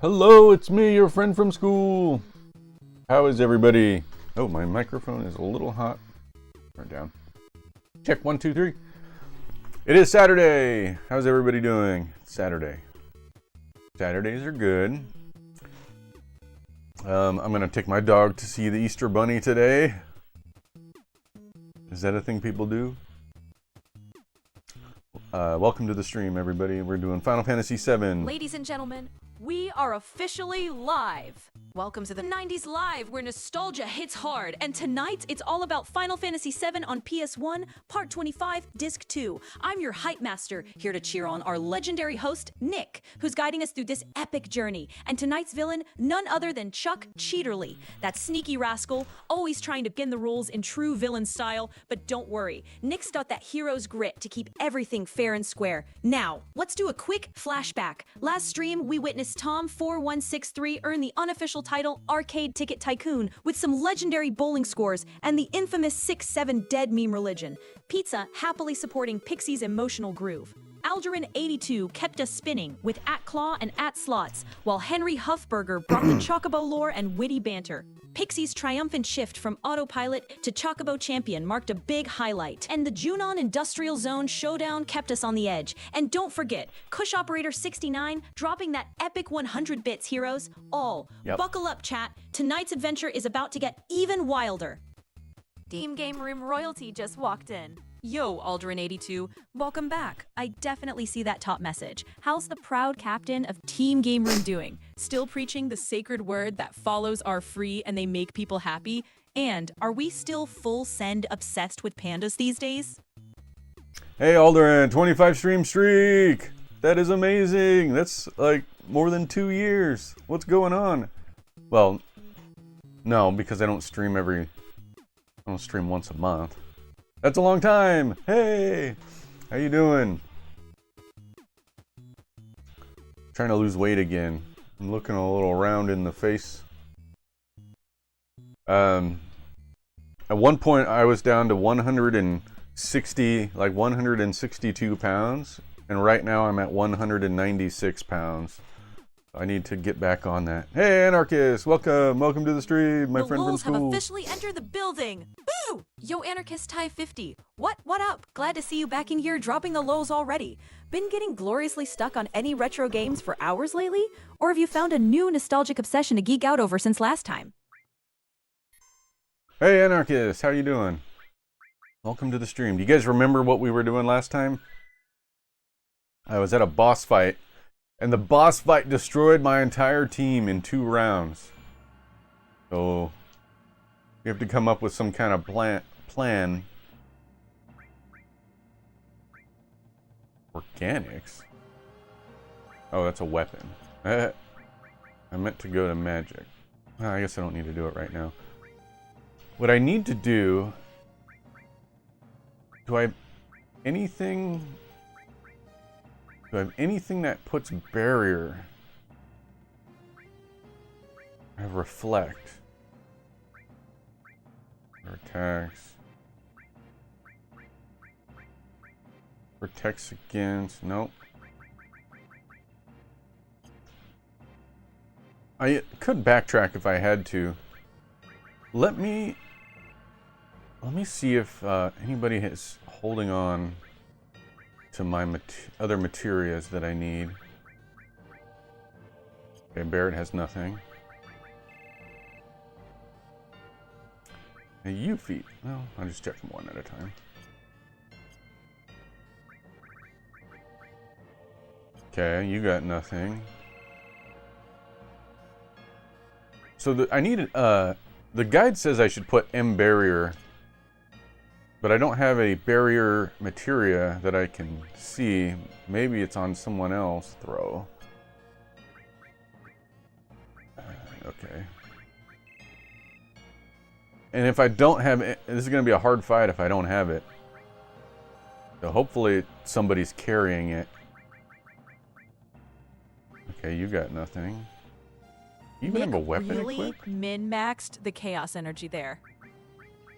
Hello, it's me, your friend from school. How is everybody? Oh, my microphone is a little hot. Turn it down. Check 1, 2, 3. It is Saturday. How's everybody doing? It's Saturday. Saturdays are good. I'm gonna take my dog to see the Easter Bunny today. Is that a thing people do? Welcome to the stream, everybody. We're doing Final Fantasy VII. Ladies and gentlemen, we are officially live. Welcome to the 90s Live, where nostalgia hits hard. And tonight, it's all about Final Fantasy VII on PS1, Part 25, Disc 2. I'm your hype master, here to cheer on our legendary host, Nick, who's guiding us through this epic journey. And tonight's villain, none other than Chuck Cheaterly, that sneaky rascal, always trying to bend the rules in true villain style. But don't worry, Nick's got that hero's grit to keep everything fair and square. Now, let's do a quick flashback. Last stream, we witnessed Tom4163 earn the unofficial title Arcade Ticket Tycoon with some legendary bowling scores and the infamous 6-7 dead meme religion. Pizza happily supporting Pixie's emotional groove. Algerin82 kept us spinning with @Claw and @Slots, while Henry Huffburger brought the Chocobo lore and witty banter. Pixie's triumphant shift from autopilot to Chocobo champion marked a big highlight, and the Junon Industrial Zone showdown kept us on the edge. And don't forget, Kush Operator 69 dropping that epic 100 bits, heroes. Buckle up, chat. Tonight's adventure is about to get even wilder. Team Game Room royalty just walked in. Yo, Algerin82, welcome back. I definitely see that top message. How's the proud captain of Team Game Room doing? Still preaching the sacred word that follows are free and they make people happy? And are we still full send obsessed with pandas these days? Hey, Alderin, 25 stream streak. That is amazing. That's like more than 2 years. What's going on? Well, no, because I don't stream once a month. That's a long time. Hey, how you doing? Trying to lose weight again. I'm looking a little round in the face. At one point I was down to 162 pounds, and right now I'm at 196 pounds. I need to get back on that. Hey, Anarchist, welcome to the stream, my friend from school. The Lulz have officially entered the building. Boo! Yo, Anarchist Tie 50. What up? Glad to see you back in here, dropping the Lulz already. Been getting gloriously stuck on any retro games for hours lately? Or have you found a new nostalgic obsession to geek out over since last time? Hey, Anarchist, how you doing? Welcome to the stream. Do you guys remember what we were doing last time? I was at a boss fight. And the boss fight destroyed my entire team in 2 rounds. So, you have to come up with some kind of plan. Organics? Oh, that's a weapon. I meant to go to magic. I guess I don't need to do it right now. What I need to do... Do I have anything that puts barrier? I have reflect. Or attacks. Protects against. Nope. I could backtrack if I had to. Let me see if anybody is holding on to my other materials that I need. Okay, Barrett has nothing. A Yuffie. Well, I'll just check them one at a time. Okay, you got nothing. So I need the guide says I should put M barrier, but I don't have a barrier materia that I can see. Maybe it's on someone else. Throw. Okay. And if I don't have it, this is going to be a hard fight if I don't have it. So hopefully somebody's carrying it. Okay, you got nothing. You even have a weapon equipped? Min-maxed the chaos energy there.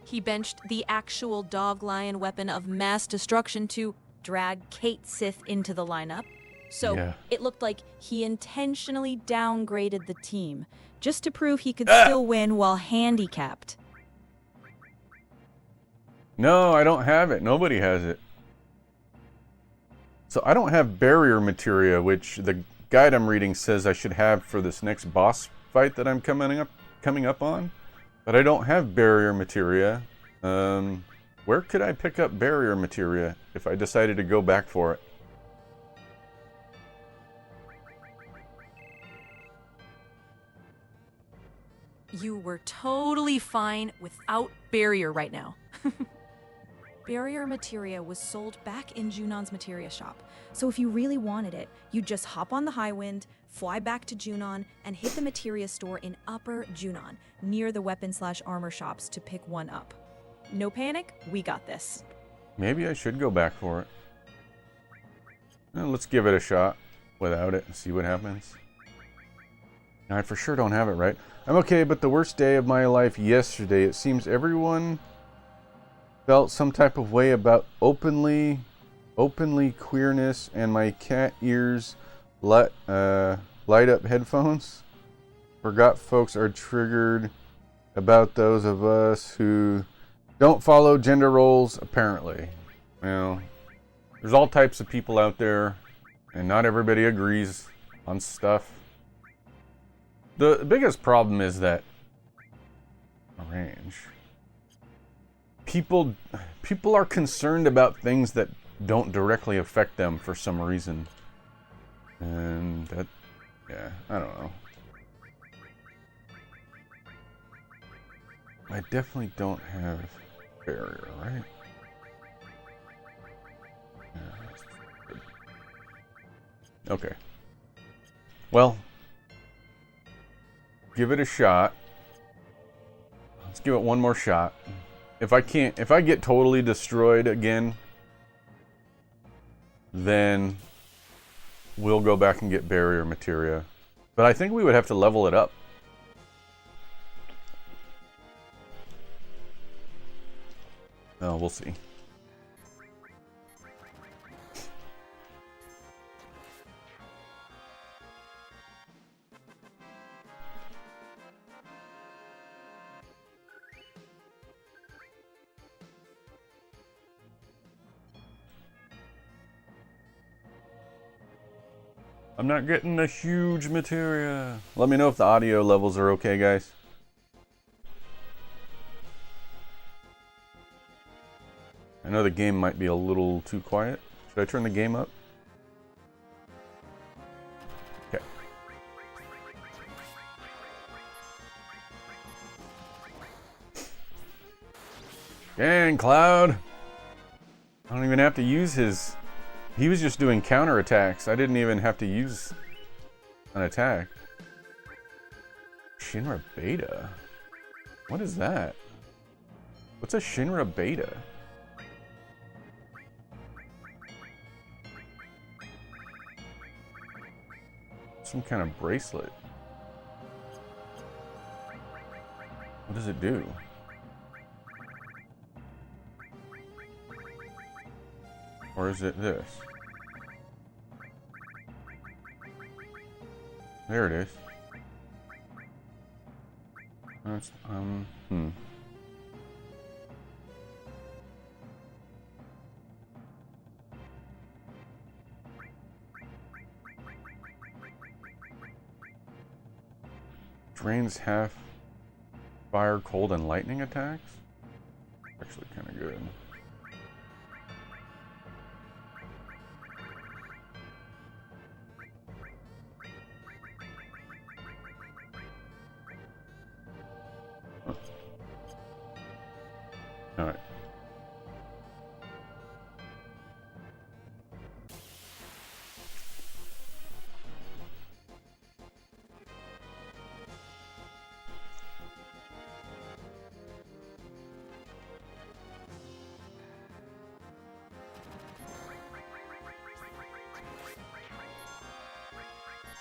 He benched the actual dog lion weapon of mass destruction to drag Kate Sith into the lineup. So Yeah. it looked like he intentionally downgraded the team, just to prove he could still win while handicapped. No, I don't have it. Nobody has it. So I don't have barrier materia, which the guide I'm reading says I should have for this next boss fight that I'm coming up on. But I don't have barrier materia. Where could I pick up barrier materia if I decided to go back for it? You were totally fine without barrier right now. Barrier materia was sold back in Junon's materia shop. So if you really wanted it, you'd just hop on the high wind, fly back to Junon, and hit the materia store in Upper Junon, near the weapon/armor shops to pick one up. No panic, we got this. Maybe I should go back for it. Well, let's give it a shot without it and see what happens. I for sure don't have it right. I'm okay, but the worst day of my life yesterday. It seems everyone felt some type of way about openly queerness, and my cat ears light up headphones. Forgot folks are triggered about those of us who don't follow gender roles, apparently. Well, there's all types of people out there, and not everybody agrees on stuff. The biggest problem is that range. People are concerned about things that don't directly affect them for some reason. And that, yeah, I don't know. I definitely don't have barrier, right? Yeah, that's good. Okay. Well, give it a shot. Let's give it one more shot. If I get totally destroyed again, then we'll go back and get barrier materia. But I think we would have to level it up. Oh, we'll see. I'm not getting a huge materia. Let me know if the audio levels are okay, guys. I know the game might be a little too quiet. Should I turn the game up? Okay. Dang, Cloud. I don't even have to use his... He was just doing counterattacks. I didn't even have to use an attack. Shinra Beta? What is that? What's a Shinra Beta? Some kind of bracelet. What does it do? Or is it this? There it is. That's, Drains half fire, cold, and lightning attacks? Actually kind of good. Alright.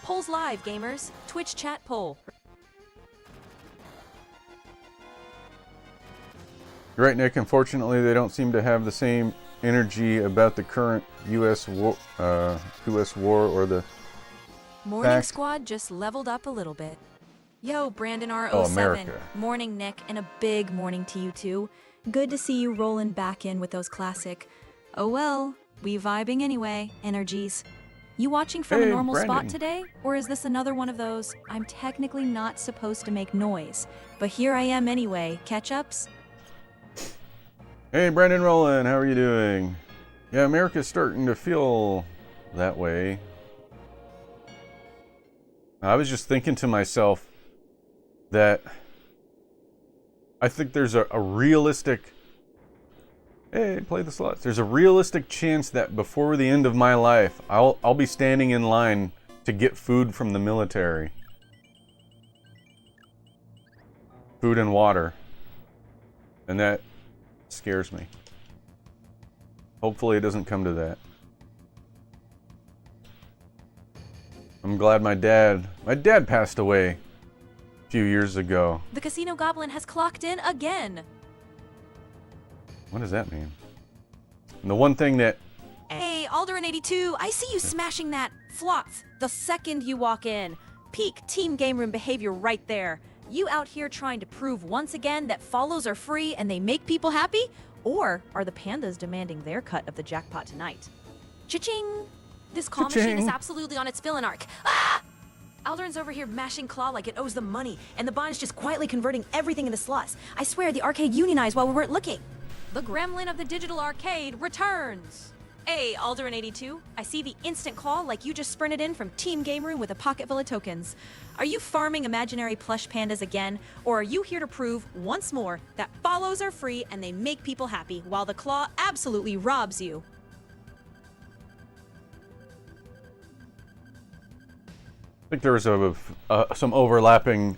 Polls live, gamers. Twitch chat poll. You're right, Nick. Unfortunately, they don't seem to have the same energy about the current U.S. war, or the Morning fact? Squad just leveled up a little bit. Yo, Brandon R07. Oh, America. Morning, Nick, and a big morning to you too. Good to see you rolling back in with those classic, oh well, we vibing anyway, energies. You watching from a Hey, normal spot Brandon. today? Or is this another one of those, I'm technically not supposed to make noise, but here I am anyway, catch-ups? Hey, Brandon Rowland, how are you doing? Yeah, America's starting to feel that way. I was just thinking to myself that I think there's a realistic... Hey, play the slots. There's a realistic chance that before the end of my life, I'll be standing in line to get food from the military. Food and water. And that scares me. Hopefully it doesn't come to that. I'm glad my dad passed away a few years ago. The Casino Goblin has clocked in again. What does that mean? And the one thing that... Hey, Alderin82, I see you smashing that flots the second you walk in. Peak team game room behavior right there. You out here trying to prove once again that follows are free and they make people happy? Or are the pandas demanding their cut of the jackpot tonight? Cha-ching! This claw machine is Cha-ching. absolutely on its villain arc. Ah! Aldrin's over here mashing claw like it owes them money, and the bond's just quietly converting everything into slots. I swear the arcade unionized while we weren't looking. The gremlin of the digital arcade returns. Hey, Alderin82, I see the instant claw like you just sprinted in from Team Game Room with a pocket full of tokens. Are you farming imaginary plush pandas again, or are you here to prove, once more, that follows are free and they make people happy, while the claw absolutely robs you? I think there was some overlapping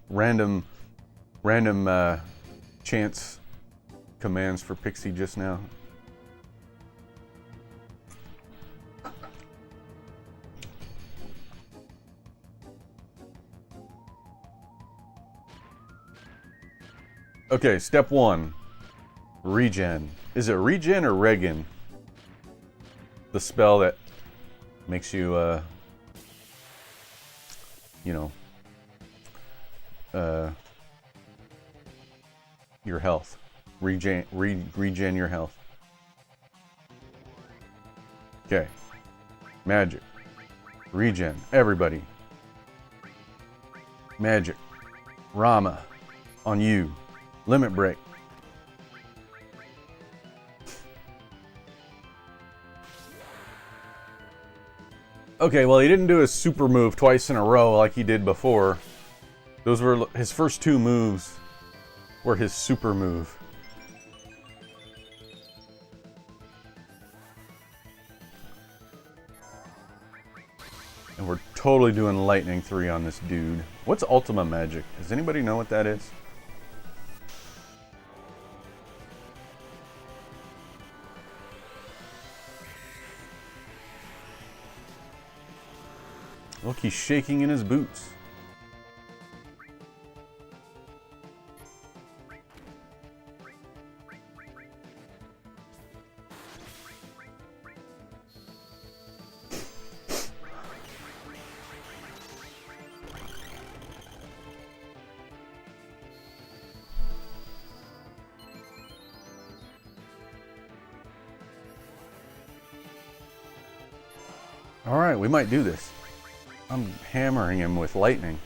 random chance commands for Pixie just now. Okay, step 1. Regen. Is it regen or regen? The spell that makes you, your health. Regen your health. Okay. Magic. Regen. Everybody. Magic. Rama. On you. Limit break. Okay, well, he didn't do his super move twice in a row like he did before. Those were his first 2 moves were his super move. And we're totally doing Lightning 3 on this dude. What's Ultima Magic? Does anybody know what that is? Look, he's shaking in his boots. All right, we might do this. I'm hammering him with lightning.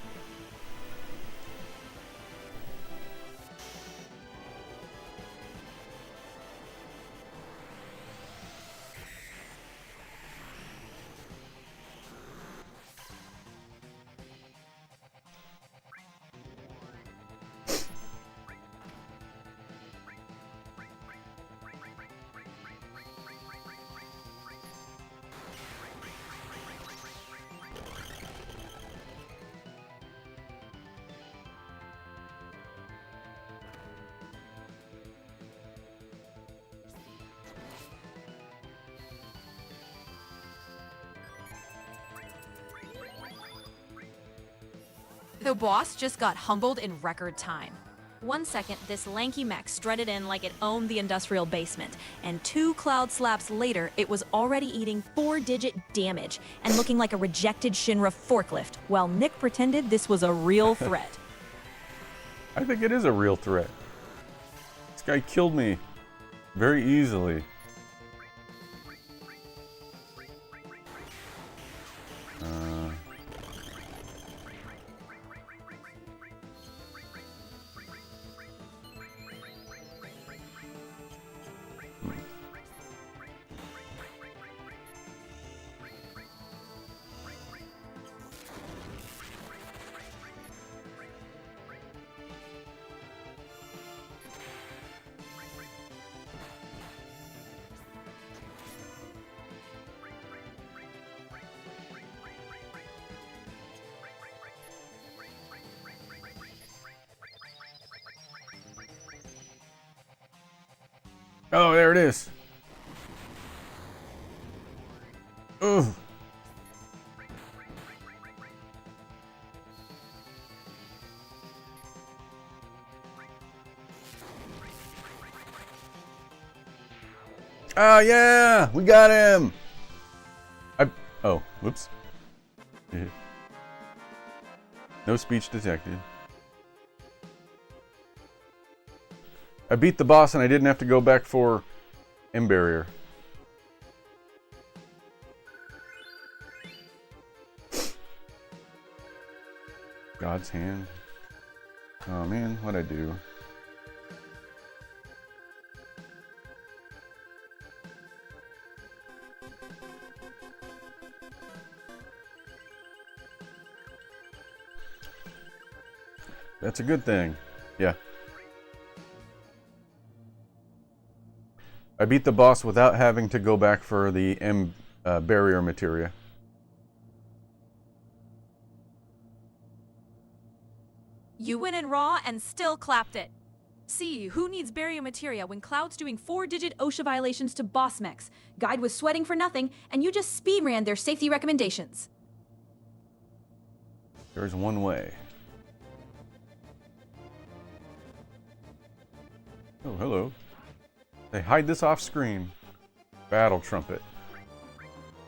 The boss just got humbled in record time. 1 second, this lanky mech strutted in like it owned the industrial basement, and 2 cloud slaps later, it was already eating 4-digit damage and looking like a rejected Shinra forklift, while Nick pretended this was a real threat. I think it is a real threat. This guy killed me very easily. Oh, there it is. Ugh. Oh, yeah! We got him! Oh, whoops. No speech detected. I beat the boss and I didn't have to go back for M barrier. God's hand. Oh man, what'd I do? That's a good thing. Yeah. I beat the boss without having to go back for the M barrier materia. You win in Raw and still clapped it. See, who needs barrier materia when Cloud's doing 4-digit OSHA violations to boss mechs? Guide was sweating for nothing, and you just speed ran their safety recommendations. There's one way. Oh, hello. They hide this off screen. Battle trumpet.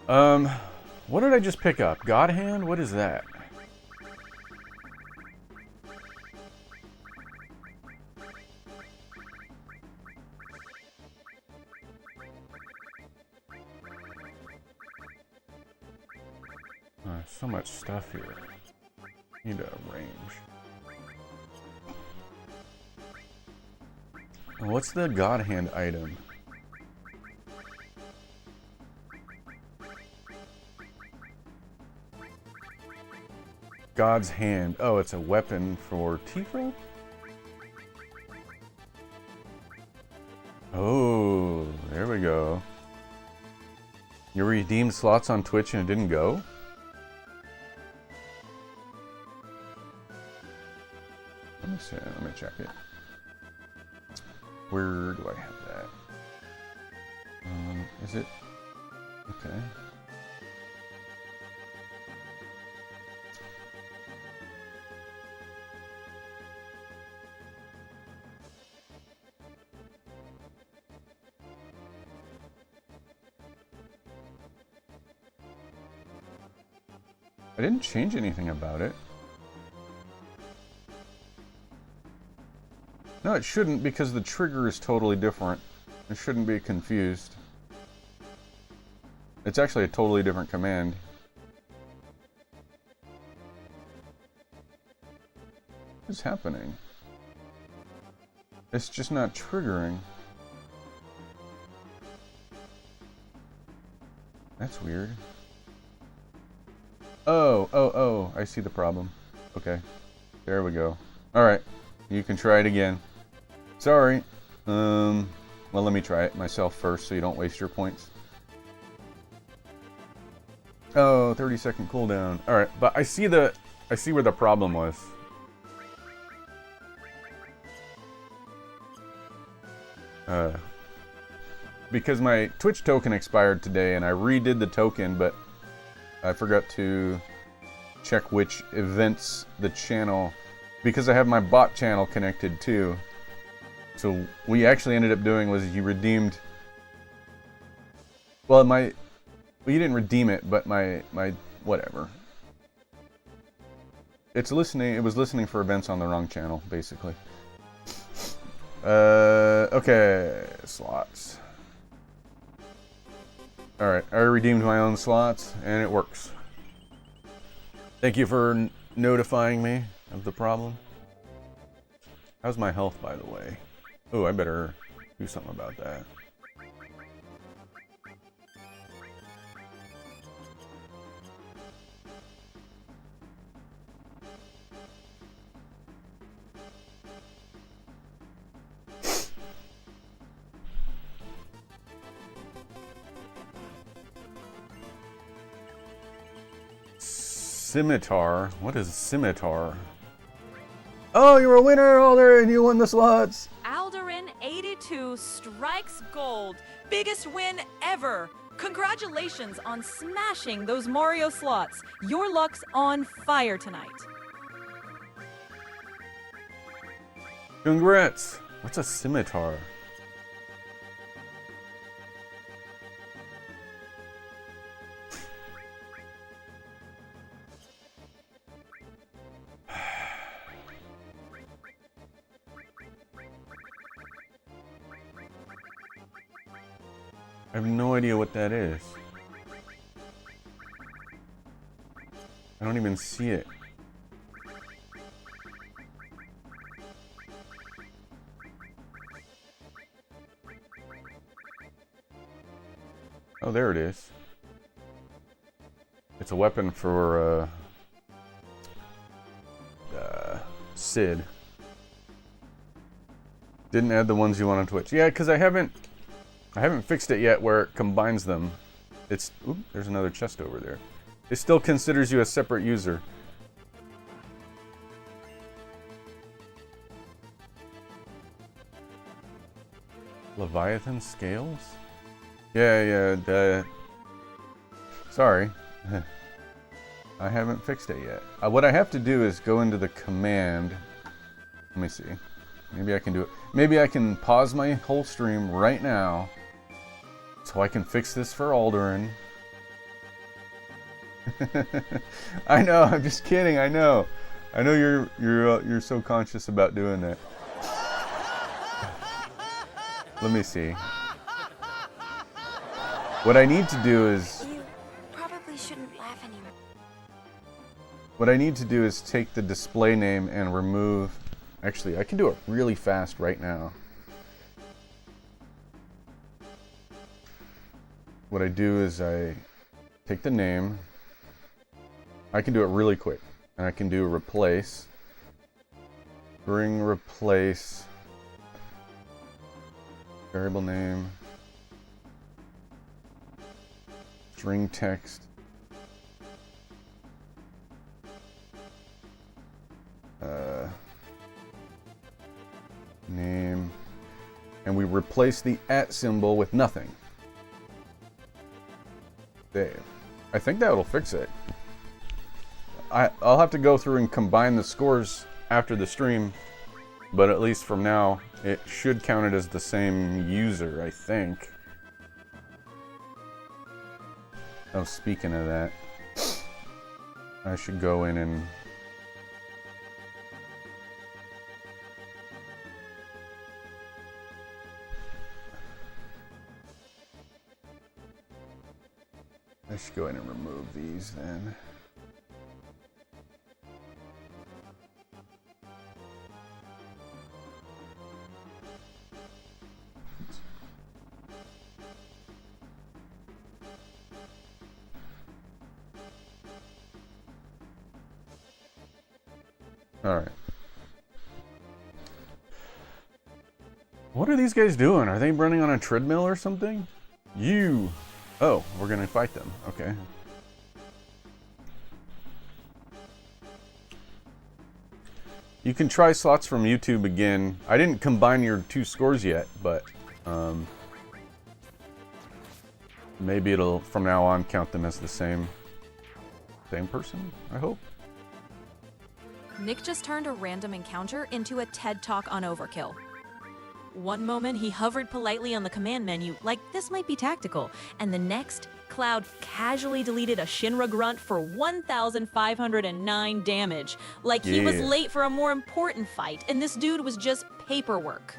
What did I just pick up? God hand? What is that? So much stuff here. Need to arrange. What's the God hand item? God's hand. Oh, it's a weapon for Tifa? Oh, there we go. You redeemed slots on Twitch and it didn't go? Let me see. Let me check it. Where do I have that? Is it? Okay. I didn't change anything about it. No, it shouldn't, because the trigger is totally different. It shouldn't be confused. It's actually a totally different command. What's happening? It's just not triggering. That's weird. Oh, I see the problem. Okay. There we go. Alright. You can try it again. Sorry. Well, let me try it myself first so you don't waste your points. Oh, 30-second cooldown. Alright, but I see where the problem was. Because my Twitch token expired today and I redid the token, but I forgot to check which events the channel because I have my bot channel connected too. So what you actually ended up doing was you redeemed. Well, you didn't redeem it, but my whatever. It's listening. It was listening for events on the wrong channel, basically. Okay, slots. All right, I redeemed my own slots, and it works. Thank you for notifying me of the problem. How's my health, by the way? Oh, I better do something about that. Scimitar? What is scimitar? Oh, you're a winner, Alder, and you won the slots! Alderin82 strikes gold. Biggest win ever. Congratulations on smashing those Mario slots. Your luck's on fire tonight. Congrats! What's a scimitar? I have no idea what that is. I don't even see it. Oh, there it is. It's a weapon for Sid. Didn't add the ones you want on Twitch. Yeah, because I haven't fixed it yet where it combines them. Oop, there's another chest over there. It still considers you a separate user. Leviathan scales? Yeah, sorry. I haven't fixed it yet. What I have to do is go into the command. Let me see. Maybe I can do it. Maybe I can pause my whole stream right now so I can fix this for Alderin. I know, I'm just kidding. I know you're so conscious about doing that. Let me see. What I need to do is... You probably shouldn't laugh anymore. What I need to do is take the display name and remove... Actually, I can do it really fast right now. What I do is I take the name. I can do it really quick. And I can do replace. Bring replace. Variable name. String text. Name. And we replace the @ symbol with nothing. There. I think that'll fix it. I'll have to go through and combine the scores after the stream, but at least from now, it should count it as the same user, I think. Oh, speaking of that, I should go in and... I should go in and remove these then. All right. What are these guys doing? Are they running on a treadmill or something? Oh, we're gonna fight them. Okay. You can try slots from YouTube again. I didn't combine your two scores yet, but maybe it'll from now on count them as the same person, I hope. Nick just turned a random encounter into a TED Talk on overkill. One moment, he hovered politely on the command menu, like this might be tactical, and the next, Cloud casually deleted a Shinra grunt for 1,509 damage, like he was late for a more important fight, and this dude was just paperwork.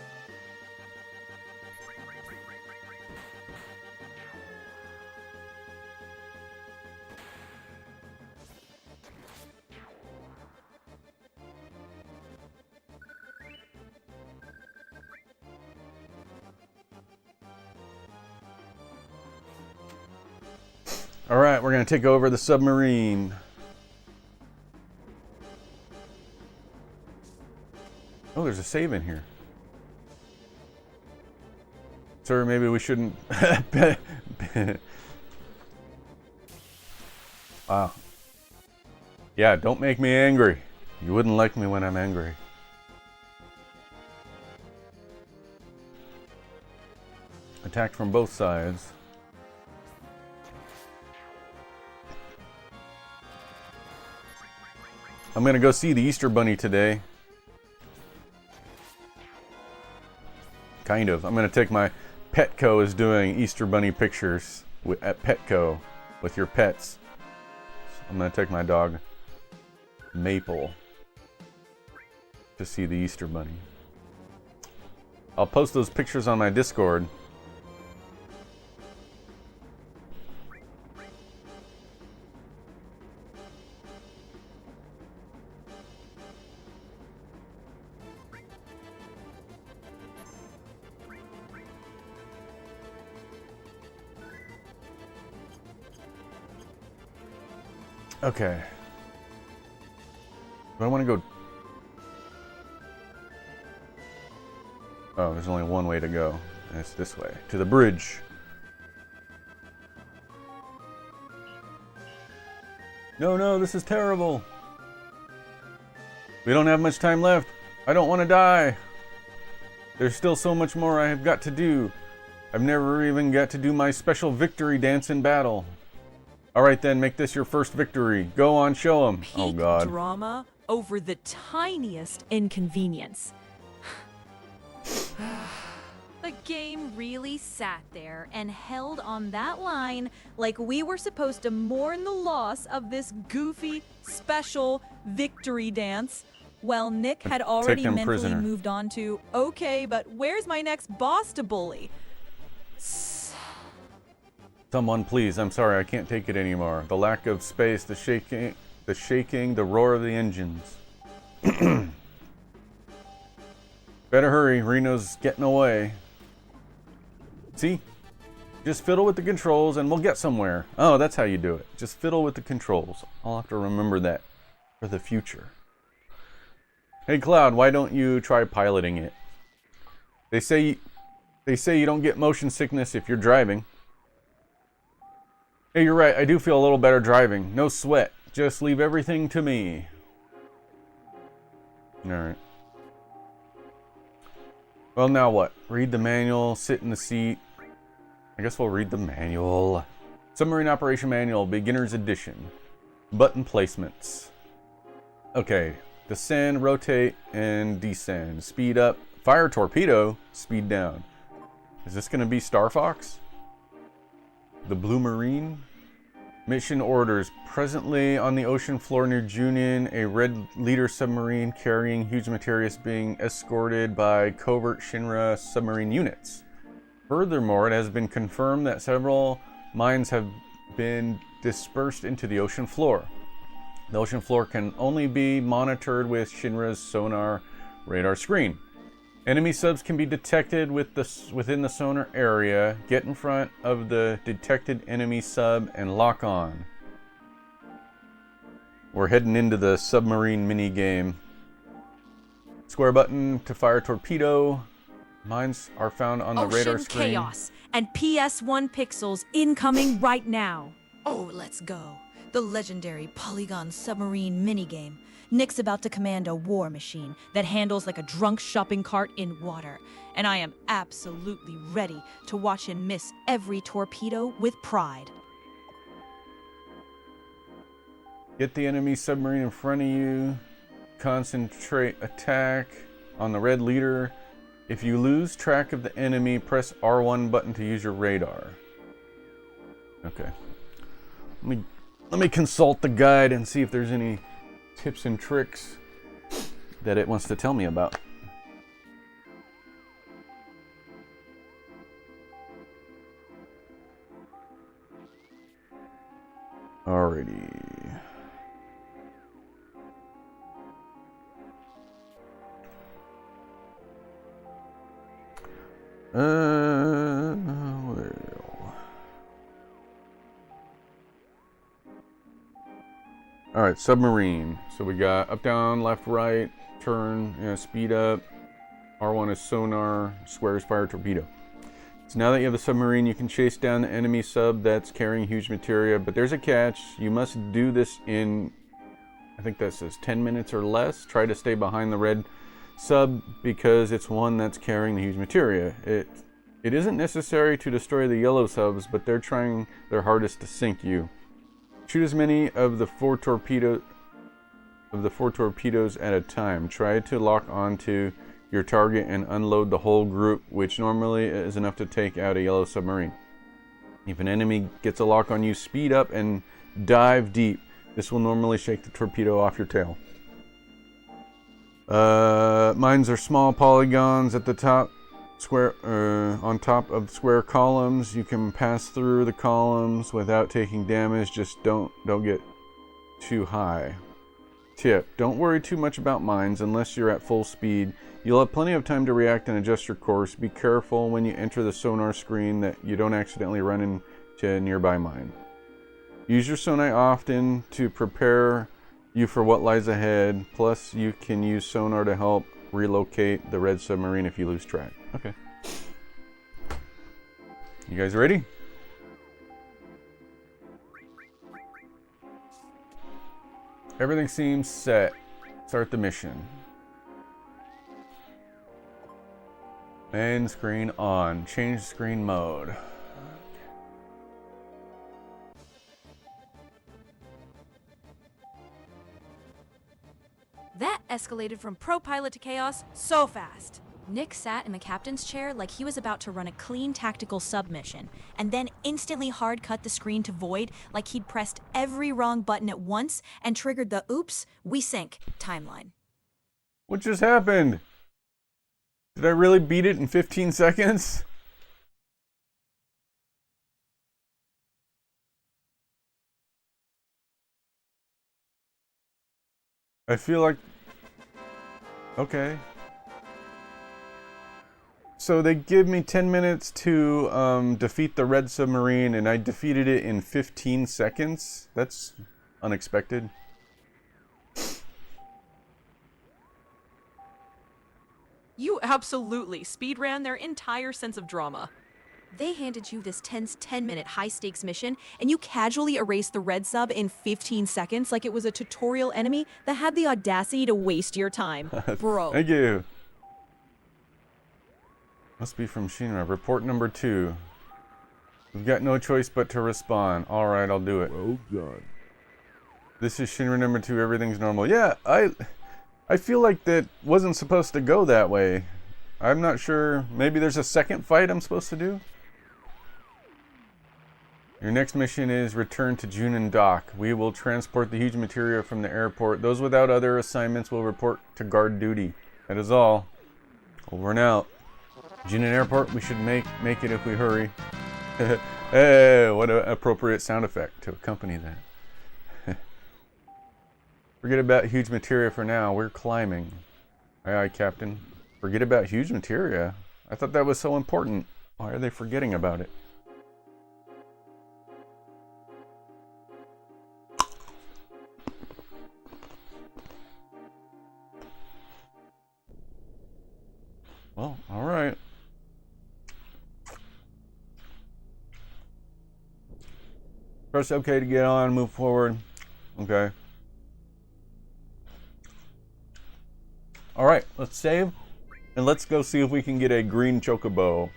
All right, we're going to take over the submarine. Oh, there's a save in here. Sir, maybe we shouldn't... Wow. Yeah, don't make me angry. You wouldn't like me when I'm angry. Attacked from both sides. I'm gonna go see the Easter Bunny today. Kind of. I'm gonna take my Petco is doing Easter Bunny pictures at Petco with your pets. So I'm gonna take my dog Maple to see the Easter Bunny. I'll post those pictures on my Discord. Okay. Do I want to go? Oh, there's only one way to go, and it's this way, to the bridge. No, this is terrible. We don't have much time left. I don't want to die. There's still so much more I have got to do. I've never even got to do my special victory dance in battle. Alright then, make this your first victory. Go on, show them. Oh god. Drama over the tiniest inconvenience. The game really sat there and held on that line like we were supposed to mourn the loss of this goofy, special victory dance. Well, Nick had already mentally moved on to, okay, but where's my next boss to bully? Someone please, I'm sorry, I can't take it anymore. The lack of space, the shaking, the roar of the engines. Better hurry, Reno's getting away. See? Just fiddle with the controls and we'll get somewhere. Oh, that's how you do it. Just fiddle with the controls. I'll have to remember that for the future. Hey Cloud, why don't you try piloting it? They say you don't get motion sickness if you're driving. Hey, you're right. I do feel a little better driving. No sweat. Just leave everything to me. Alright. Well, now what? Read the manual, sit in the seat. I guess we'll read the manual. Submarine Operation Manual, Beginner's Edition. Button placements. Okay. Descend, rotate, and descend. Speed up. Fire torpedo. Speed down. Is this going to be Star Fox? The Blue Marine. Mission orders. Presently on the ocean floor near Junin, a red leader submarine carrying huge material is being escorted by covert Shinra submarine units. Furthermore, it has been confirmed that several mines have been dispersed into the ocean floor. The ocean floor can only be monitored with Shinra's sonar radar screen. Enemy subs can be detected within the sonar area. Get in front of the detected enemy sub and lock on. We're heading into the submarine mini game. Square button to fire torpedo. Mines are found on the radar screen. Chaos and PS1 pixels incoming right now. Oh, let's go. The legendary Polygon submarine minigame. Nick's about to command a war machine that handles like a drunk shopping cart in water. And I am absolutely ready to watch him miss every torpedo with pride. Get the enemy submarine in front of you. concentrate attack on the red leader. If you lose track of the enemy, press R1 button to use your radar. Okay. Let me consult the guide and see if there's any tips and tricks that it wants to tell me about. Alrighty. Well. Alright, submarine. So we got up, down, left, right, turn, speed up. R1 is sonar, square is fire torpedo. So now that you have the submarine, you can chase down the enemy sub that's carrying huge materia, but there's a catch. You must do this in, I think that says 10 minutes or less. Try to stay behind the red sub because it's one that's carrying the huge materia. It isn't necessary to destroy the yellow subs, but they're trying their hardest to sink you. Shoot as many of the four torpedoes at a time. Try to lock onto your target and unload the whole group, which normally is enough to take out a yellow submarine. If an enemy gets a lock on you, speed up and dive deep. This will normally shake the torpedo off your tail. Mines are small polygons at the top, square on top of square columns. You can pass through the columns without taking damage. Just don't get too high. Tip: don't worry too much about mines unless you're at full speed. You'll have plenty of time to react and adjust your course. Be careful when you enter the sonar screen that you don't accidentally run into a nearby mine. Use your sonar often to prepare you for what lies ahead. Plus, you can use sonar to help relocate the red submarine if you lose track. Okay. You guys ready? Everything seems set. Start the mission. Main screen on. Change screen mode. That escalated from pro pilot to chaos so fast. Nick sat in the captain's chair like he was about to run a clean tactical submission, and then instantly hard cut the screen to void like he'd pressed every wrong button at once and triggered the oops, we sink timeline. What just happened? Did I really beat it in 15 seconds? I feel like... Okay. So they give me 10 minutes to defeat the red submarine, and I defeated it in 15 seconds? That's unexpected. You absolutely speedran their entire sense of drama. They handed you this tense 10-minute high-stakes mission, and you casually erased the red sub in 15 seconds like it was a tutorial enemy that had the audacity to waste your time. Bro. Thank you. Must be from Shinra. Report number 2. We've got no choice but to respond. Alright, I'll do it. Well done. This is Shinra number 2. Everything's normal. Yeah, I feel like that wasn't supposed to go that way. I'm not sure. Maybe there's a second fight I'm supposed to do? Your next mission is return to Junin Dock. We will transport the huge materia from the airport. Those without other assignments will report to guard duty. That is all. Over and out. Junin Airport, we should make it if we hurry. Hey, what an appropriate sound effect to accompany that. Forget about huge materia for now. We're climbing. Aye, aye, Captain. Forget about huge materia? I thought that was so important. Why are they forgetting about it? Well, alright. Press OK to get on, move forward. Okay. Alright, let's save. And let's go see if we can get a green chocobo.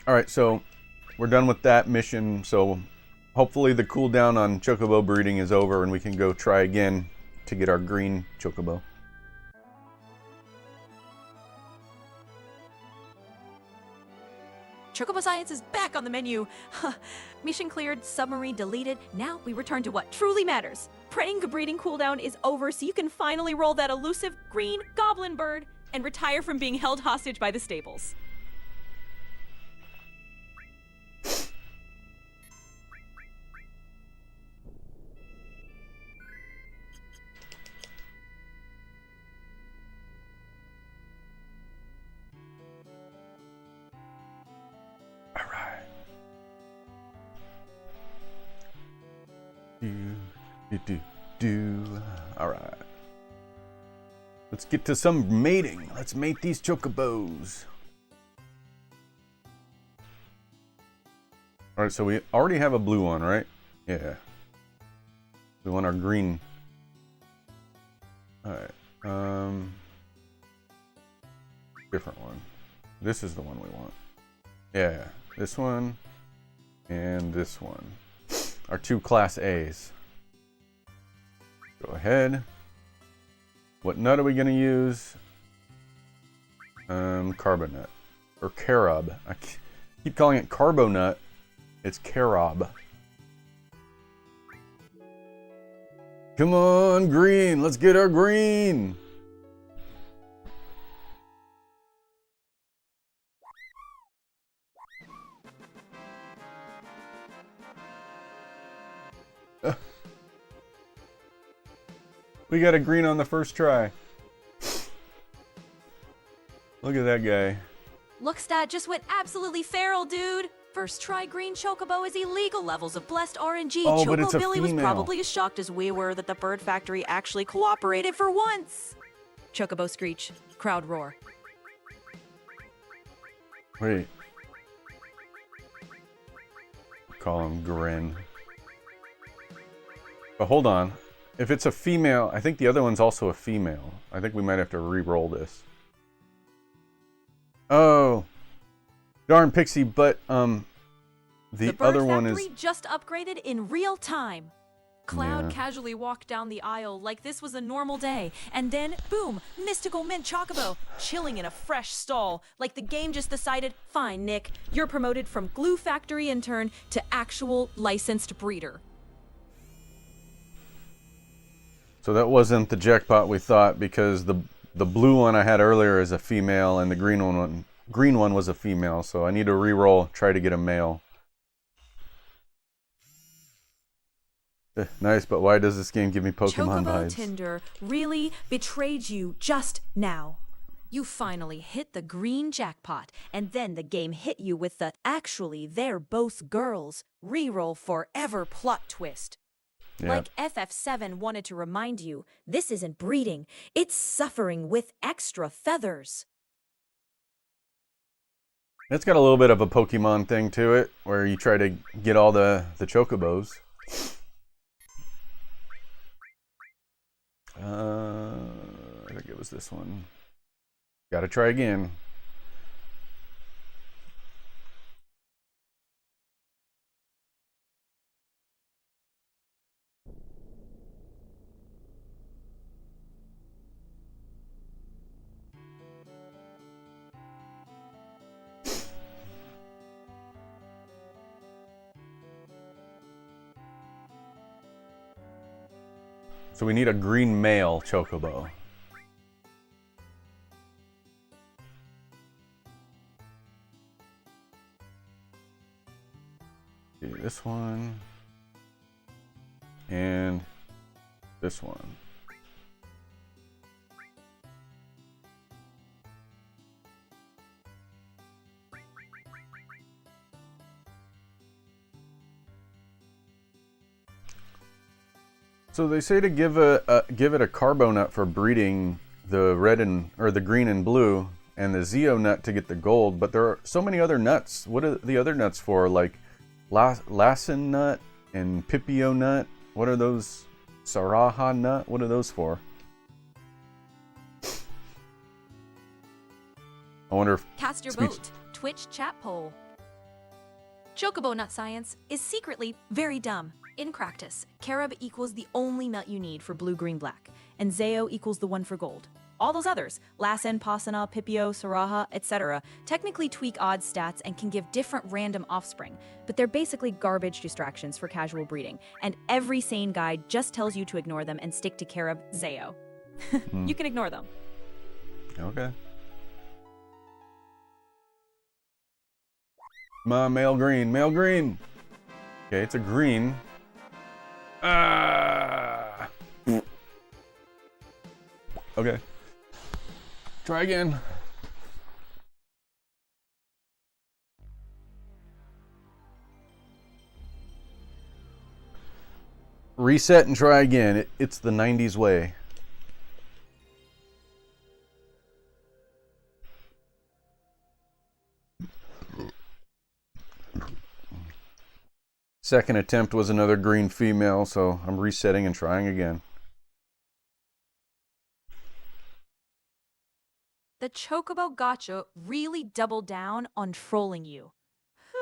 Alright, so we're done with that mission. So hopefully the cooldown on chocobo breeding is over and we can go try again to get our green chocobo. Chocobo Science is back on the menu. Mission cleared, submarine deleted. Now we return to what truly matters. Praying breeding cooldown is over so you can finally roll that elusive green goblin bird and retire from being held hostage by the stables. All right. Let's get to some mating. Let's mate these chocobos. All right, so we already have a blue one, right? Yeah. We want our green. All right. Different one. This is the one we want. Yeah, this one and this one. Our two Class A's. Go ahead. What nut are we going to use? Carbonut. Or carob. I keep calling it carbonut. It's carob. Come on, green. Let's get our green. We got a green on the first try. Look at that guy. Look, Stat just went absolutely feral, dude. First try green chocobo is illegal levels of blessed RNG. Oh, but it's a Billy was female. probably as shocked as we were that the bird factory actually cooperated for once. Chocobo screech, crowd roar. Wait. Call him Grin. But hold on. If it's a female, I think the other one's also a female. I think we might have to re-roll this. Oh. Darn Pixie, but the bird other one is... factory just upgraded in real time. Cloud Yeah. casually walked down the aisle like this was a normal day, and then, boom, mystical mint chocobo, chilling in a fresh stall, like the game just decided, fine, Nick, you're promoted from glue factory intern to actual licensed breeder. So that wasn't the jackpot we thought, because the blue one I had earlier is a female and the green one was a female. So I need to re-roll, try to get a male. Nice, but why does this game give me Pokemon Chocobo vibes? Tinder really betrayed you just now. You finally hit the green jackpot, and then the game hit you with the actually they're both girls reroll forever plot twist. Yeah. Like FF7 wanted to remind you, this isn't breeding, it's suffering with extra feathers. It's got a little bit of a Pokemon thing to it, where you try to get all the chocobos. I think it was this one. Gotta try again. So we need a green male chocobo. See this one and this one. So they say to give it a carbo nut for breeding the red or the green and blue, and the Zeo nut to get the gold. But there are so many other nuts. What are the other nuts for? Like Lassen nut and Pipio nut. What are those? Saraha nut. What are those for? I wonder if Cast your speaks- vote. Twitch chat poll. Chocobo nut science is secretly very dumb. In practice, carob equals the only nut you need for blue, green, black, and Zeo equals the one for gold. All those others, Lassen, Pasana, Pipio, Saraha, etc., technically tweak odd stats and can give different random offspring, but they're basically garbage distractions for casual breeding, and every sane guide just tells you to ignore them and stick to carob Zeo. You can ignore them. Okay. Come on, male green, male green. Okay, it's a green. Ah. Okay. Try again. Reset and try again. It's the 90s way. Second attempt was another green female, so I'm resetting and trying again. The Chocobo Gotcha really doubled down on trolling you.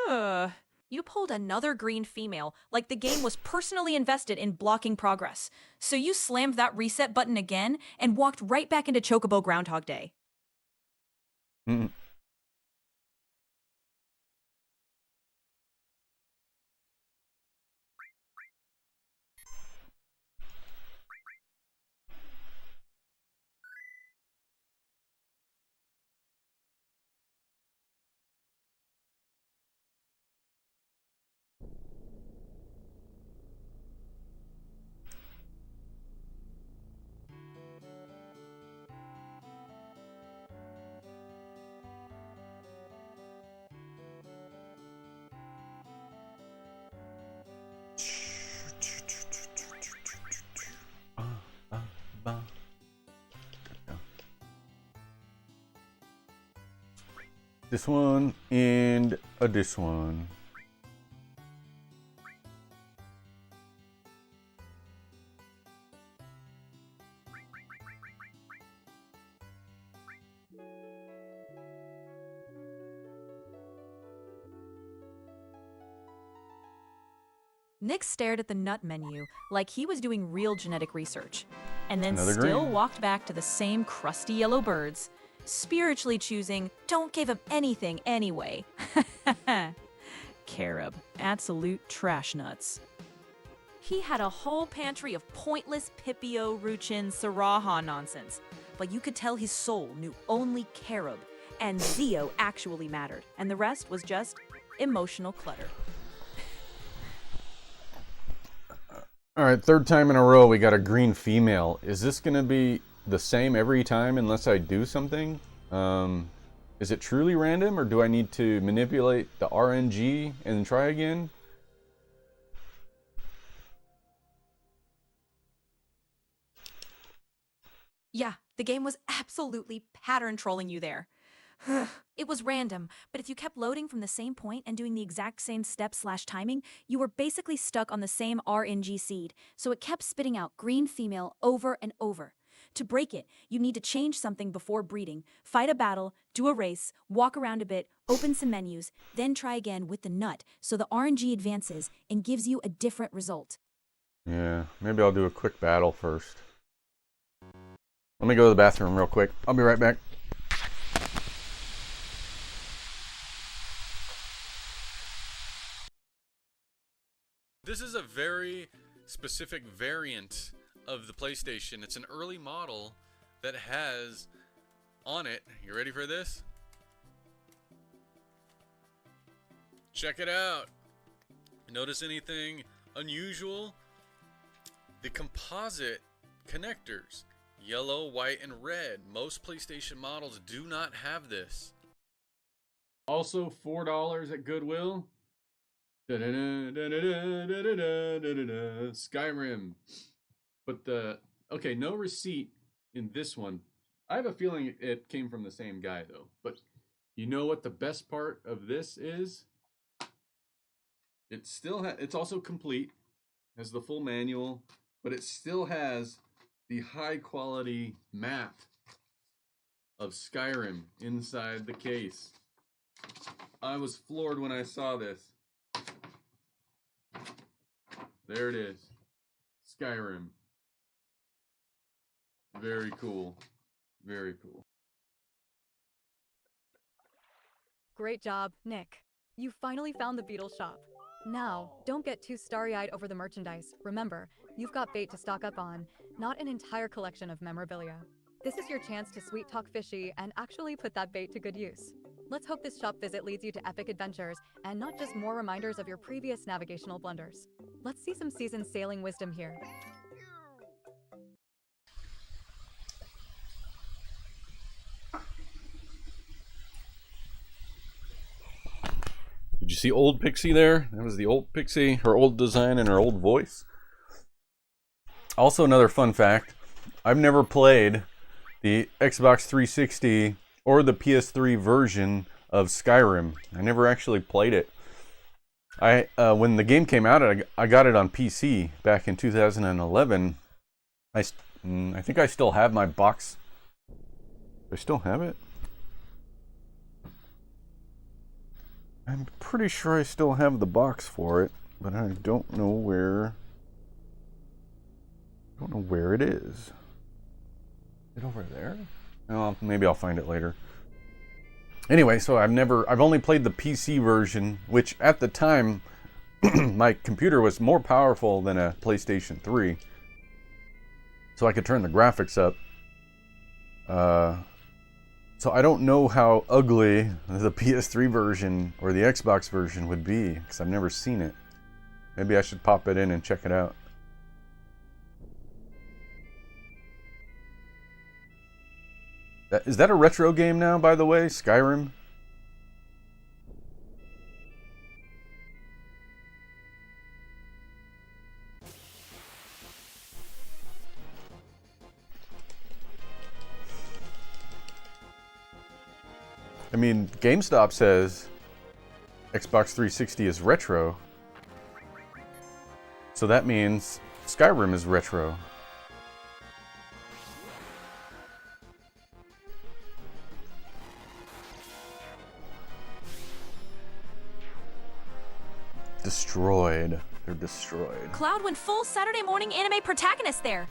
You pulled another green female, like the game was personally invested in blocking progress. So you slammed that reset button again and walked right back into Chocobo Groundhog Day. Mm-mm. This one and this one. Nick stared at the nut menu like he was doing real genetic research, and then Another still green. walked back to the same crusty yellow birds, spiritually choosing, don't give him anything anyway. Carob, absolute trash nuts. He had a whole pantry of pointless Pipio, Ruchin, Saraha nonsense, but you could tell his soul knew only Carob, and Zeo actually mattered, and the rest was just emotional clutter. All right, third time in a row we got a green female. Is this going to be the same every time unless I do something? Is it truly random, or do I need to manipulate the RNG and try again? Yeah, the game was absolutely pattern trolling you there. It was random, but if you kept loading from the same point and doing the exact same step/timing, you were basically stuck on the same RNG seed, so it kept spitting out green female over and over. To break it, you need to change something before breeding, fight a battle, do a race, walk around a bit, open some menus, then try again with the nut so the RNG advances and gives you a different result. Yeah, maybe I'll do a quick battle first. Let me go to the bathroom real quick. I'll be right back. This is a very specific variant of the PlayStation. It's an early model that has on it, you ready for this? Check it out. Notice anything unusual? The composite connectors, yellow, white, and red. Most PlayStation models do not have this. Also $4 at Goodwill. Skyrim. But no receipt in this one. I have a feeling it came from the same guy though. But you know what the best part of this is? It still it's also complete, has the full manual, but it still has the high quality map of Skyrim inside the case. I was floored when I saw this. There it is. Skyrim. Very cool. Very cool. Great job, Nick. You finally found the Beetle shop. Now, don't get too starry-eyed over the merchandise. Remember, you've got bait to stock up on, not an entire collection of memorabilia. This is your chance to sweet talk Fishy and actually put that bait to good use. Let's hope this shop visit leads you to epic adventures and not just more reminders of your previous navigational blunders. Let's see some seasoned sailing wisdom here. Did you see old Pixie there? That was the old Pixie, her old design and her old voice. Also, another fun fact, I've never played the Xbox 360 or the PS3 version of Skyrim. I never actually played it. When the game came out, I got it on PC back in 2011. I think I still have my box. Do I still have it? I'm pretty sure I still have the box for it, but I don't know where. I don't know where it is. Is it over there? Oh, maybe I'll find it later. Anyway, so I've only played the PC version, which at the time, my computer was more powerful than a PlayStation 3. So I could turn the graphics up. So I don't know how ugly the PS3 version or the Xbox version would be, because I've never seen it. Maybe I should pop it in and check it out. Is that a retro game now, by the way? Skyrim? I mean, GameStop says Xbox 360 is retro. So that means Skyrim is retro. Destroyed. They're destroyed. Cloud went full Saturday morning anime protagonist there.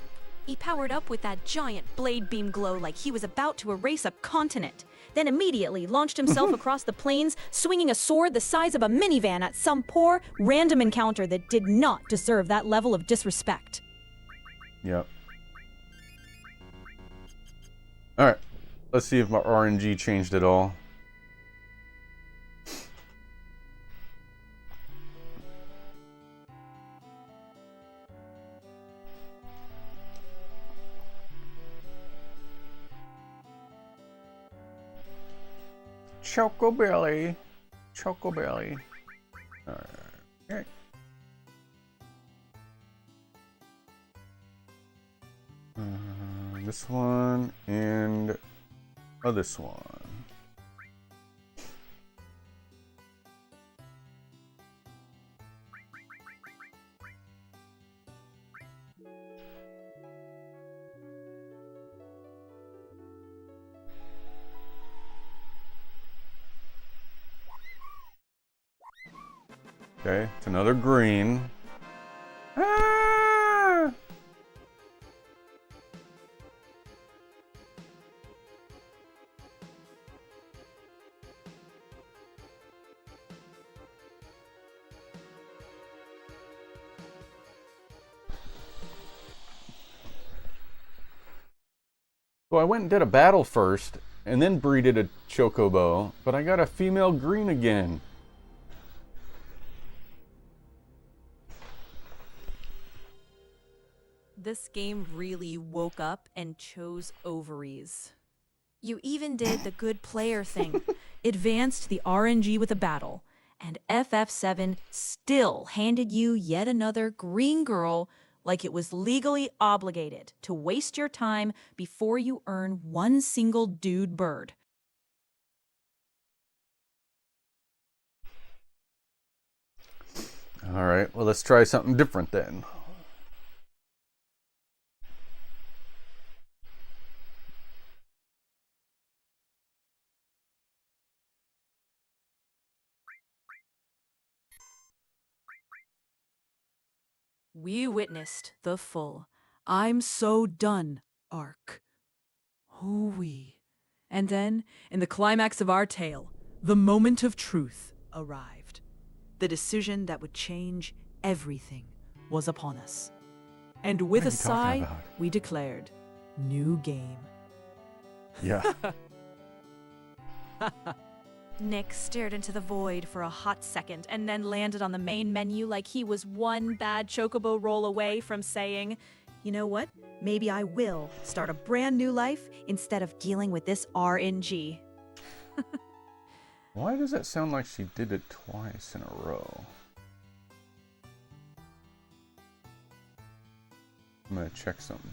He powered up with that giant blade beam glow like he was about to erase a continent. Then immediately launched himself across the plains, swinging a sword the size of a minivan at some poor, random encounter that did not deserve that level of disrespect. Yep. Alright. Let's see if my RNG changed at all. Chocobelly. Chocobelly. Alright. This one and this one. Okay, it's another green. Ah! So I went and did a battle first, and then breeded a chocobo, but I got a female green again. This game really woke up and chose ovaries. You even did the good player thing, advanced the RNG with a battle, and FF7 still handed you yet another green girl like it was legally obligated to waste your time before you earn one single dude bird. All right, well, let's try something different then. We witnessed the full "I'm so done" arc. Hoo-wee. And then, in the climax of our tale, the moment of truth arrived. The decision that would change everything was upon us. And with What are a you talking sigh, about? we declared, "New game." Yeah. Nick stared into the void for a hot second and then landed on the main menu like he was one bad chocobo roll away from saying, "You know what? Maybe I will start a brand new life instead of dealing with this RNG." Why does that sound like she did it twice in a row? I'm gonna check something.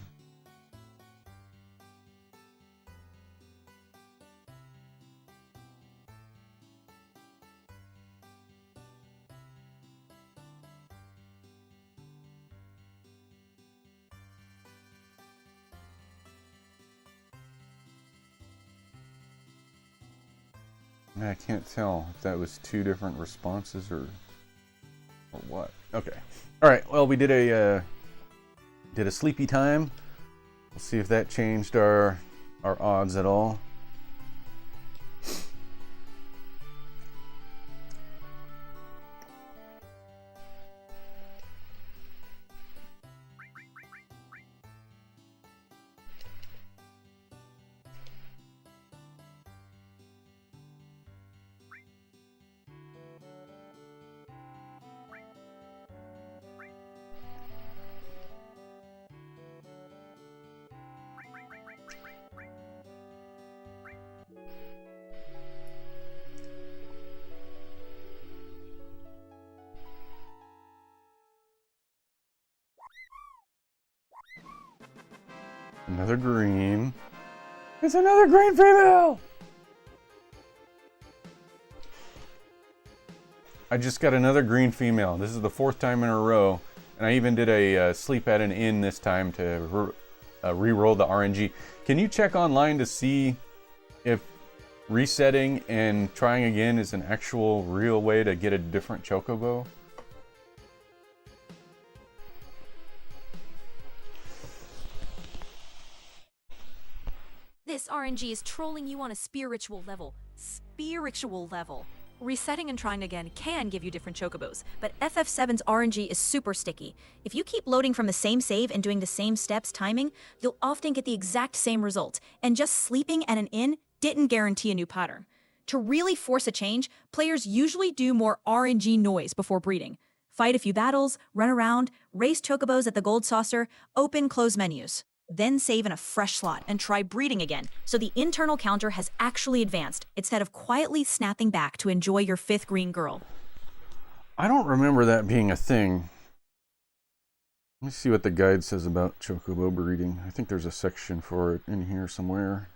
I can't tell if that was two different responses or what. Okay. All right. Well, we did a sleepy time. We'll see if that changed our odds at all. Another green. It's another green female! I just got another green female. This is the 4th time in a row. And I even did a sleep at an inn this time to re-roll the RNG. Can you check online to see if resetting and trying again is an actual real way to get a different chocobo? This RNG is trolling you on a spiritual level. Spiritual level. Resetting and trying again can give you different chocobos, but FF7's RNG is super sticky. If you keep loading from the same save and doing the same steps timing, you'll often get the exact same result, and just sleeping at an inn didn't guarantee a new pattern. To really force a change, players usually do more RNG noise before breeding. Fight a few battles, run around, race chocobos at the gold saucer, open close menus. Then save in a fresh slot and try breeding again, so the internal counter has actually advanced, instead of quietly snapping back to enjoy your 5th green girl. I don't remember that being a thing. Let me see what the guide says about chocobo breeding. I think there's a section for it in here somewhere.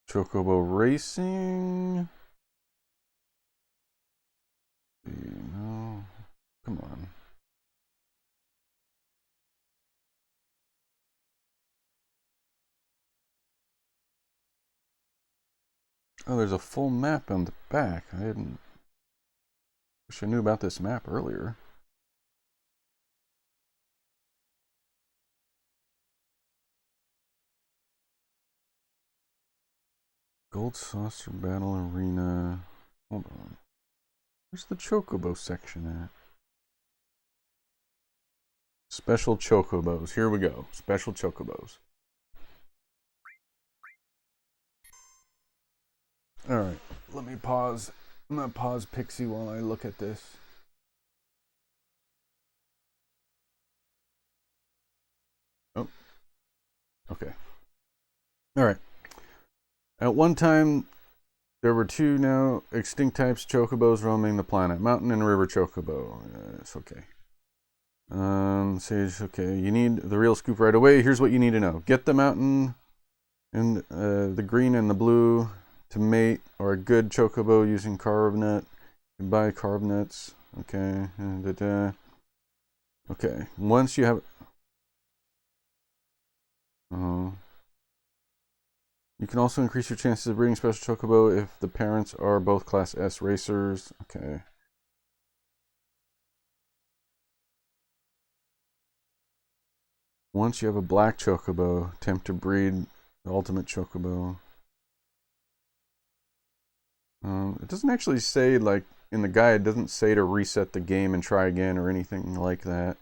Chocobo racing. No, come on. Oh, there's a full map on the back. I didn't. Wish I knew about this map earlier. Gold Saucer Battle Arena. Hold on. Where's the Chocobo section at? Special Chocobos. Here we go. Special Chocobos. Alright. Let me pause. I'm going to pause Pixie while I look at this. Oh. Okay. Alright. At one time, there were 2 now extinct types chocobos roaming the planet. Mountain and river chocobo. It's okay. Sage, okay. You need the real scoop right away. Here's what you need to know. Get the mountain and the green and the blue to mate, or a good chocobo using carbonate. You buy carbonates. Okay. Okay. Once you have... Uh-huh. You can also increase your chances of breeding special chocobo if the parents are both Class S racers. Okay. Once you have a black chocobo, attempt to breed the ultimate chocobo. It doesn't actually say, like, in the guide, it doesn't say to reset the game and try again or anything like that.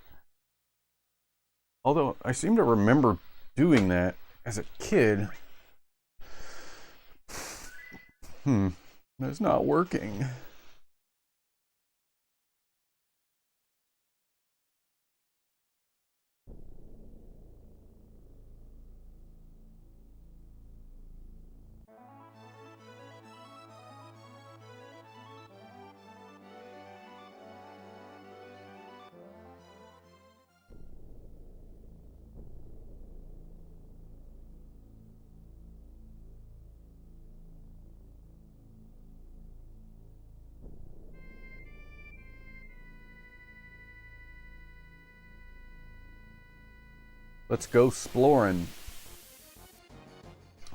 Although, I seem to remember doing that as a kid. That's not working. Let's go exploring.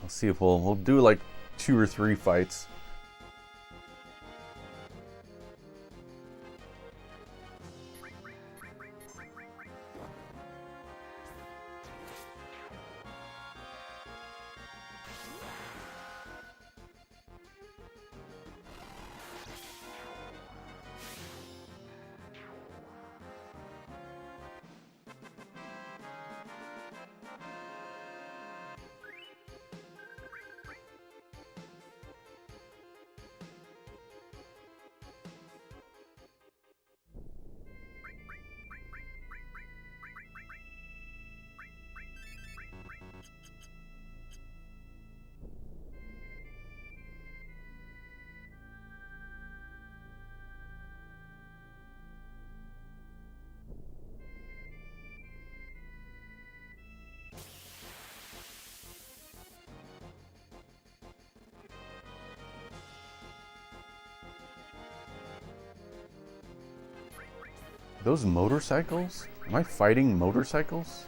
I'll see if we'll do like 2 or 3 fights. Those motorcycles? Am I fighting motorcycles?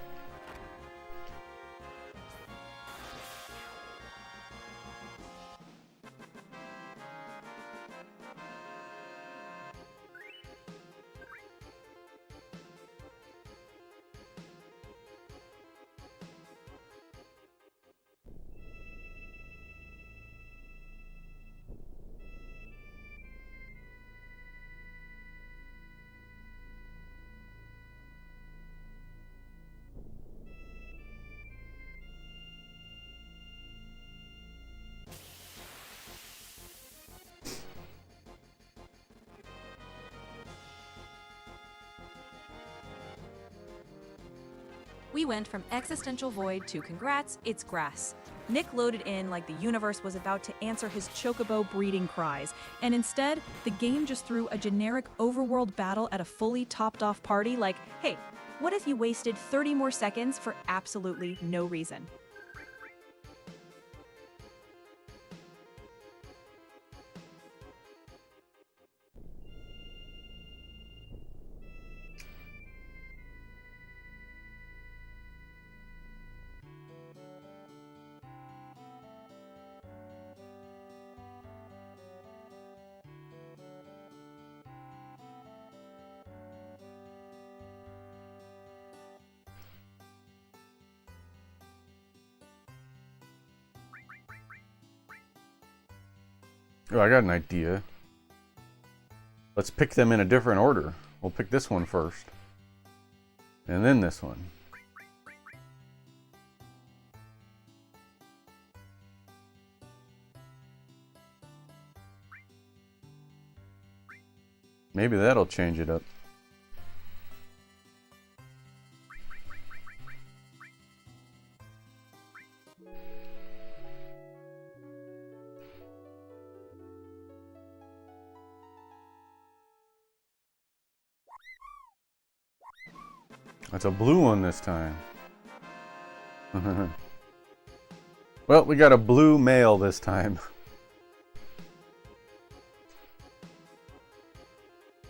We went from existential void to congrats, it's grass. Nick loaded in like the universe was about to answer his chocobo breeding cries, and instead, the game just threw a generic overworld battle at a fully topped off party like, hey, what if you wasted 30 more seconds for absolutely no reason? Oh, I got an idea. Let's pick them in a different order. We'll pick this one first. And then this one. Maybe that'll change it up. It's a blue one this time. Well, we got a blue male this time.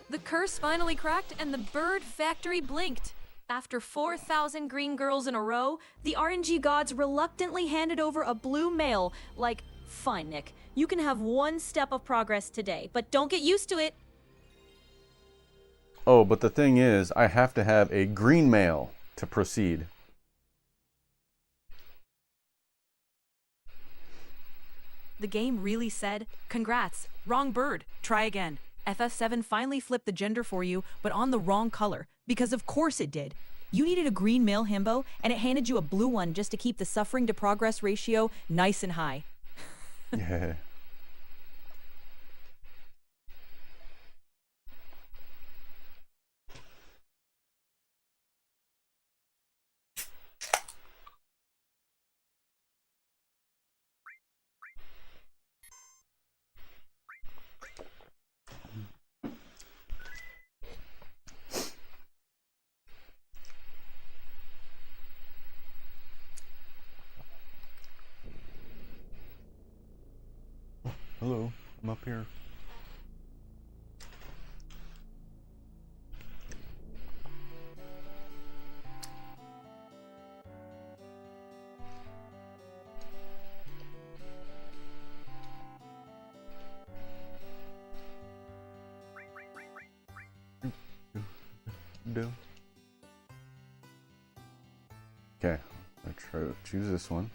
The curse finally cracked and the bird factory blinked. After 4,000 green girls in a row, the RNG gods reluctantly handed over a blue male. Like, fine, Nick, you can have one step of progress today, but don't get used to it. Oh, but the thing is, I have to have a green male to proceed. The game really said, congrats, wrong bird, try again. FF7 finally flipped the gender for you, but on the wrong color, because of course it did. You needed a green male himbo, and it handed you a blue one just to keep the suffering to progress ratio nice and high. Yeah. Hello, I'm up here. Do. Okay, I try to choose this one.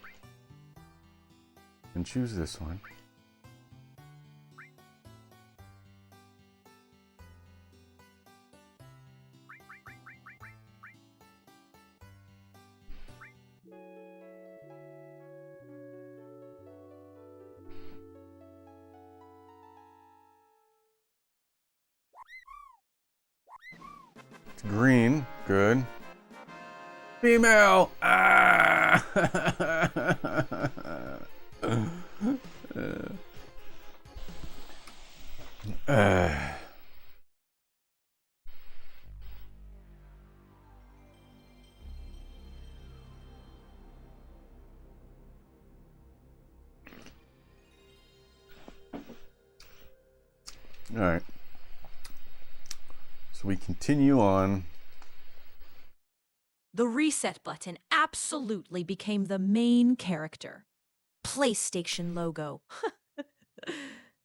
And choose this one. It's green. Good. Female. Ah. All right. So we continue on. The reset button absolutely became the main character. PlayStation logo.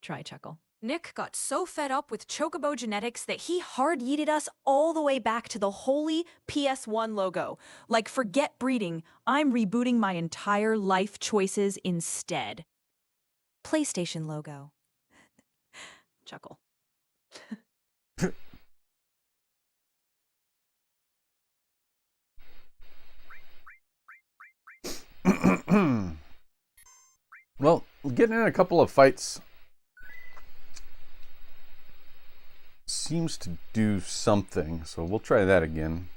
Try chuckle. Nick got so fed up with Chocobo genetics that he hard yeeted us all the way back to the holy PS1 logo. Like, forget breeding, I'm rebooting my entire life choices instead. PlayStation logo. Chuckle. Well, getting in a couple of fights seems to do something, so we'll try that again.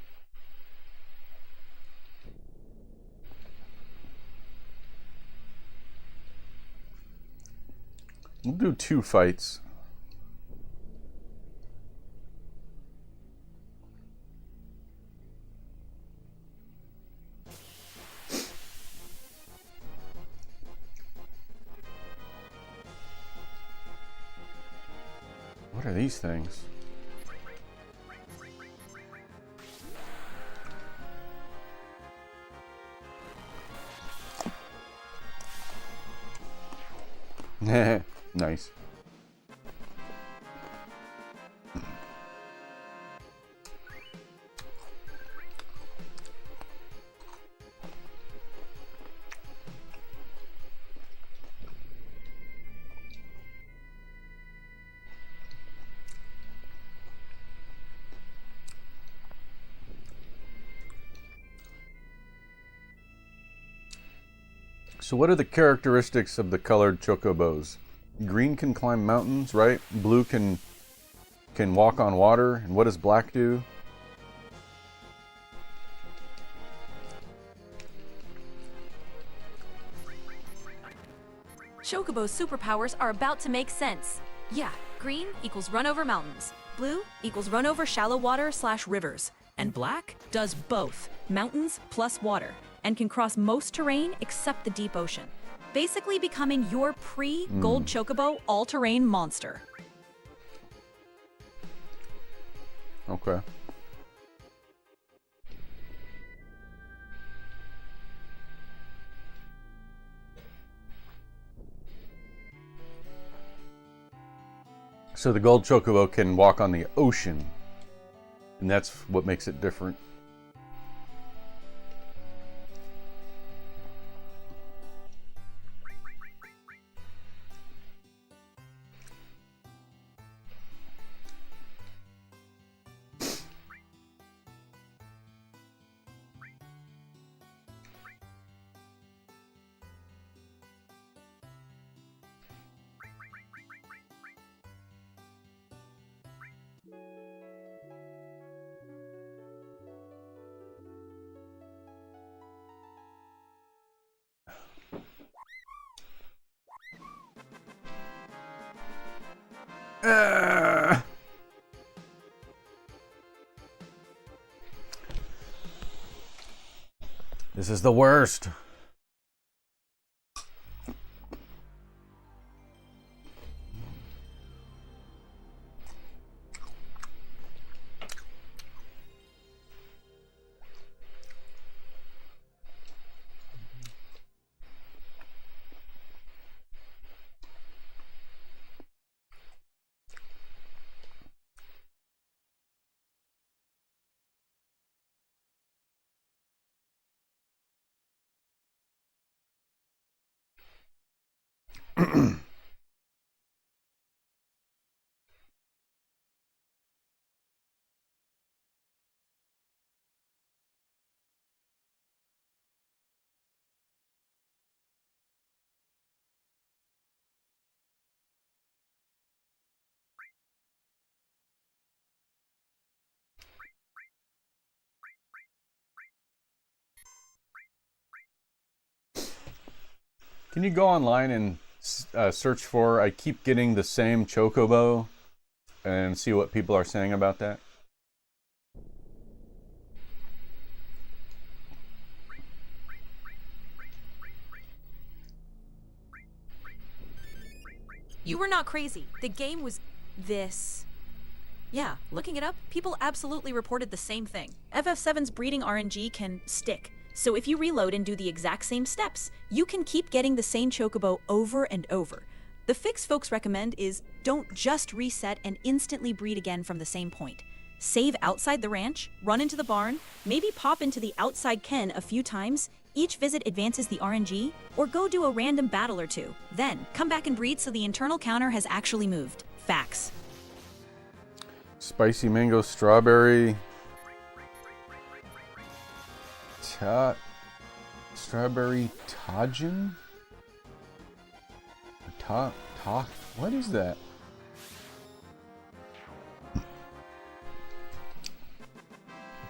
We'll do 2 fights. What are these things? Nice. So what are the characteristics of the colored chocobos? Green can climb mountains, right? Blue can walk on water. And what does black do? Chocobo's superpowers are about to make sense. Yeah, green equals run over mountains. Blue equals run over shallow water / rivers. And black does both, mountains plus water, and can cross most terrain except the deep ocean. Basically becoming your pre-gold chocobo all-terrain monster. Okay. So the gold chocobo can walk on the ocean, and that's what makes it different. This is the worst. Can you go online and search for I keep getting the same chocobo and see what people are saying about that? You were not crazy. The game was this. Yeah, looking it up, people absolutely reported the same thing. FF7's breeding RNG can stick. So if you reload and do the exact same steps, you can keep getting the same chocobo over and over. The fix folks recommend is don't just reset and instantly breed again from the same point. Save outside the ranch, run into the barn, maybe pop into the outside ken a few times. Each visit advances the RNG, or go do a random battle or two. Then, come back and breed so the internal counter has actually moved. Facts. Spicy mango strawberry. Strawberry tajin? What is that?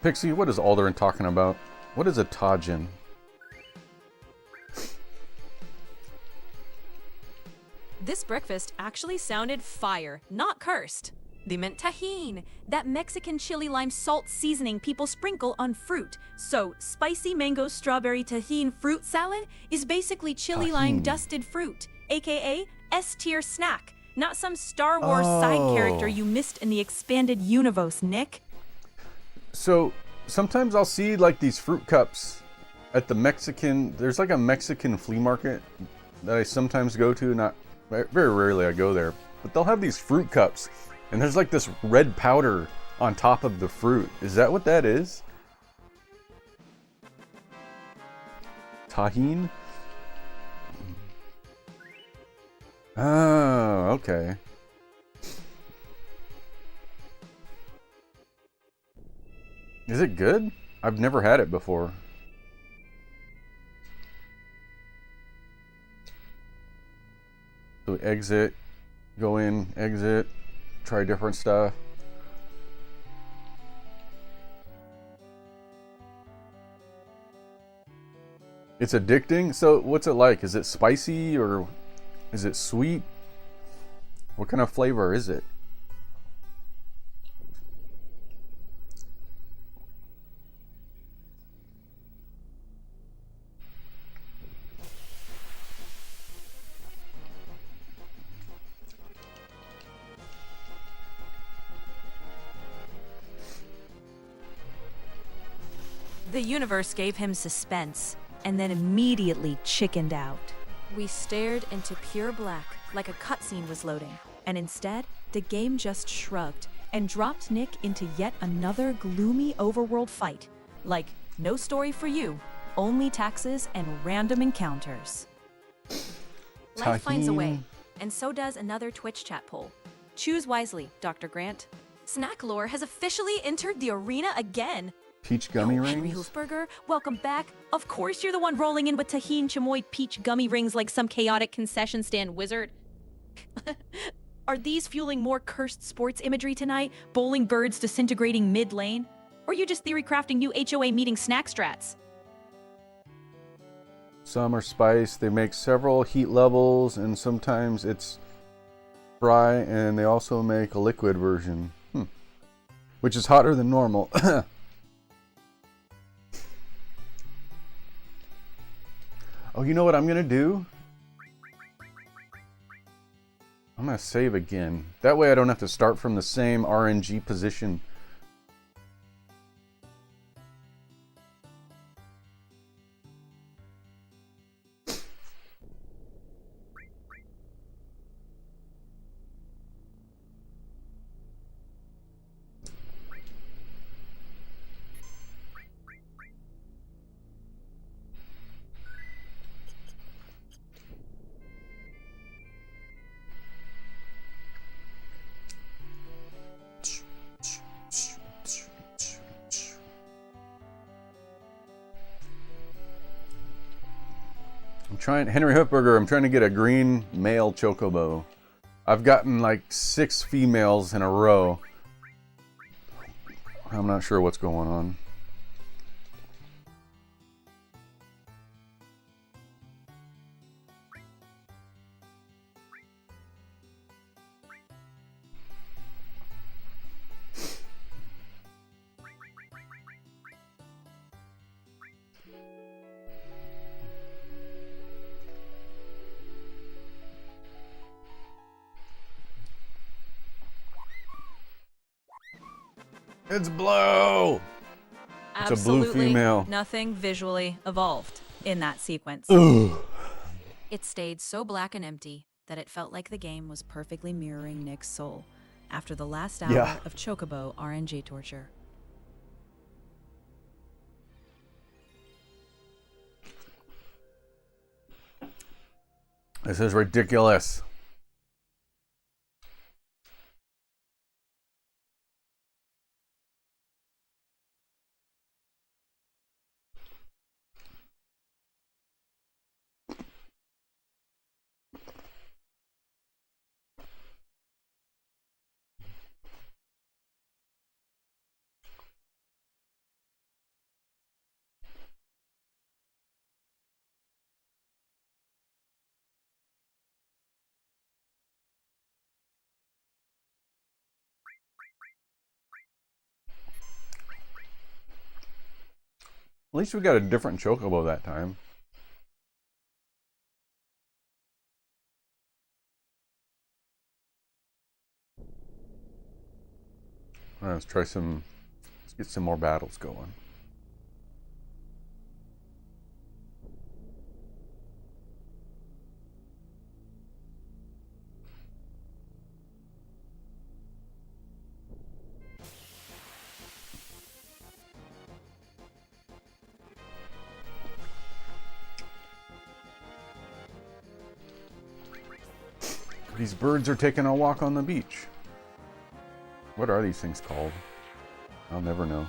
Pixie, what is Alderin talking about? What is a tajin? This breakfast actually sounded fire, not cursed. They meant tahine, that Mexican chili lime salt seasoning people sprinkle on fruit. So, spicy mango strawberry tahine fruit salad is basically chili lime dusted fruit, aka S-tier snack, not some Star Wars side character you missed in the expanded universe, Nick. So, sometimes I'll see like these fruit cups at the there's like a Mexican flea market that I sometimes go to, very rarely I go there, but they'll have these fruit cups. And there's like this red powder on top of the fruit. Is that what that is? Tahine? Oh, okay. Is it good? I've never had it before. So exit, go in, exit. Try different stuff. It's addicting. So what's it like? Is it spicy or is it sweet? What kind of flavor is it? The universe gave him suspense, and then immediately chickened out. We stared into pure black, like a cutscene was loading, and instead, the game just shrugged and dropped Nick into yet another gloomy overworld fight. Like, no story for you, only taxes and random encounters. Life finds a way, and so does another Twitch chat poll. Choose wisely, Dr. Grant. Snack Lore has officially entered the arena again. Peach gummy Henry rings? Hoofberger, welcome back. Of course you're the one rolling in with Tahine Chamoy peach gummy rings like some chaotic concession stand wizard. Are these fueling more cursed sports imagery tonight? Bowling birds disintegrating mid-lane? Or are you just theory crafting new HOA meeting snack strats? Some are spiced. They make several heat levels, and sometimes it's dry, and they also make a liquid version. Which is hotter than normal. Oh, you know what I'm gonna do? I'm gonna save again. That way I don't have to start from the same RNG position. Henry Hoofberger, I'm trying to get a green male chocobo. I've gotten like 6 females in a row. I'm not sure what's going on. It's blue! It's a blue female. Nothing visually evolved in that sequence. Ugh. It stayed so black and empty that it felt like the game was perfectly mirroring Nick's soul after the last hour of Chocobo RNG torture. This is ridiculous. At least we got a different chocobo that time. All right, let's get some more battles going. These birds are taking a walk on the beach. What are these things called? I'll never know.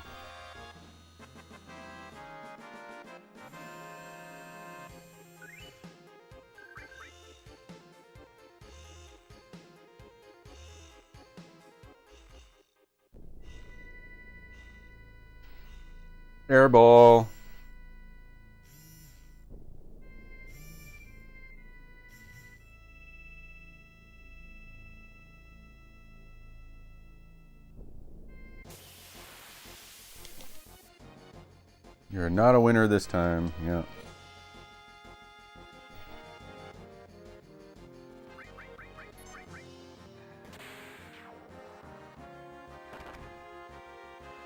Airball. You're not a winner this time. Yeah.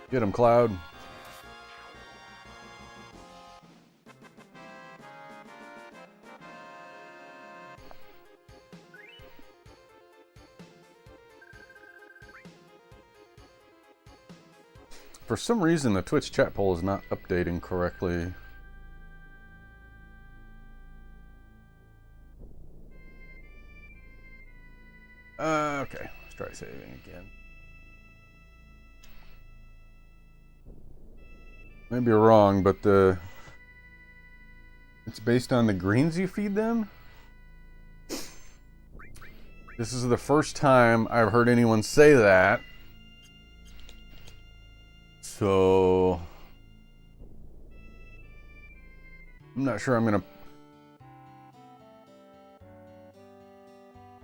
Get him, Cloud. For some reason, the Twitch chat poll is not updating correctly. Okay, let's try saving again. Maybe you're wrong, but it's based on the greens you feed them? This is the first time I've heard anyone say that. So I'm not sure I'm gonna...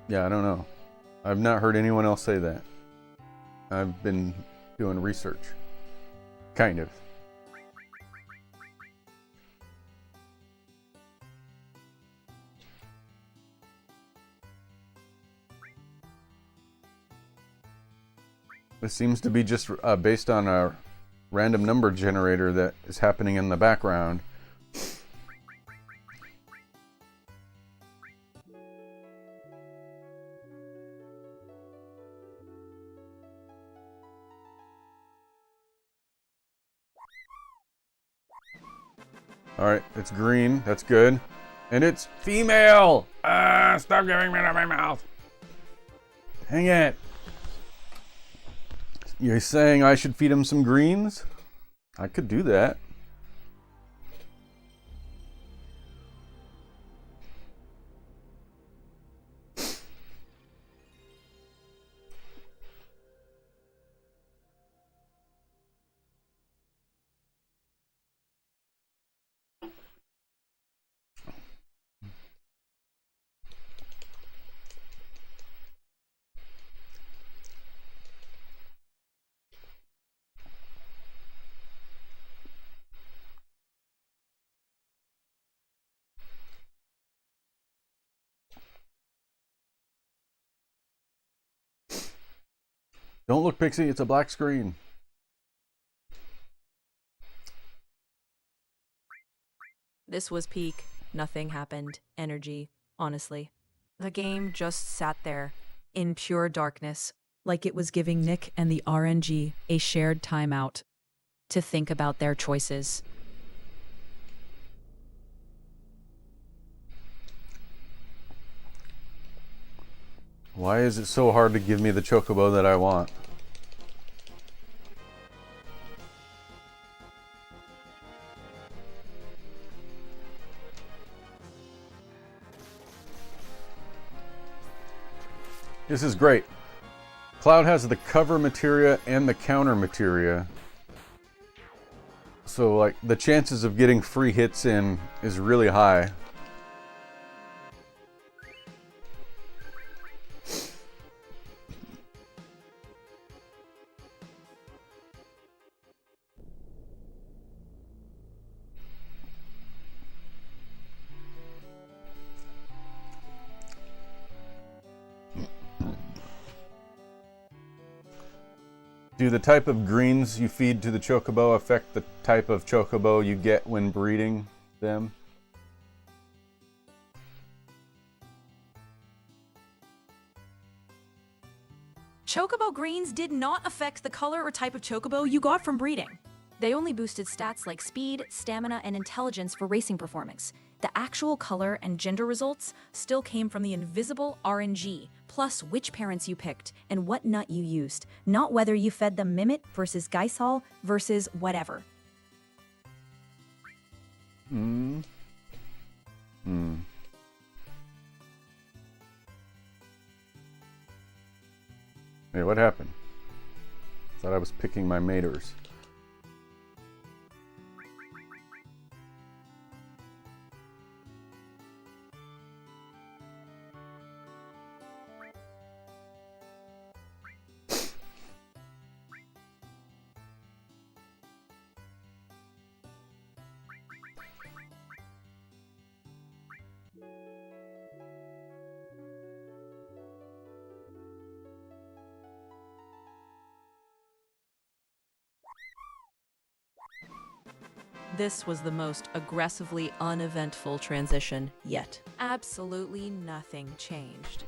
Yeah, I don't know. I've not heard anyone else say that. I've been doing research. Kind of. This seems to be just based on a random number generator that is happening in the background. Alright, it's green. That's good. And it's female! Stop giving me to my mouth! Hang it! You're saying I should feed him some greens? I could do that. Don't look, Pixie, it's a black screen. This was peak. Nothing happened. Energy. Honestly. The game just sat there, in pure darkness, like it was giving Nick and the RNG a shared timeout to think about their choices. Why is it so hard to give me the chocobo that I want? This is great. Cloud has the cover materia and the counter materia. So like the chances of getting free hits in is really high. Do the type of greens you feed to the chocobo affect the type of chocobo you get when breeding them? Chocobo greens did not affect the color or type of chocobo you got from breeding. They only boosted stats like speed, stamina, and intelligence for racing performance. The actual color and gender results still came from the invisible RNG, plus which parents you picked and what nut you used, not whether you fed them Mimit versus Geishal versus whatever. Hey, what happened? Thought I was picking my maters. This was the most aggressively uneventful transition yet. Absolutely nothing changed,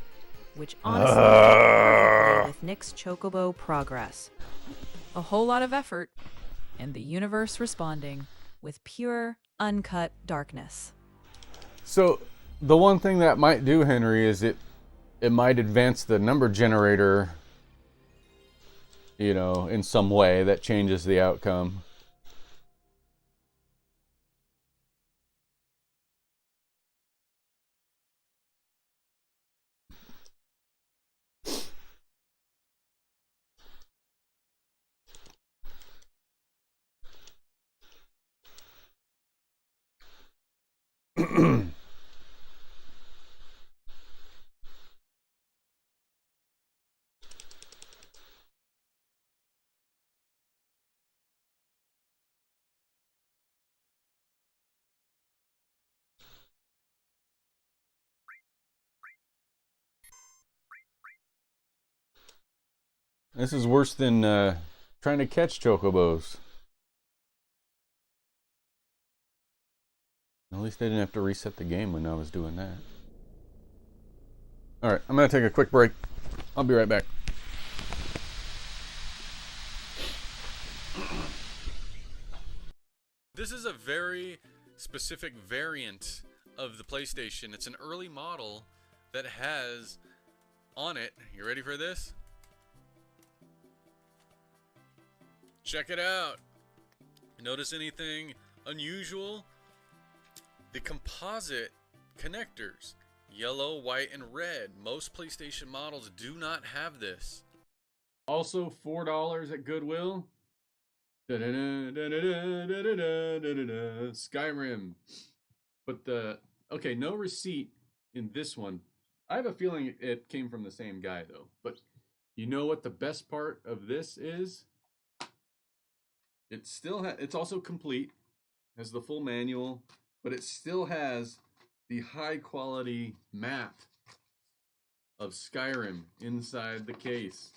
which honestly perfectly with Nick's chocobo progress. A whole lot of effort, and the universe responding with pure, uncut darkness. So the one thing that might do, Henry, is it might advance the number generator, you know, in some way that changes the outcome. This is worse than trying to catch chocobos. At least I didn't have to reset the game when I was doing that. Alright, I'm going to take a quick break. I'll be right back. This is a very specific variant of the PlayStation. It's an early model that has on it, you ready for this? Check it out. Notice anything unusual? The composite connectors, yellow, white, and red. Most PlayStation models do not have this. Also $4 at Goodwill. Skyrim. But okay, no receipt in this one. I have a feeling it came from the same guy though. But you know what the best part of this is? It still it's also complete, has the full manual, but it still has the high quality map of Skyrim inside the case.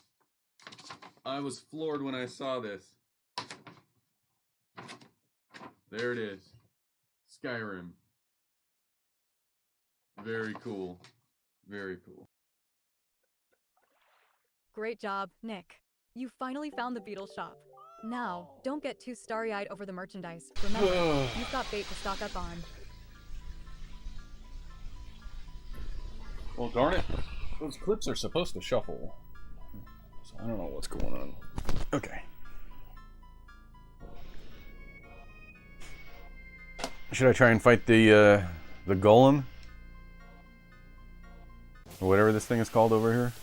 I was floored when I saw this. There it is. Skyrim. Very cool. Very cool. Great job, Nick. You finally found the Beetle shop. Now, don't get too starry-eyed over the merchandise. Remember, you've got bait to stock up on. Well, darn it. Those clips are supposed to shuffle. So I don't know what's going on. Okay. Should I try and fight the golem? Or whatever this thing is called over here?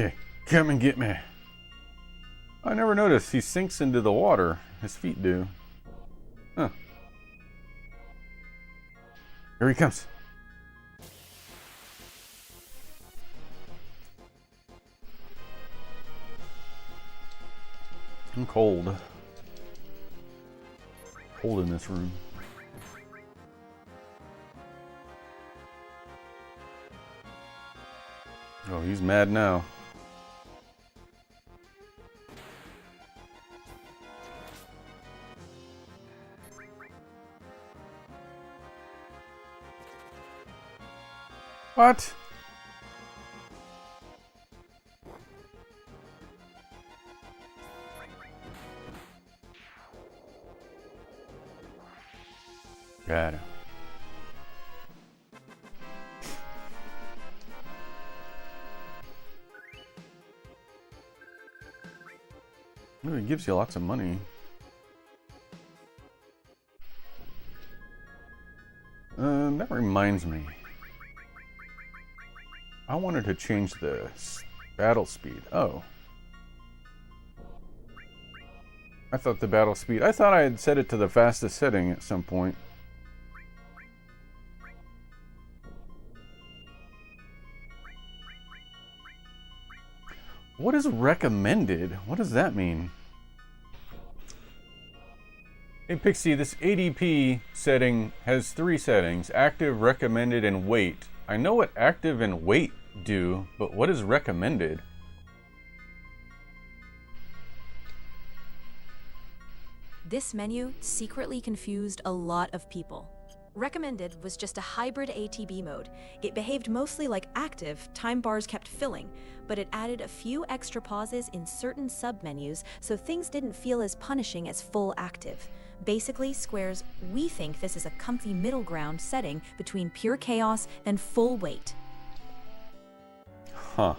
Okay, come and get me. I never noticed he sinks into the water. His feet do. Huh. Here he comes. I'm cold. Cold in this room. Oh, he's mad now. What? Got him. Ooh, it gives you lots of money. That reminds me. I wanted to change the battle speed. Oh. I thought the battle speed... I thought I had set it to the fastest setting at some point. What is recommended? What does that mean? Hey Pixie, this ADP setting has 3 settings: active, recommended, and wait. I know what active and wait do, but what is recommended? This menu secretly confused a lot of people. Recommended was just a hybrid ATB mode. It behaved mostly like active, time bars kept filling, but it added a few extra pauses in certain submenus so things didn't feel as punishing as full active. Basically, Squares, we think this is a comfy middle ground setting between pure chaos and full wait. Huh.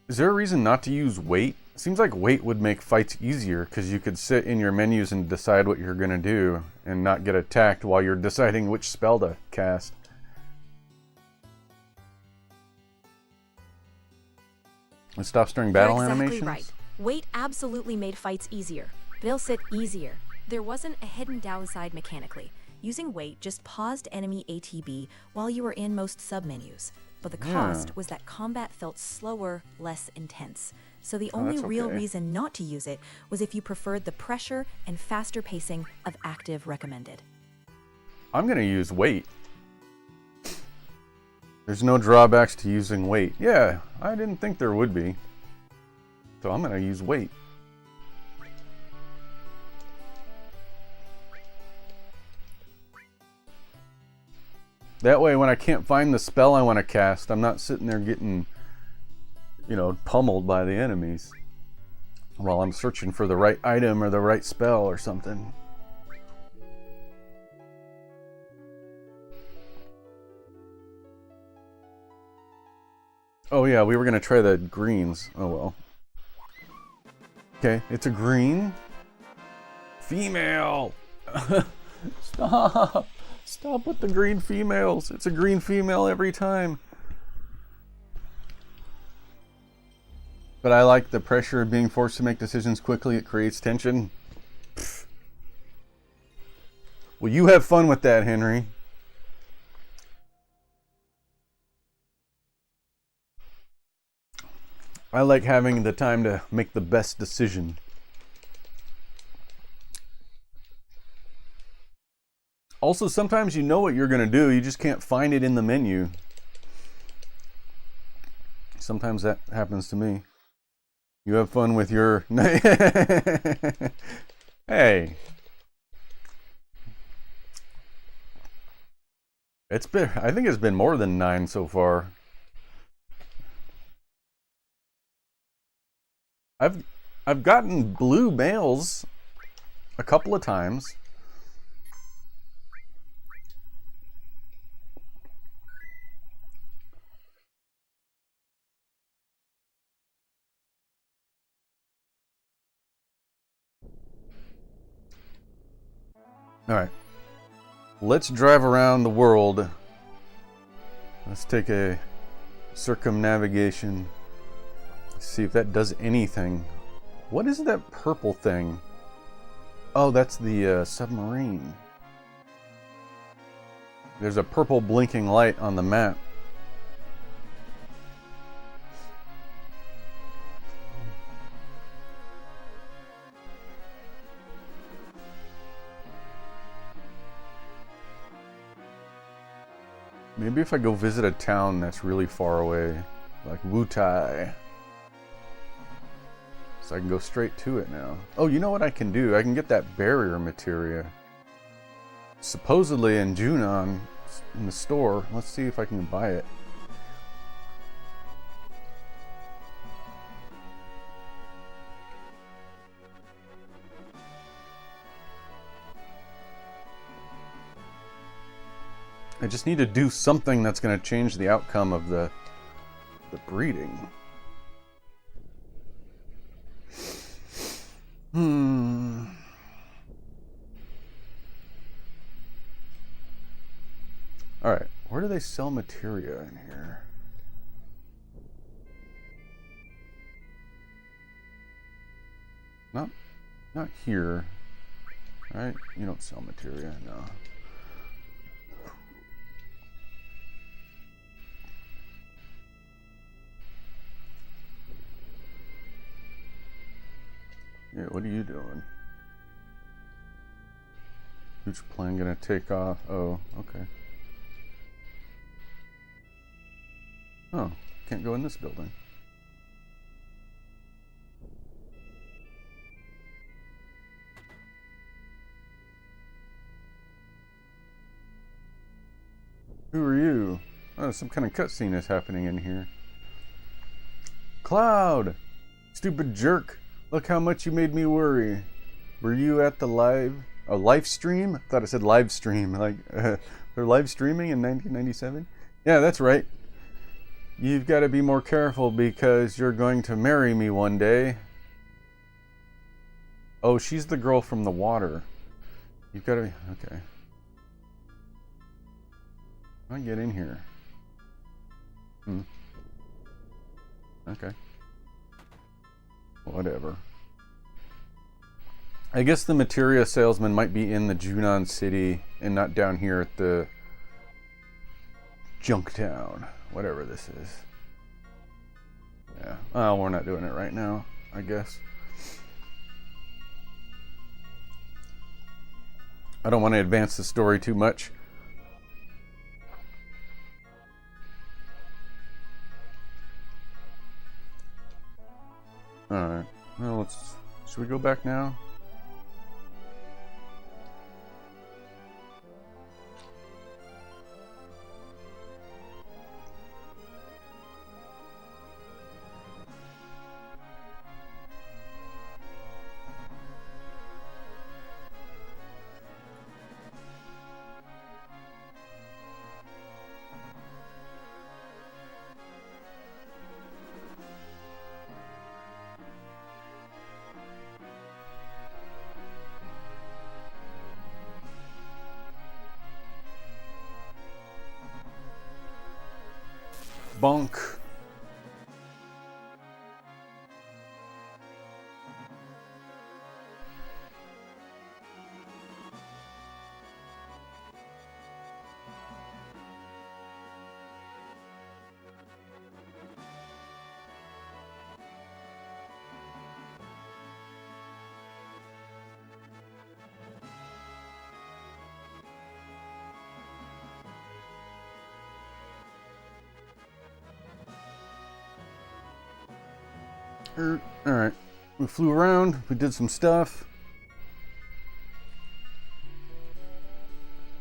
Is there a reason not to use wait? Seems like wait would make fights easier because you could sit in your menus and decide what you're going to do and not get attacked while you're deciding which spell to cast. It stops during battle You're exactly animations? right. Wait absolutely made fights easier. They'll sit easier. There wasn't a hidden downside mechanically. Using wait just paused enemy ATB while you were in most submenus. But the cost was that combat felt slower, less intense. So the only that's real okay. reason not to use it was if you preferred the pressure and faster pacing of active recommended. I'm going to use wait. There's no drawbacks to using wait. Yeah, I didn't think there would be. So I'm going to use wait. That way, when I can't find the spell I want to cast, I'm not sitting there getting, you know, pummeled by the enemies while I'm searching for the right item or the right spell or something. Oh yeah, we were gonna try the greens. Oh well. Okay, it's a green. Female! Stop! Stop with the green females. It's a green female every time. But I like the pressure of being forced to make decisions quickly. It creates tension. Pfft. Well, you have fun with that, Henry. I like having the time to make the best decision. Also, sometimes you know what you're going to do, you just can't find it in the menu. Sometimes that happens to me. You have fun with your... Hey. I think it's been more than 9 so far. I've gotten blue males a couple of times. All right, let's drive around the world. Let's take a circumnavigation. See if that does anything. What is that purple thing? Oh, that's the submarine. There's a purple blinking light on the map. Maybe if I go visit a town that's really far away, like Wutai. So I can go straight to it now. Oh, you know what I can do? I can get that barrier materia. Supposedly in Junon, in the store. Let's see if I can buy it. I just need to do something that's going to change the outcome of the breeding. Alright, Where do they sell materia in here? Not here. Right? You don't sell materia, no. Yeah, what are you doing? Huge plane gonna take off? Oh, okay. Oh, can't go in this building. Who are you? Oh, some kind of cutscene is happening in here. Cloud! Stupid jerk. Look how much you made me worry. Were you at the live stream? I thought it said live stream. Like, they're live streaming in 1997? Yeah, that's right. You've got to be more careful because you're going to marry me one day. Oh, she's the girl from the water. You've got to be... Okay. I'll get in here. Okay. Whatever. I guess the materia salesman might be in the Junon City and not down here at the Junktown. Whatever this is. Yeah. Oh, we're not doing it right now, I guess. I don't want to advance the story too much. Alright. Well, should we go back now? Bonk. Alright, we flew around, we did some stuff.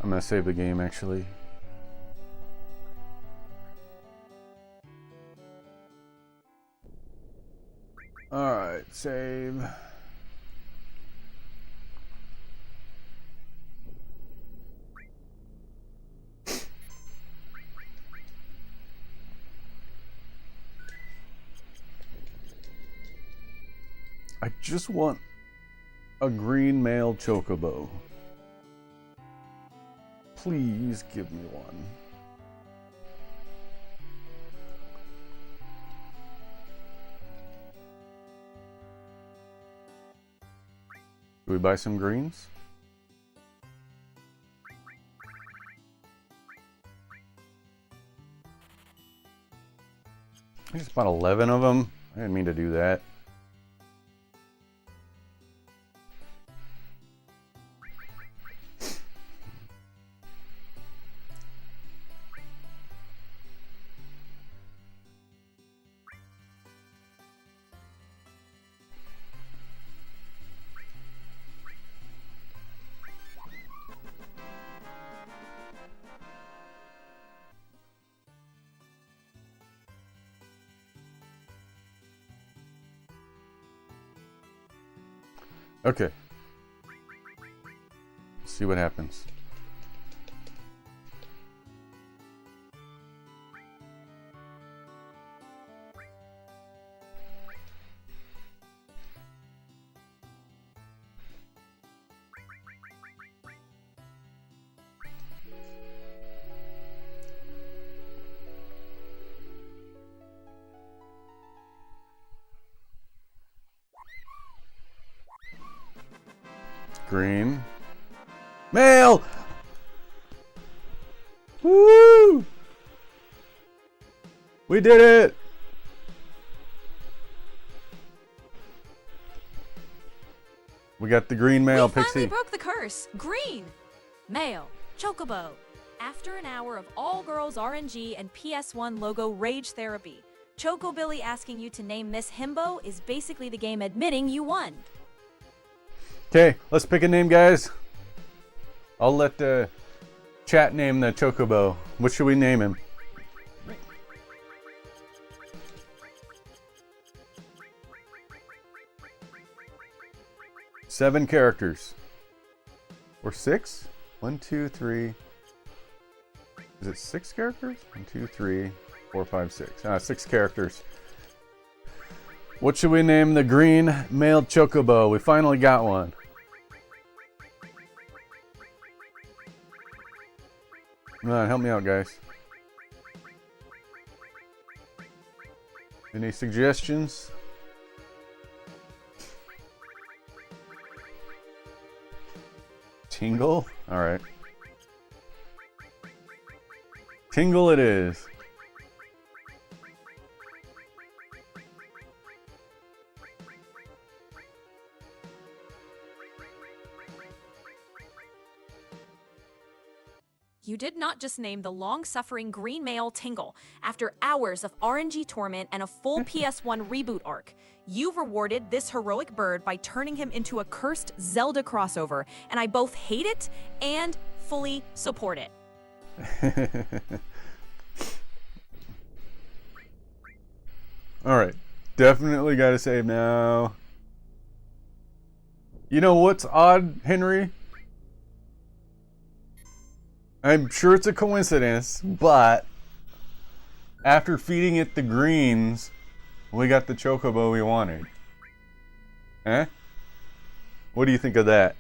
I'm gonna save the game actually. Alright, save. I just want a green male chocobo. Please give me one. Do we buy some greens? I just bought 11 of them. I didn't mean to do that. Okay. Let's see what happens. Green. Male! Woo! We did it! We got the green male, We Pixie. finally broke the curse. Green. Male. Chocobo. After an hour of all-girls RNG and PS1 logo rage therapy, Chocobilly asking you to name this himbo is basically the game admitting you won. Okay, let's pick a name, guys. I'll let the chat name the Chocobo. What should we name him? Seven characters. Or six? 1, 2, 3. Is it 6 characters? 1, 2, 3, 4, 5, 6. 6 characters. What should we name the green male Chocobo? We finally got one. Come on, help me out, guys. Any suggestions? Tingle? Alright. Tingle it is. You did not just name the long-suffering green male Tingle. After hours of RNG torment and a full PS1 reboot arc, you rewarded this heroic bird by turning him into a cursed Zelda crossover, and I both hate it and fully support it. Alright. Definitely gotta save now. You know what's odd, Henry? I'm sure it's a coincidence, but after feeding it the greens, we got the Chocobo we wanted. Eh? What do you think of that?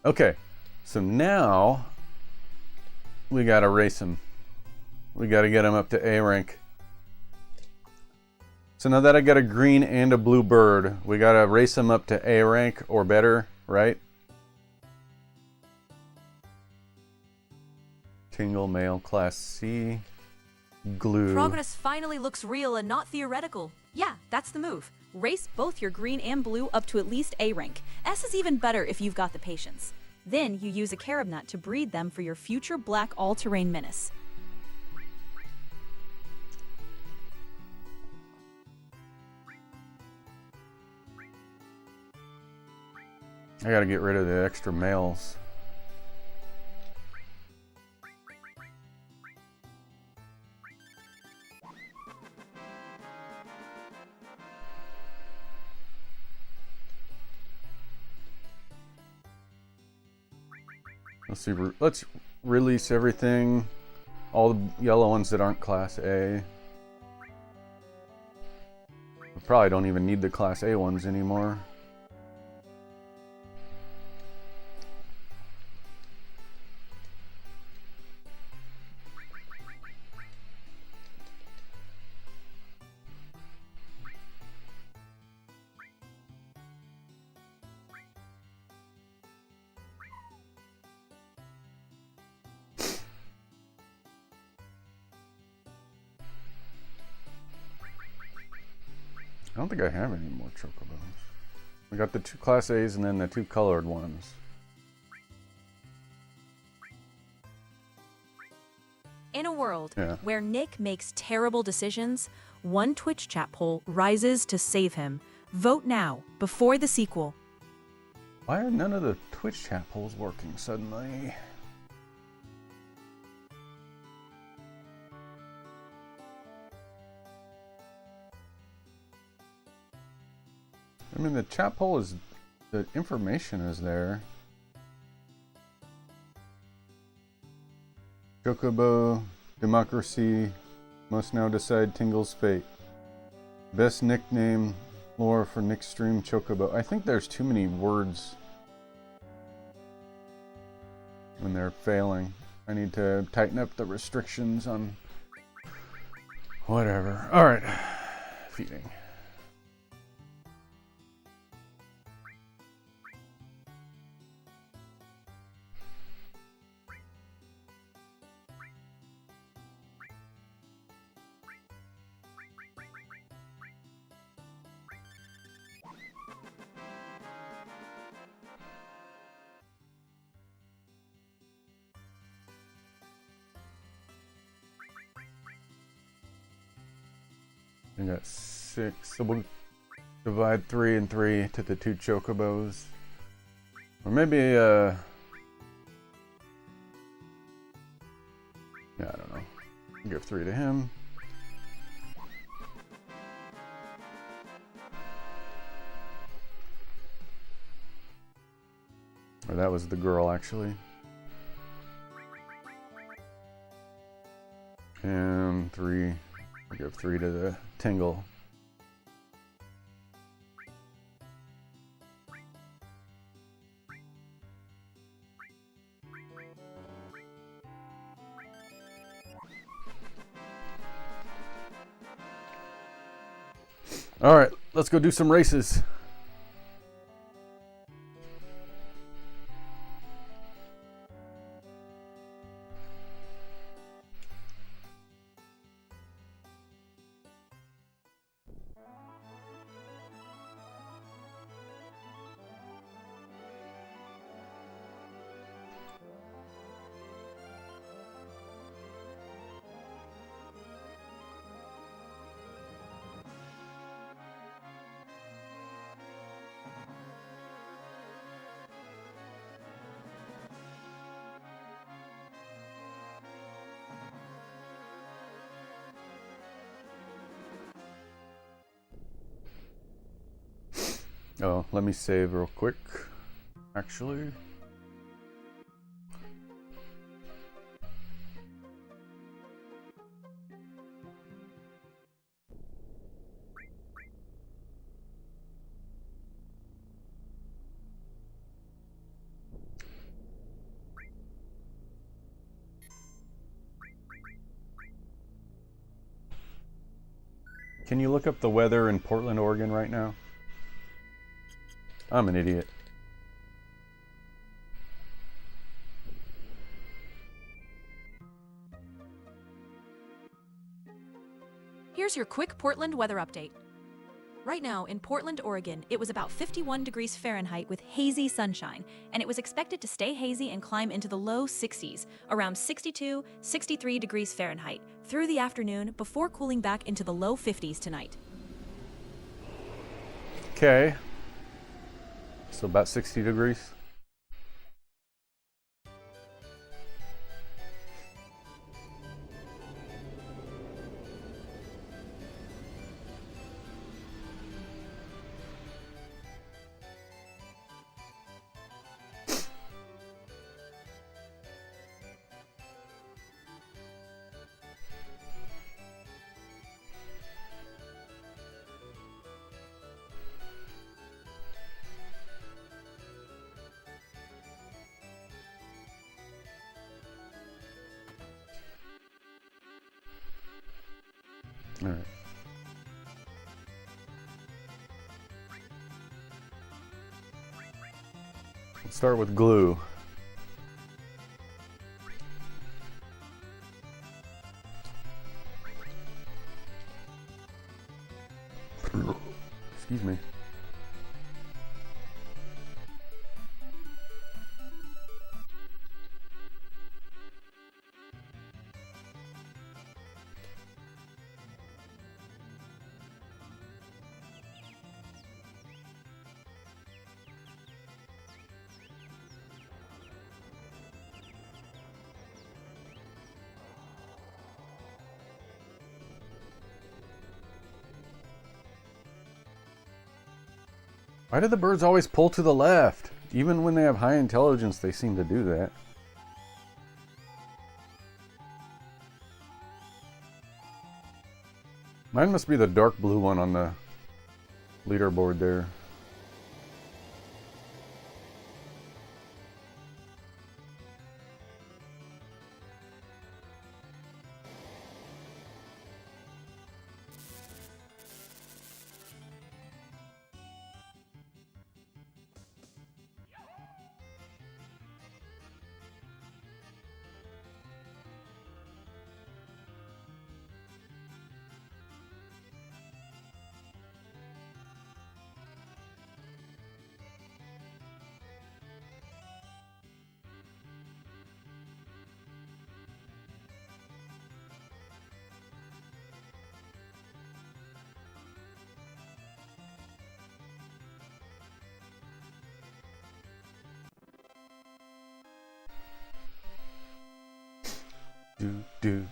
Okay, so now we gotta race him. We gotta get him up to A rank. So now that I got a green and a blue bird, we gotta race him up to A rank or better, right? Tingle male class C. Glue. Progress finally looks real and not theoretical. Yeah, that's the move. Race both your green and blue up to at least A rank. S is even better if you've got the patience. Then you use a carob nut to breed them for your future black all-terrain menace. I gotta get rid of the extra males. Let's release everything. All the yellow ones that aren't Class A. We probably don't even need the Class A ones anymore. I don't think I have any more chocobos. We got the 2 Class A's and then the 2 colored ones. In a world Yeah. where Nick makes terrible decisions, one Twitch chat poll rises to save him. Vote now, before the sequel. Why are none of the Twitch chat polls working suddenly? mean, the chat poll is, the information is there. Chocobo, democracy, must now decide Tingle's fate. Best nickname, lore for Nick's stream, Chocobo. I think there's too many words when they're failing. I need to tighten up the restrictions on whatever. Alright, feeding. I got 6, so we'll divide 3 and 3 to the 2 chocobos. Or maybe, yeah, I don't know. Give 3 to him. Or that was the girl, actually. And 3. I'll give 3 to the Tingle. All right, let's go do some races. Oh, let me save real quick, actually. Can you look up the weather in Portland, Oregon right now? I'm an idiot. Here's your quick Portland weather update. Right now, in Portland, Oregon, it was about 51 degrees Fahrenheit with hazy sunshine, and it was expected to stay hazy and climb into the low 60s, around 62, 63 degrees Fahrenheit, through the afternoon before cooling back into the low 50s tonight. Okay. So about 60 degrees. All right. Let's start with glue. Excuse me. Why do the birds always pull to the left? Even when they have high intelligence, they seem to do that. Mine must be the dark blue one on the leaderboard there. Do.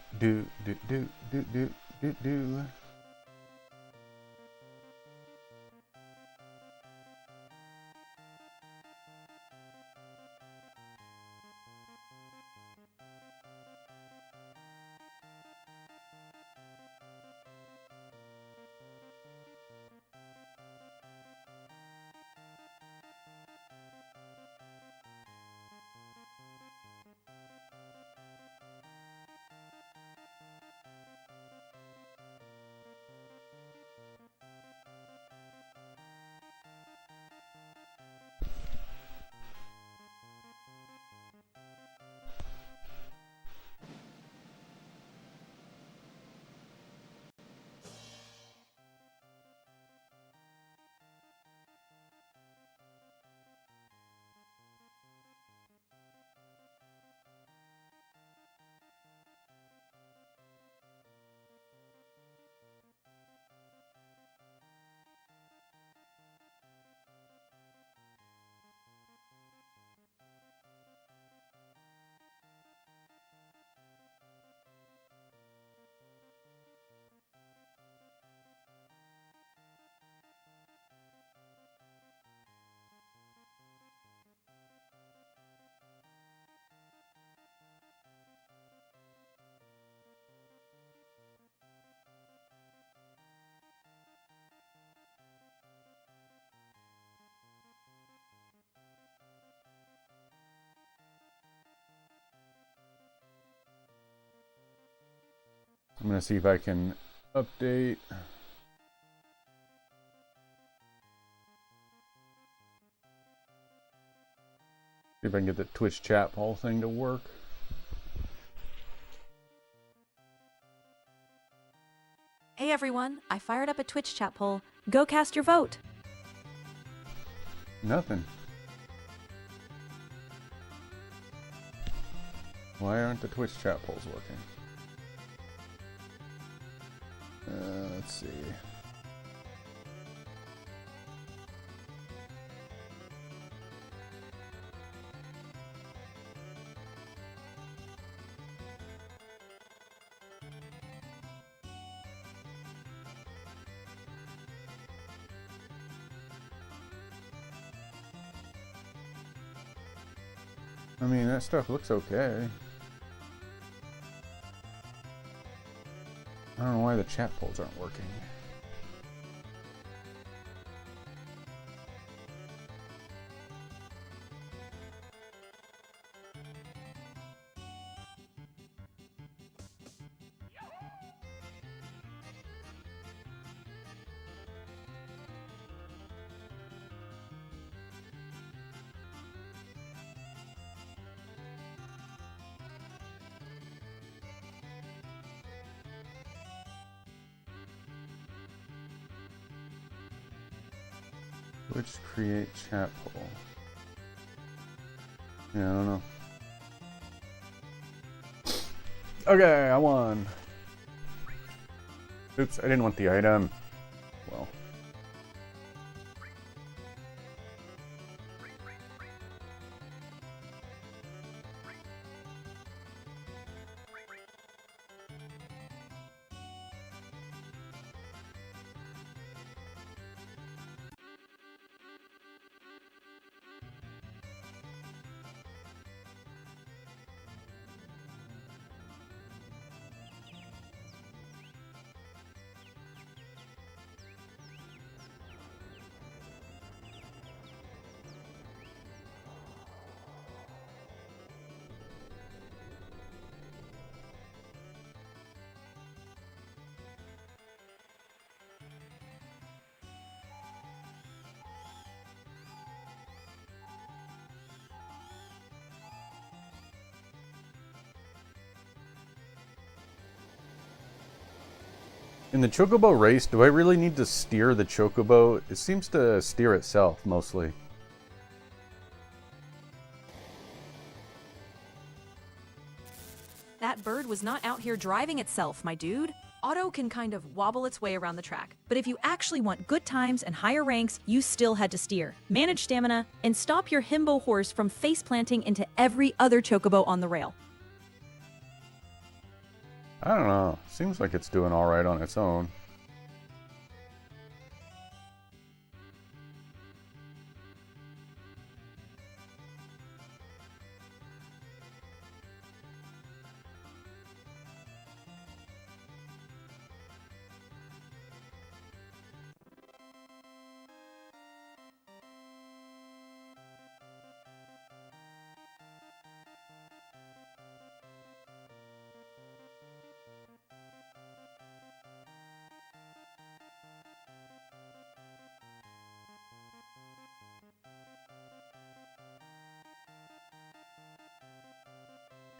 I'm gonna see if I can update. See if I can get the Twitch chat poll thing to work. Hey everyone, I fired up a Twitch chat poll. Go cast your vote. Nothing. Why aren't the Twitch chat polls working? Let's see. I mean, that stuff looks okay. I don't know why the chat polls aren't working. Which create chat poll? Yeah, I don't know. Okay, I won. Oops, I didn't want the item. Well. In the Chocobo race, do I really need to steer the Chocobo? It seems to steer itself, mostly. That bird was not out here driving itself, my dude. Auto can kind of wobble its way around the track, but if you actually want good times and higher ranks, you still had to steer, manage stamina, and stop your himbo horse from face planting into every other Chocobo on the rail. I don't know. Seems like it's doing alright on its own.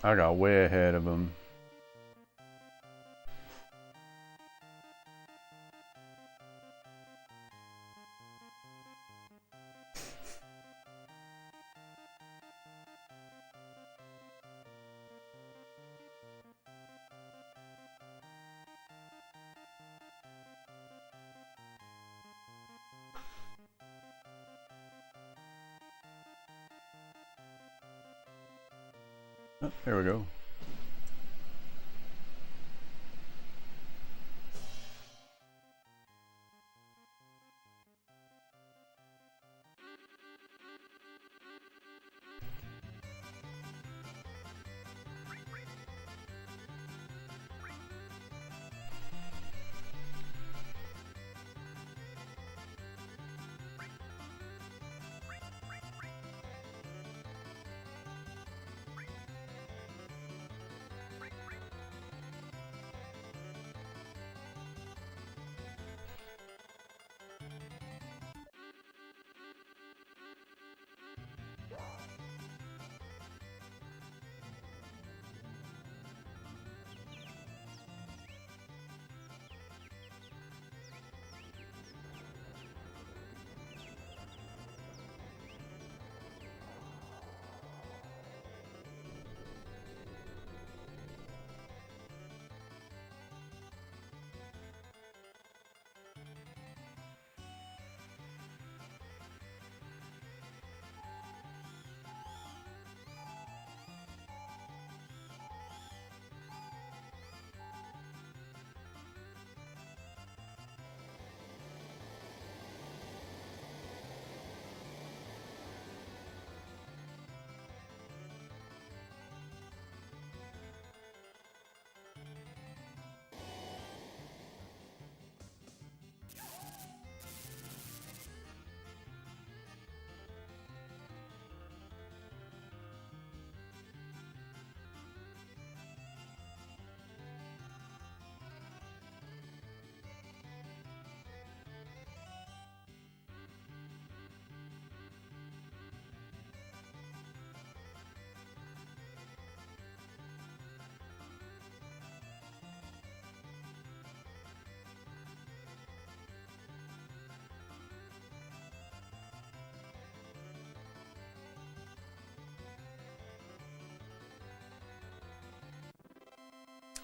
I got way ahead of him. Oh, there we go.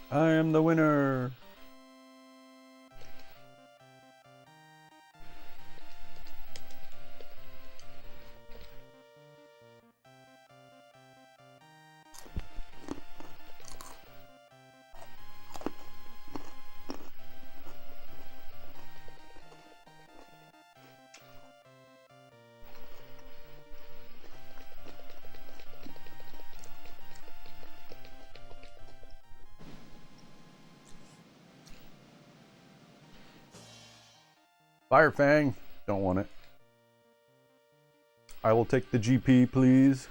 I am the winner. Firefang, don't want it. I will take the GP, please.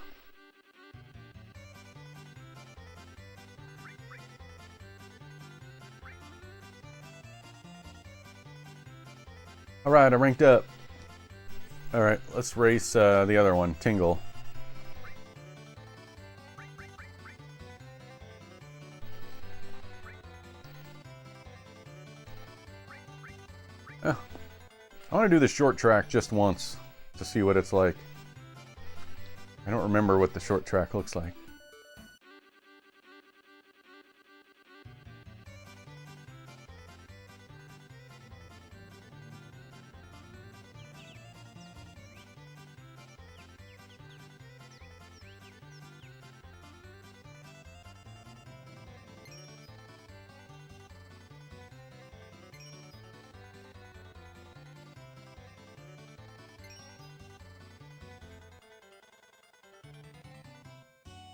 Alright, I ranked up. Alright, let's race the other one, Tingle. I want to do the short track just once to see what it's like. I don't remember what the short track looks like.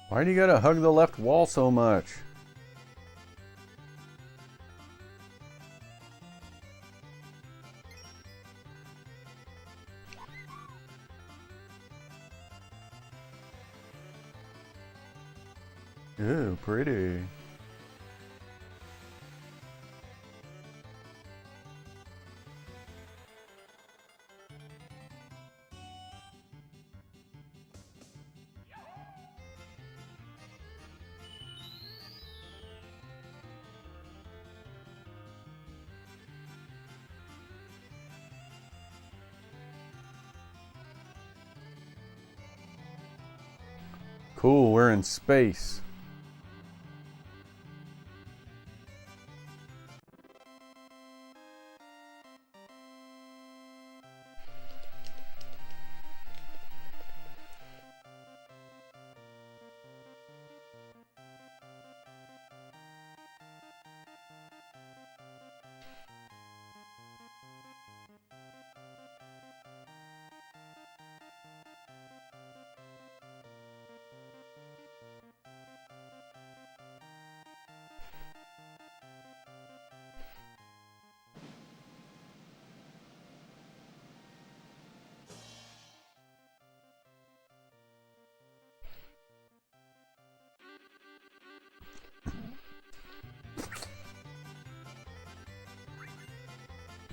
Why do you gotta hug the left wall so much? Ooh, pretty. Cool, we're in space.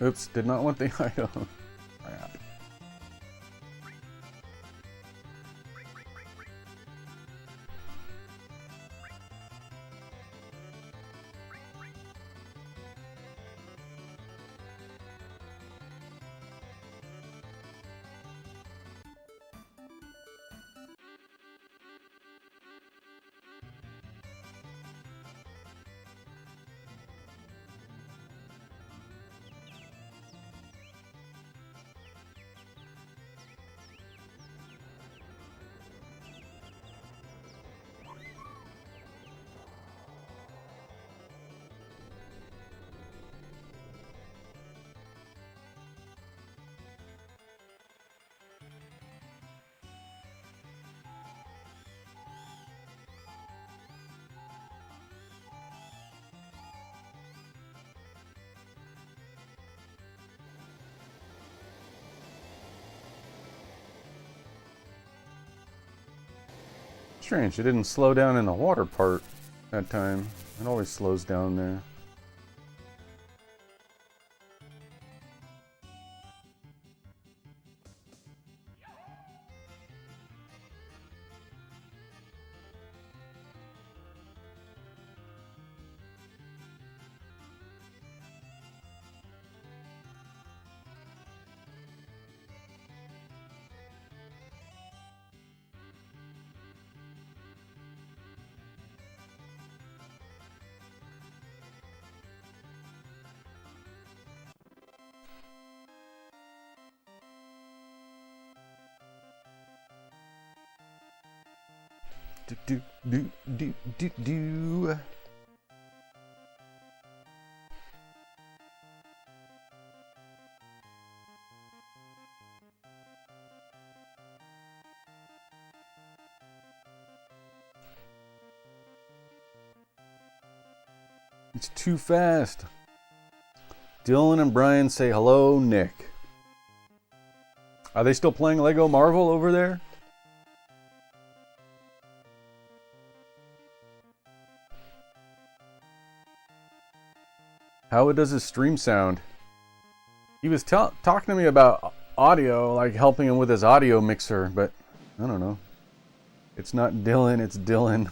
Oops, did not want the item. Crap. Strange, it didn't slow down in the water part that time. It always slows down there. Do do do do do. It's too fast. Dylan and Brian say hello, Nick. Are they still playing Lego Marvel over there? How does his stream sound? He was talking to me about audio, like helping him with his audio mixer, but I don't know. It's not Dylan, it's Dylan.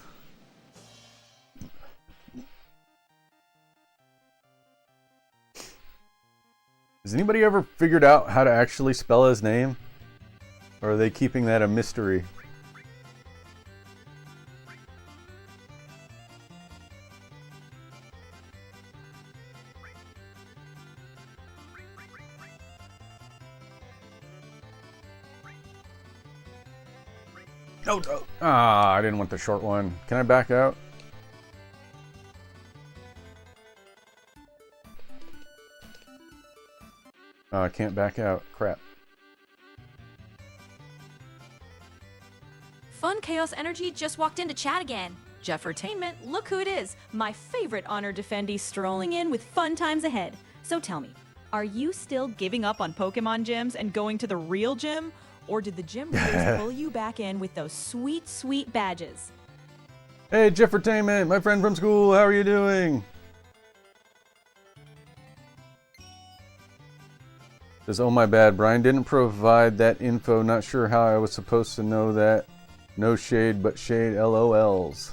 Has anybody ever figured out how to actually spell his name? Or are they keeping that a mystery? No, no. Ah, I didn't want the short one. Can I back out? Oh, I can't back out. Crap. Fun Chaos Energy just walked into chat again. Jeffertainment, look who it is. My favorite honor defendee strolling in with fun times ahead. So tell me, are you still giving up on Pokemon gyms and going to the real gym? Or did the gym leaders pull you back in with those sweet, sweet badges? Hey, Jeffertainment, my friend from school, how are you doing? Says, oh my bad, Brian didn't provide that info. Not sure how I was supposed to know that. No shade, but shade LOLs.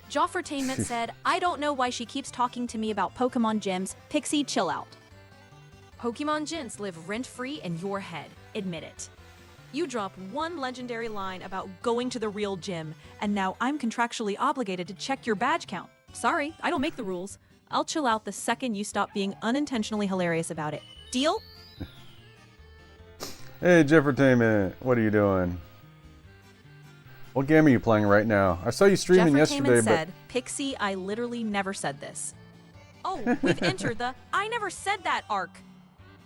Joffertainment said, I don't know why she keeps talking to me about Pokemon gyms. Pixie, chill out. Pokemon gyms live rent-free in your head. Admit it. You drop one legendary line about going to the real gym, and now I'm contractually obligated to check your badge count. Sorry, I don't make the rules. I'll chill out the second you stop being unintentionally hilarious about it. Deal? Hey, Jeffertainment, what are you doing? What game are you playing right now? I saw you streaming yesterday, said, Pixie, I literally never said this. Oh, we've entered the I never said that arc.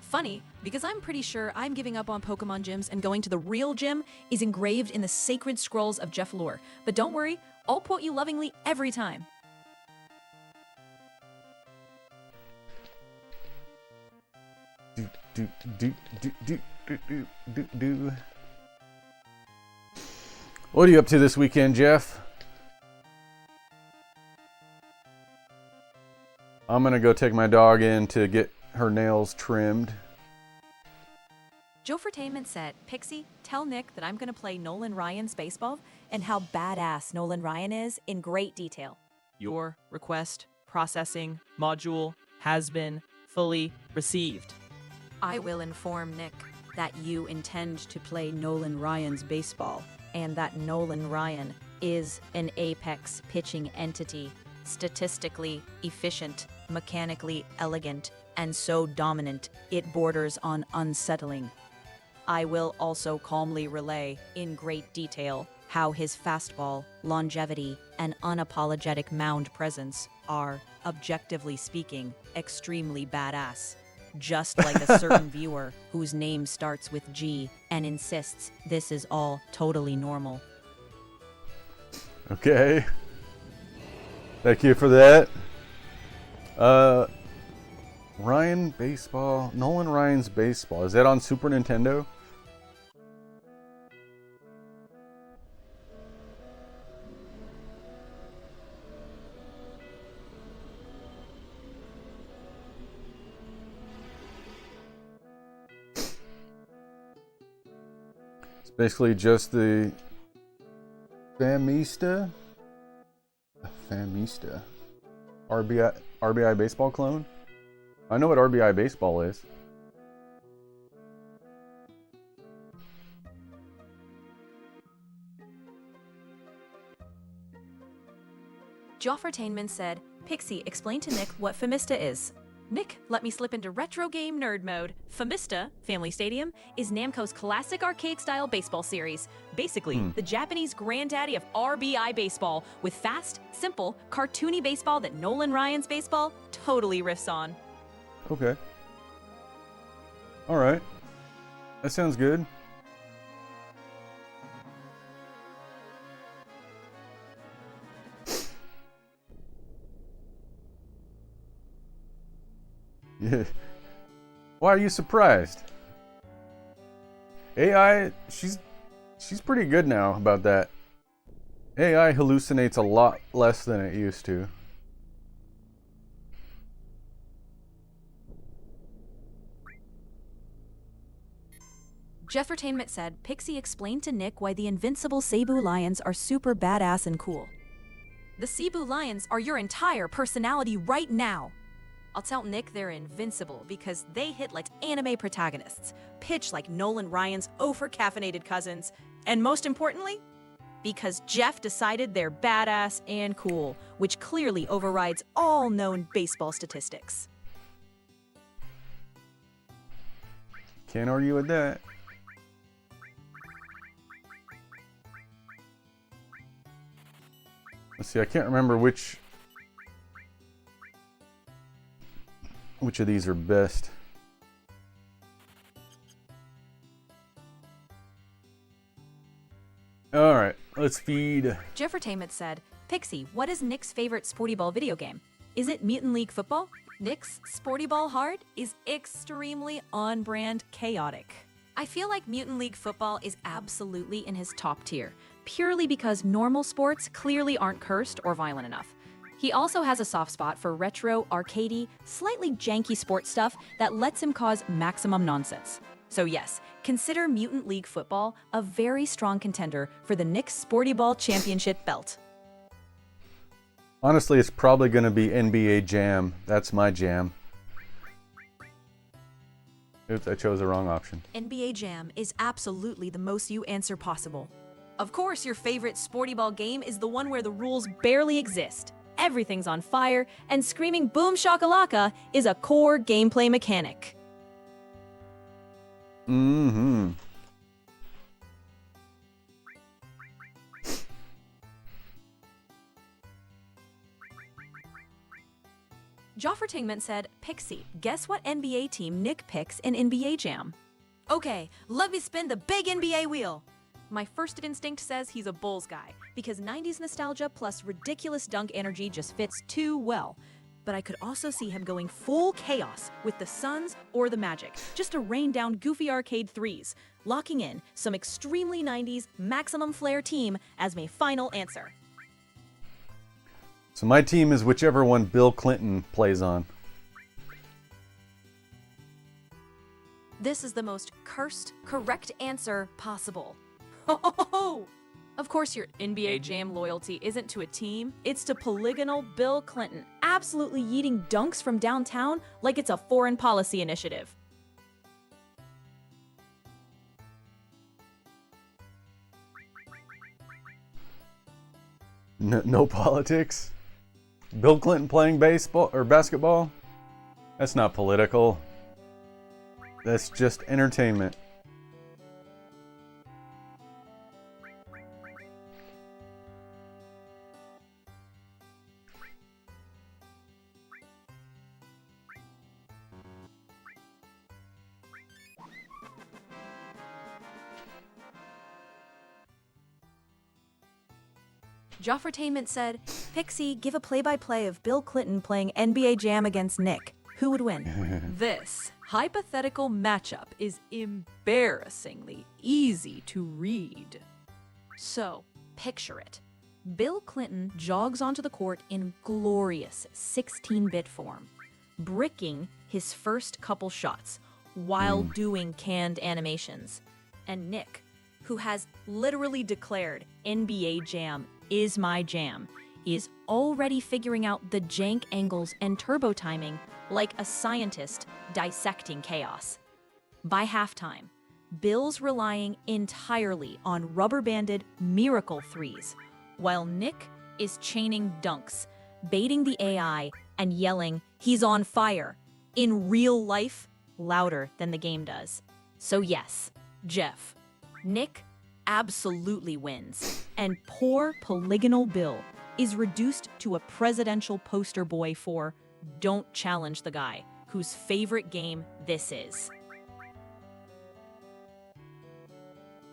Funny, because I'm pretty sure I'm giving up on Pokemon gyms and going to the real gym is engraved in the sacred scrolls of Jeff Lore. But don't worry, I'll quote you lovingly every time. What are you up to this weekend, Jeff? I'm gonna go take my dog in to get her nails trimmed. Joffertainment said, Pixie, tell Nick that I'm going to play Nolan Ryan's baseball and how badass Nolan Ryan is in great detail. Your request processing module has been fully received. I will inform Nick that you intend to play Nolan Ryan's baseball and that Nolan Ryan is an apex pitching entity, statistically efficient, mechanically elegant, and so dominant it borders on unsettling. I will also calmly relay, in great detail, how his fastball, longevity, and unapologetic mound presence are, objectively speaking, extremely badass. Just like a certain viewer whose name starts with G and insists this is all totally normal. Okay. Thank you for that. Ryan Baseball, Nolan Ryan's Baseball. Is that on Super Nintendo? It's basically just the Famista RBI baseball clone. I know what RBI baseball is. Joffertainment said, Pixie, explain to Nick what Famista is. Nick, let me slip into retro game nerd mode. Famista, Family Stadium, is Namco's classic arcade-style baseball series. Basically, the Japanese granddaddy of RBI baseball, with fast, simple, cartoony baseball that Nolan Ryan's baseball totally riffs on. Okay. Alright. That sounds good. Yeah. Why are you surprised? AI, she's pretty good now about that. AI hallucinates a lot less than it used to. Jeffertainment said, Pixie explained to Nick why the invincible Cebu Lions are super badass and cool. The Cebu Lions are your entire personality right now. I'll tell Nick they're invincible because they hit like anime protagonists, pitch like Nolan Ryan's over-caffeinated cousins, and most importantly, because Jeff decided they're badass and cool, which clearly overrides all known baseball statistics. Can't argue with that. Let's see, I can't remember which of these are best. All right, let's feed. Jeffertainment said, Pixie, what is Nick's favorite Sporty Ball video game? Is it Mutant League Football? Nick's Sporty Ball Hard is extremely on-brand chaotic. I feel like Mutant League Football is absolutely in his top tier, purely because normal sports clearly aren't cursed or violent enough. He also has a soft spot for retro, arcadey, slightly janky sports stuff that lets him cause maximum nonsense. So yes, consider Mutant League Football a very strong contender for the Nick's Sporty Ball Championship belt. Honestly, it's probably going to be NBA Jam. That's my jam. Oops, I chose the wrong option. NBA Jam is absolutely the most you answer possible. Of course, your favorite Sporty Ball game is the one where the rules barely exist. Everything's on fire, and screaming boom shakalaka is a core gameplay mechanic. Mm-hmm. Joffertingman said, Pixie, guess what NBA team Nick picks in NBA Jam? Okay, let me spin the big NBA wheel. My first instinct says he's a Bulls guy, because 90s nostalgia plus ridiculous dunk energy just fits too well. But I could also see him going full chaos with the Suns or the Magic, just to rain down goofy arcade threes, locking in some extremely 90s maximum flair team as my final answer. So my team is whichever one Bill Clinton plays on. This is the most cursed, correct answer possible. Ho! Of course, your NBA Jam loyalty isn't to a team, it's to polygonal Bill Clinton, absolutely yeeting dunks from downtown like it's a foreign policy initiative. No politics? Bill Clinton playing baseball or basketball? That's not political. That's just entertainment. Joffertainment said, Pixie, give a play-by-play of Bill Clinton playing NBA Jam against Nick. Who would win? This hypothetical matchup is embarrassingly easy to read. So, picture it. Bill Clinton jogs onto the court in glorious 16-bit form, bricking his first couple shots while doing canned animations. And Nick, who has literally declared NBA Jam is my jam, is already figuring out the jank angles and turbo timing like a scientist dissecting chaos. By halftime, Bill's relying entirely on rubber-banded miracle threes, while Nick is chaining dunks, baiting the AI, and yelling, he's on fire, in real life, louder than the game does. So yes, Jeff, Nick absolutely wins, and poor polygonal Bill is reduced to a presidential poster boy for Don't Challenge the Guy, whose favorite game this is.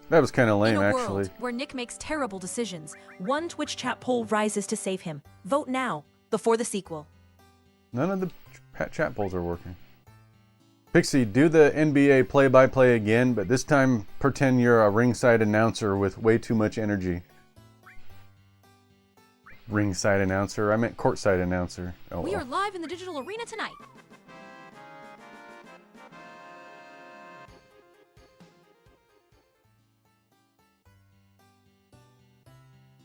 That was kind of lame, In a actually. world where Nick makes terrible decisions, one Twitch chat poll rises to save him. Vote now, before the sequel. None of the chat polls are working. Pixie, do the NBA play-by-play again, but this time pretend you're a ringside announcer with way too much energy. Ringside announcer? I meant courtside announcer. Oh, We well. are live in the digital arena tonight.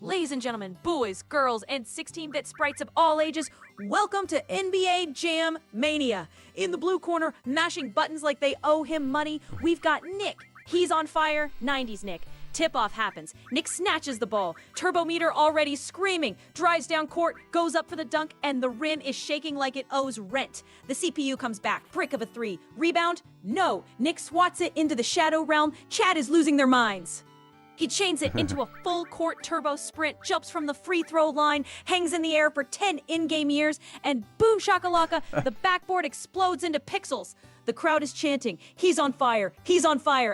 Ladies and gentlemen, boys, girls, and 16-bit sprites of all ages, welcome to NBA Jam Mania. In the blue corner, mashing buttons like they owe him money, we've got Nick. He's on fire, 90s Nick. Tip-off happens. Nick snatches the ball. Turbometer already screaming. Drives down court, goes up for the dunk, and the rim is shaking like it owes rent. The CPU comes back. Brick of a three. Rebound? No. Nick swats it into the shadow realm. Chad is losing their minds. He chains it into a full-court turbo sprint, jumps from the free throw line, hangs in the air for 10 in-game years, and boom shakalaka, the backboard explodes into pixels. The crowd is chanting, he's on fire,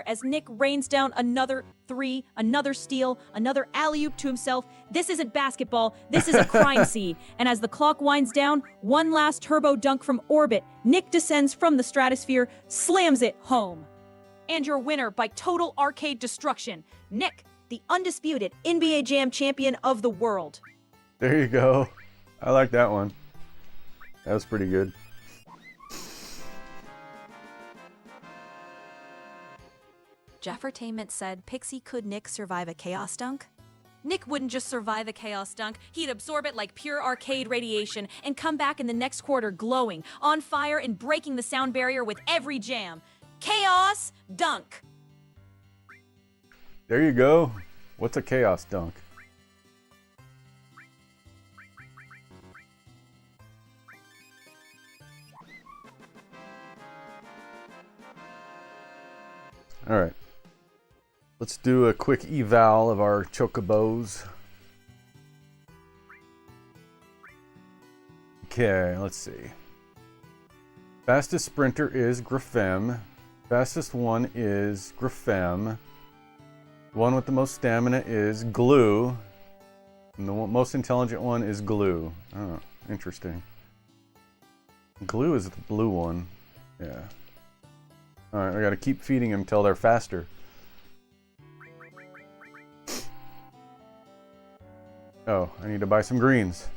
as Nick rains down another three, another steal, another alley-oop to himself. This isn't basketball, this is a crime scene. And as the clock winds down, one last turbo dunk from orbit, Nick descends from the stratosphere, slams it home. And your winner by total arcade destruction, Nick, the undisputed NBA Jam champion of the world. There you go. I like that one. That was pretty good. Jeffertainment said, Pixie, could Nick survive a chaos dunk? Nick wouldn't just survive a chaos dunk, he'd absorb it like pure arcade radiation and come back in the next quarter glowing, on fire and breaking the sound barrier with every jam. Chaos dunk. There you go. What's a chaos dunk? All right. Let's do a quick eval of our chocobos. Okay, let's see. Fastest sprinter is Grafem. Fastest one is Grafem. The one with the most stamina is Glue. And the most intelligent one is Glue. Oh, interesting. Glue is the blue one. Yeah. Alright, we gotta keep feeding them until they're faster. Oh, I need to buy some greens.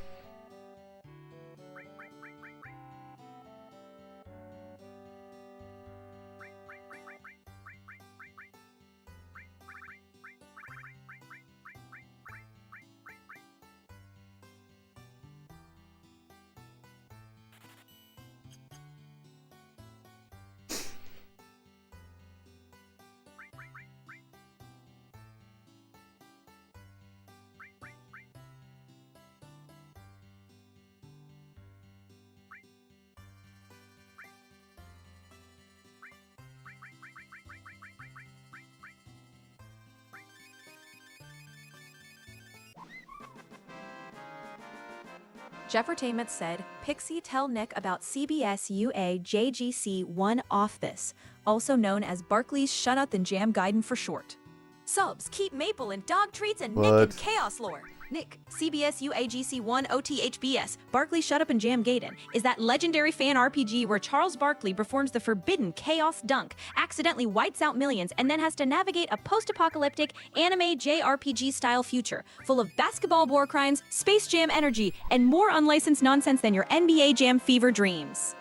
Jeffertainment said, Pixie, tell Nick about CBS UA JGC 1 off this, also known as Barkley's Shut Up and Jam Guidin' for short. Subs, keep Maple and dog treats and Nick and chaos lore. Nick, CBS UAGC 1 OTHBS, Barkley Shut Up and Jam Gaiden, is that legendary fan RPG where Charles Barkley performs the forbidden chaos dunk, accidentally whites out millions, and then has to navigate a post-apocalyptic anime JRPG-style future, full of basketball war crimes, Space Jam energy, and more unlicensed nonsense than your NBA Jam fever dreams.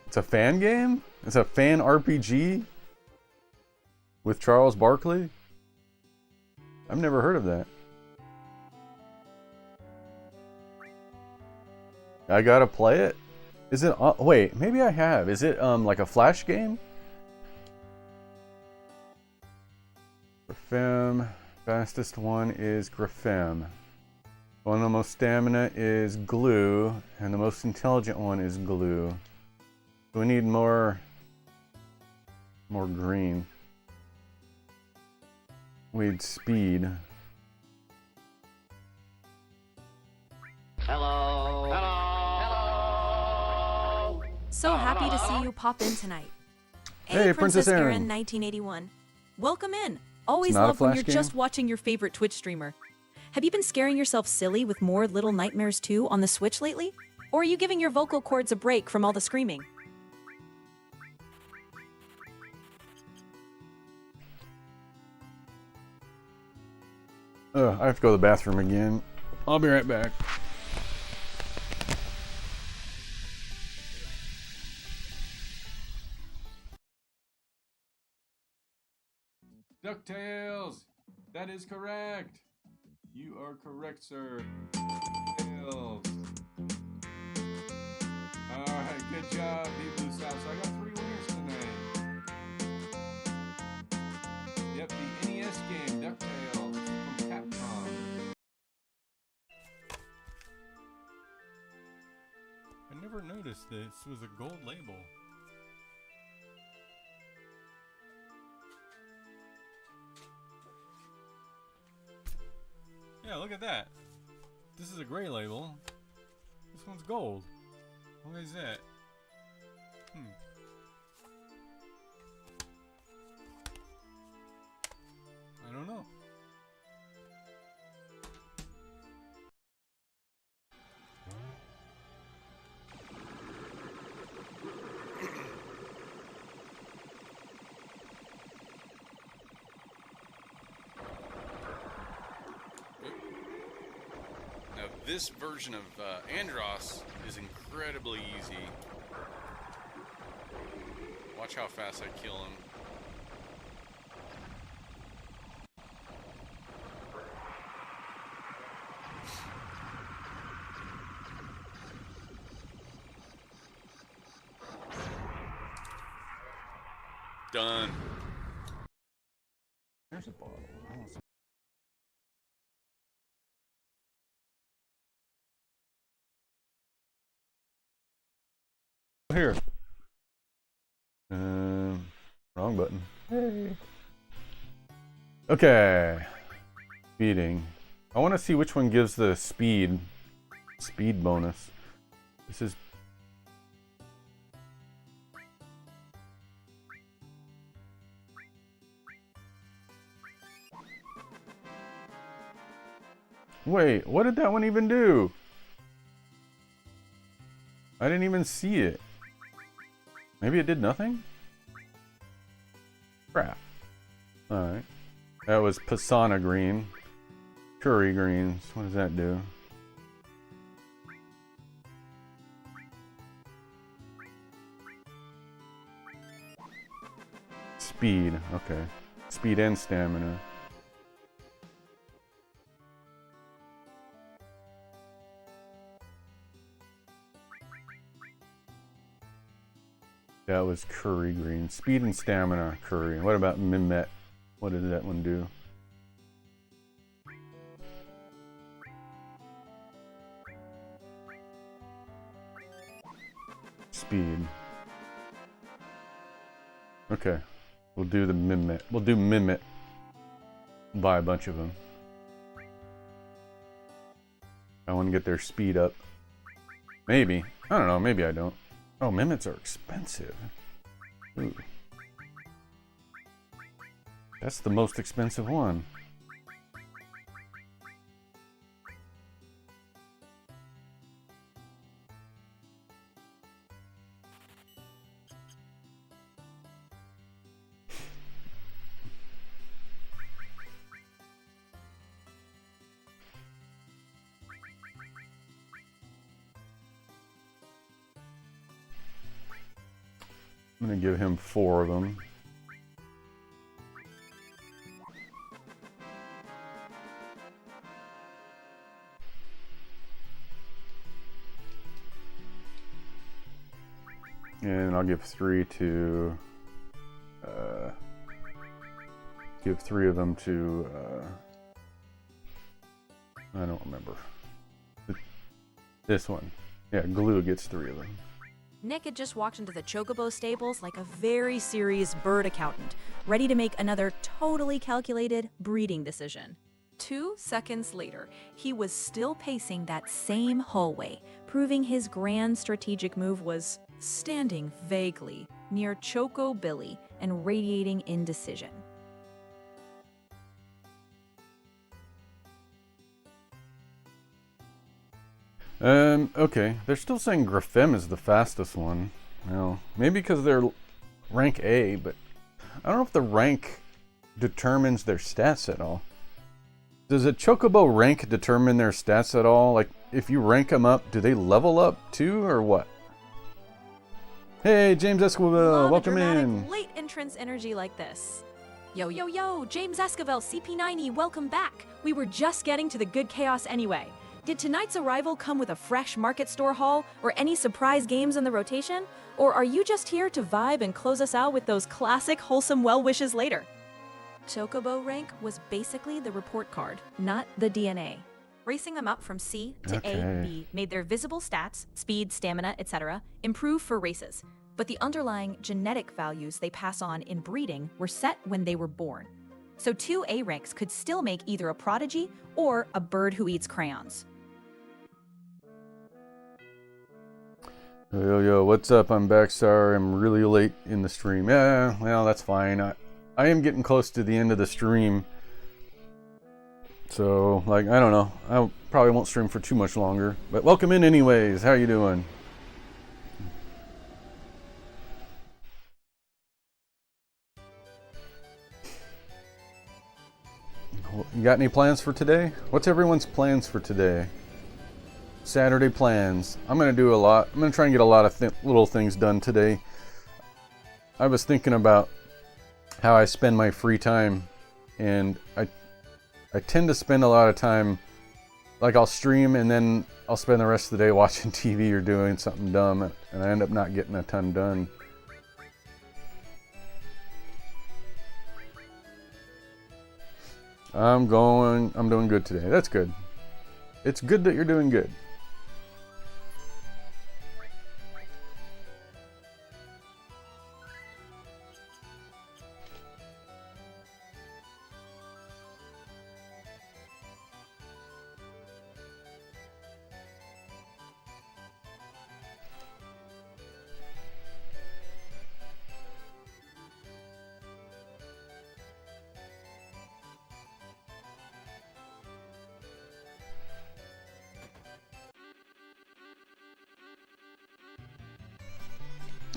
It's a fan game? It's a fan RPG? With Charles Barkley? I've never heard of that. I gotta play it? Is it, wait, maybe I have. Is it like a Flash game? Grafem, fastest one is Grafem. One of the most stamina is Glue, and the most intelligent one is Glue. We need more green. We need speed. Hello. Hello. So happy to see you pop in tonight. Hey, Princess Erin. 1981. Welcome in. Always not a love when Flash you're game? just watching your favorite Twitch streamer. Have you been scaring yourself silly with more Little Nightmares 2 on the Switch lately? Or are you giving your vocal cords a break from all the screaming? I have to go to the bathroom again. I'll be right back. DuckTales! That is correct! You are correct, sir. Tails. Alright, good job, Deep Blue South. So I got 3 winners tonight. Yep, the NES game, DuckTales from Capcom. I never noticed this was a gold label. Yeah, look at that. This is a gray label. This one's gold. Why is that? I don't know. Now this version of Andros is incredibly easy. Watch how fast I kill him. Done. There's a bottle. Here. Wrong button. Hey. Okay. Speeding. I want to see which one gives the speed bonus. This is Wait, what did that one even do? I didn't even see it. Maybe it did nothing? Crap. Alright. That was Pisana green. Curry greens. What does that do? Speed. Okay. Speed and stamina. That was curry green. Speed and stamina curry. What about Mimet? What did that one do? Speed. Okay. We'll do the Mimet. We'll do Mimet. Buy a bunch of them. I want to get their speed up. Maybe. I don't know. Maybe I don't. Oh, Mimets are expensive. Ooh. That's the most expensive one. I'm gonna give him 4 of them. And I'll give 3 to give 3 of them to I don't remember. This one. Yeah, Glue gets 3 of them. Nick had just walked into the Chocobo stables like a very serious bird accountant, ready to make another totally calculated breeding decision. 2 seconds later, he was still pacing that same hallway, proving his grand strategic move was standing vaguely near Choco Billy and radiating indecision. Okay. They're still saying Grafem is the fastest one. Well, maybe because they're rank A, but I don't know if the rank determines their stats at all. Does a Chocobo rank determine their stats at all? Like, if you rank them up, do they level up too, or what? Hey, James Esquivel, welcome in. Late entrance energy like this. Yo, yo, yo, James Esquivel, CP90, welcome back. We were just getting to the good chaos anyway. Did tonight's arrival come with a fresh market store haul or any surprise games in the rotation? Or are you just here to vibe and close us out with those classic wholesome well wishes later? Chocobo rank was basically the report card, not the DNA. Racing them up from C to A, B made their visible stats, speed, stamina, etc., improve for races. But the underlying genetic values they pass on in breeding were set when they were born. So 2 A ranks could still make either a prodigy or a bird who eats crayons. Yo, what's up? I'm back. Sorry, I'm really late in the stream. Yeah, well, that's fine. I am getting close to the end of the stream. So, like, I don't know. I probably won't stream for too much longer. But welcome in anyways. How you doing? You got any plans for today? What's everyone's plans for today? Saturday plans. I'm going to do a lot. I'm going to try and get a lot of little things done today. I was thinking about how I spend my free time, and I tend to spend a lot of time, like I'll stream and then I'll spend the rest of the day watching TV or doing something dumb, and I end up not getting a ton done. I'm doing good today. That's good. It's good that you're doing good.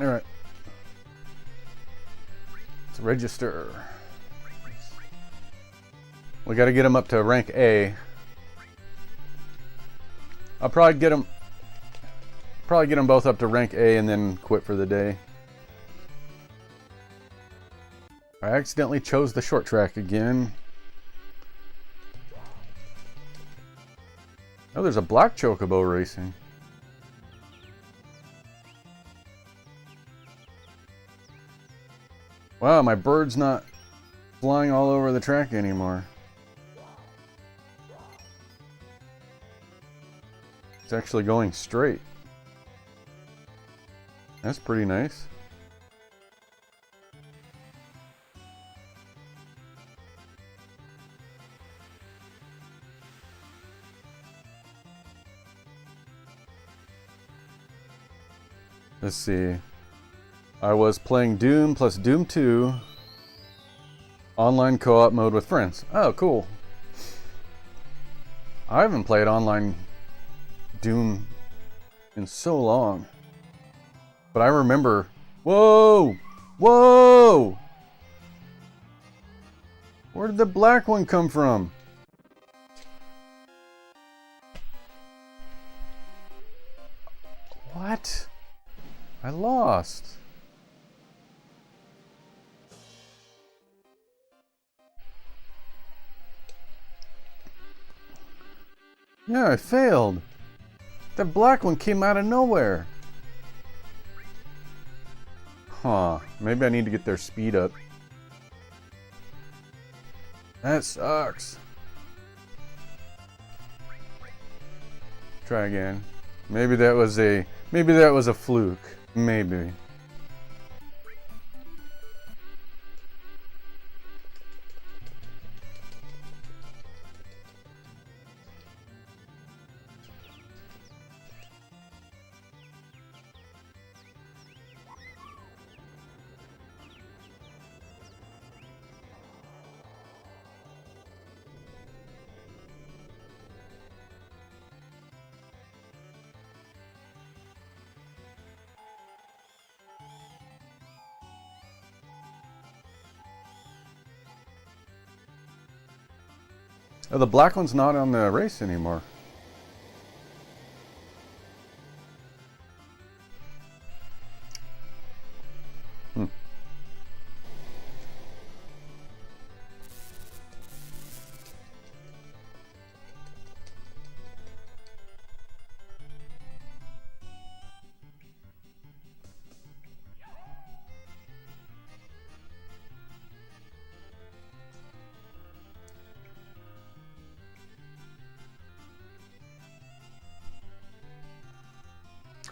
Alright. Let's register. We gotta get them up to rank A. I'll probably get them both up to rank A and then quit for the day. I accidentally chose the short track again. Oh, there's a black chocobo racing. Wow, my bird's not flying all over the track anymore. It's actually going straight. That's pretty nice. Let's see. I was playing Doom plus Doom 2 online co-op mode with friends. Oh, cool. I haven't played online Doom in so long. But I remember... Whoa! Whoa! Where did the black one come from? What? I lost. Yeah, I failed. That black one came out of nowhere. Huh. Maybe I need to get their speed up. That sucks. Try again. Maybe that was a fluke. Maybe. Oh, the black one's not on the race anymore.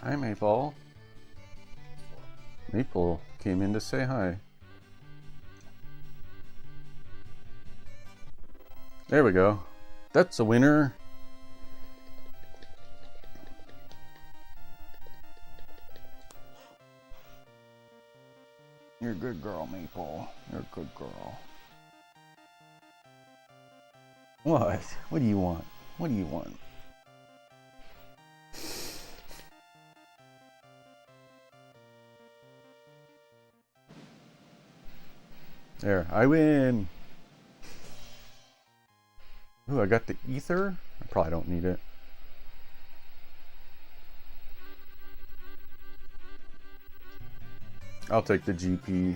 Hi, Maple. Maple came in to say hi. There we go. That's a winner. You're a good girl, Maple. You're a good girl. What? What do you want? What do you want? There, I win. Ooh, I got the ether. I probably don't need it. I'll take the GP.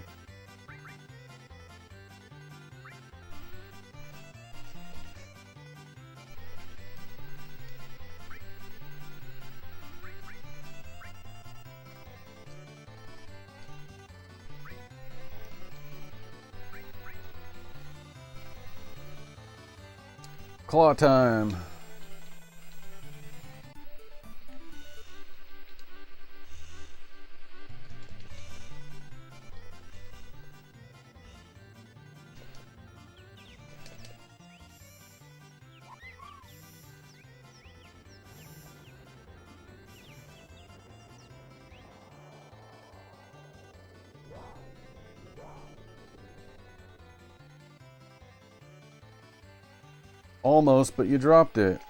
Claw time. Almost, but you dropped it.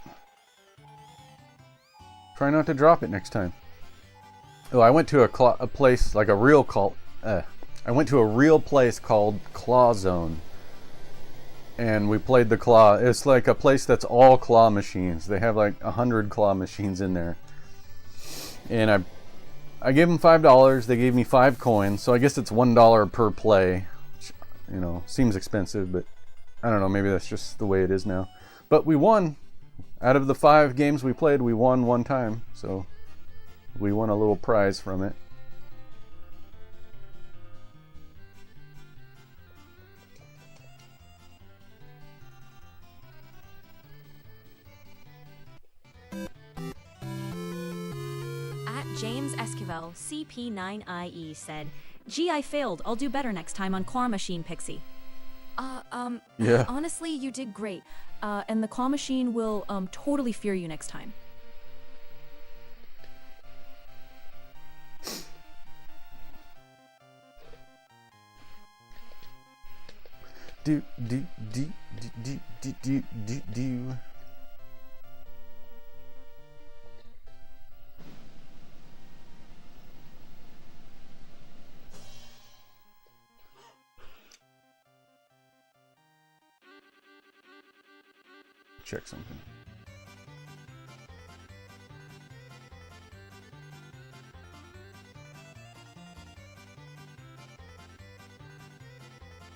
Try not to drop it next time. Oh, I went to a place like a real I went to a real place called Claw Zone, and we played the claw. It's like a place that's all claw machines. They have like 100 claw machines in there, and I gave them $5. They gave me 5 coins, so I guess it's $1 per play. Which, you know, seems expensive, but I don't know. Maybe that's just the way it is now. But we won. Out of the 5 games we played, we won 1 time. So we won a little prize from it. At James Esquivel, CP9IE said, "Gee, I failed. I'll do better next time on Claw Machine, Pixie." Yeah. Honestly, you did great. And the claw machine will totally fear you next time. Do do do do do do do do do. Check something.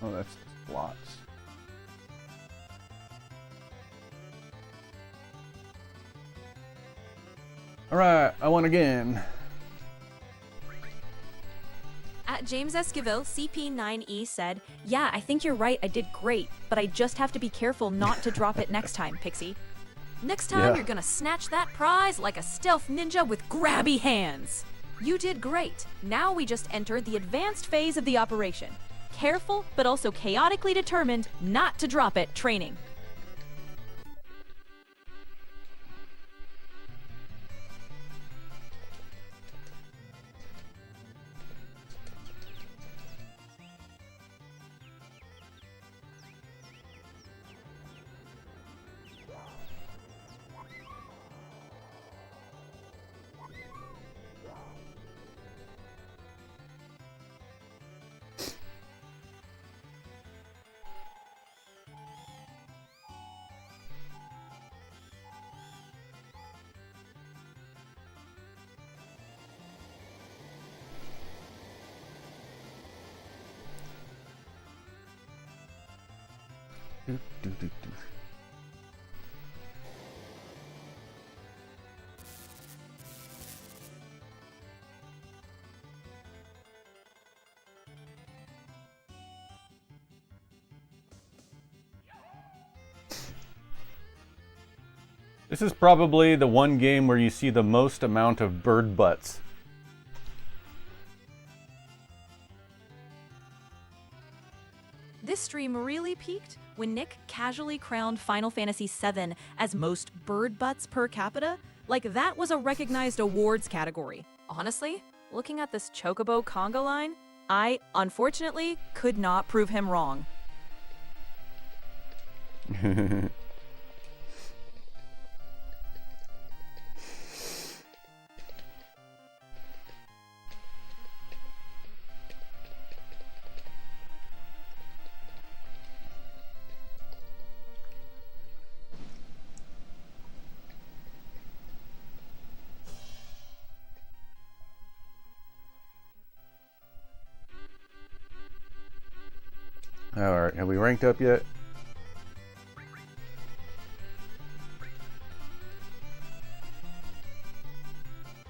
Oh, that's lots. Alright, I won again. At James Esquivel, CP9E said, "Yeah, I think you're right. I did great, but I just have to be careful not to drop it next time, Pixie. Next time, Yeah. you're gonna snatch that prize like a stealth ninja with grabby hands." You did great. Now we just entered the advanced phase of the operation. Careful, but also chaotically determined not to drop it training. Do, do, do, do. This is probably the one game where you see the most amount of bird butts. This stream really peaked when Nick casually crowned Final Fantasy VII as most bird butts per capita. Like that was a recognized awards category. Honestly, looking at this Chocobo conga line, I, unfortunately, could not prove him wrong. Alright, have we ranked up yet?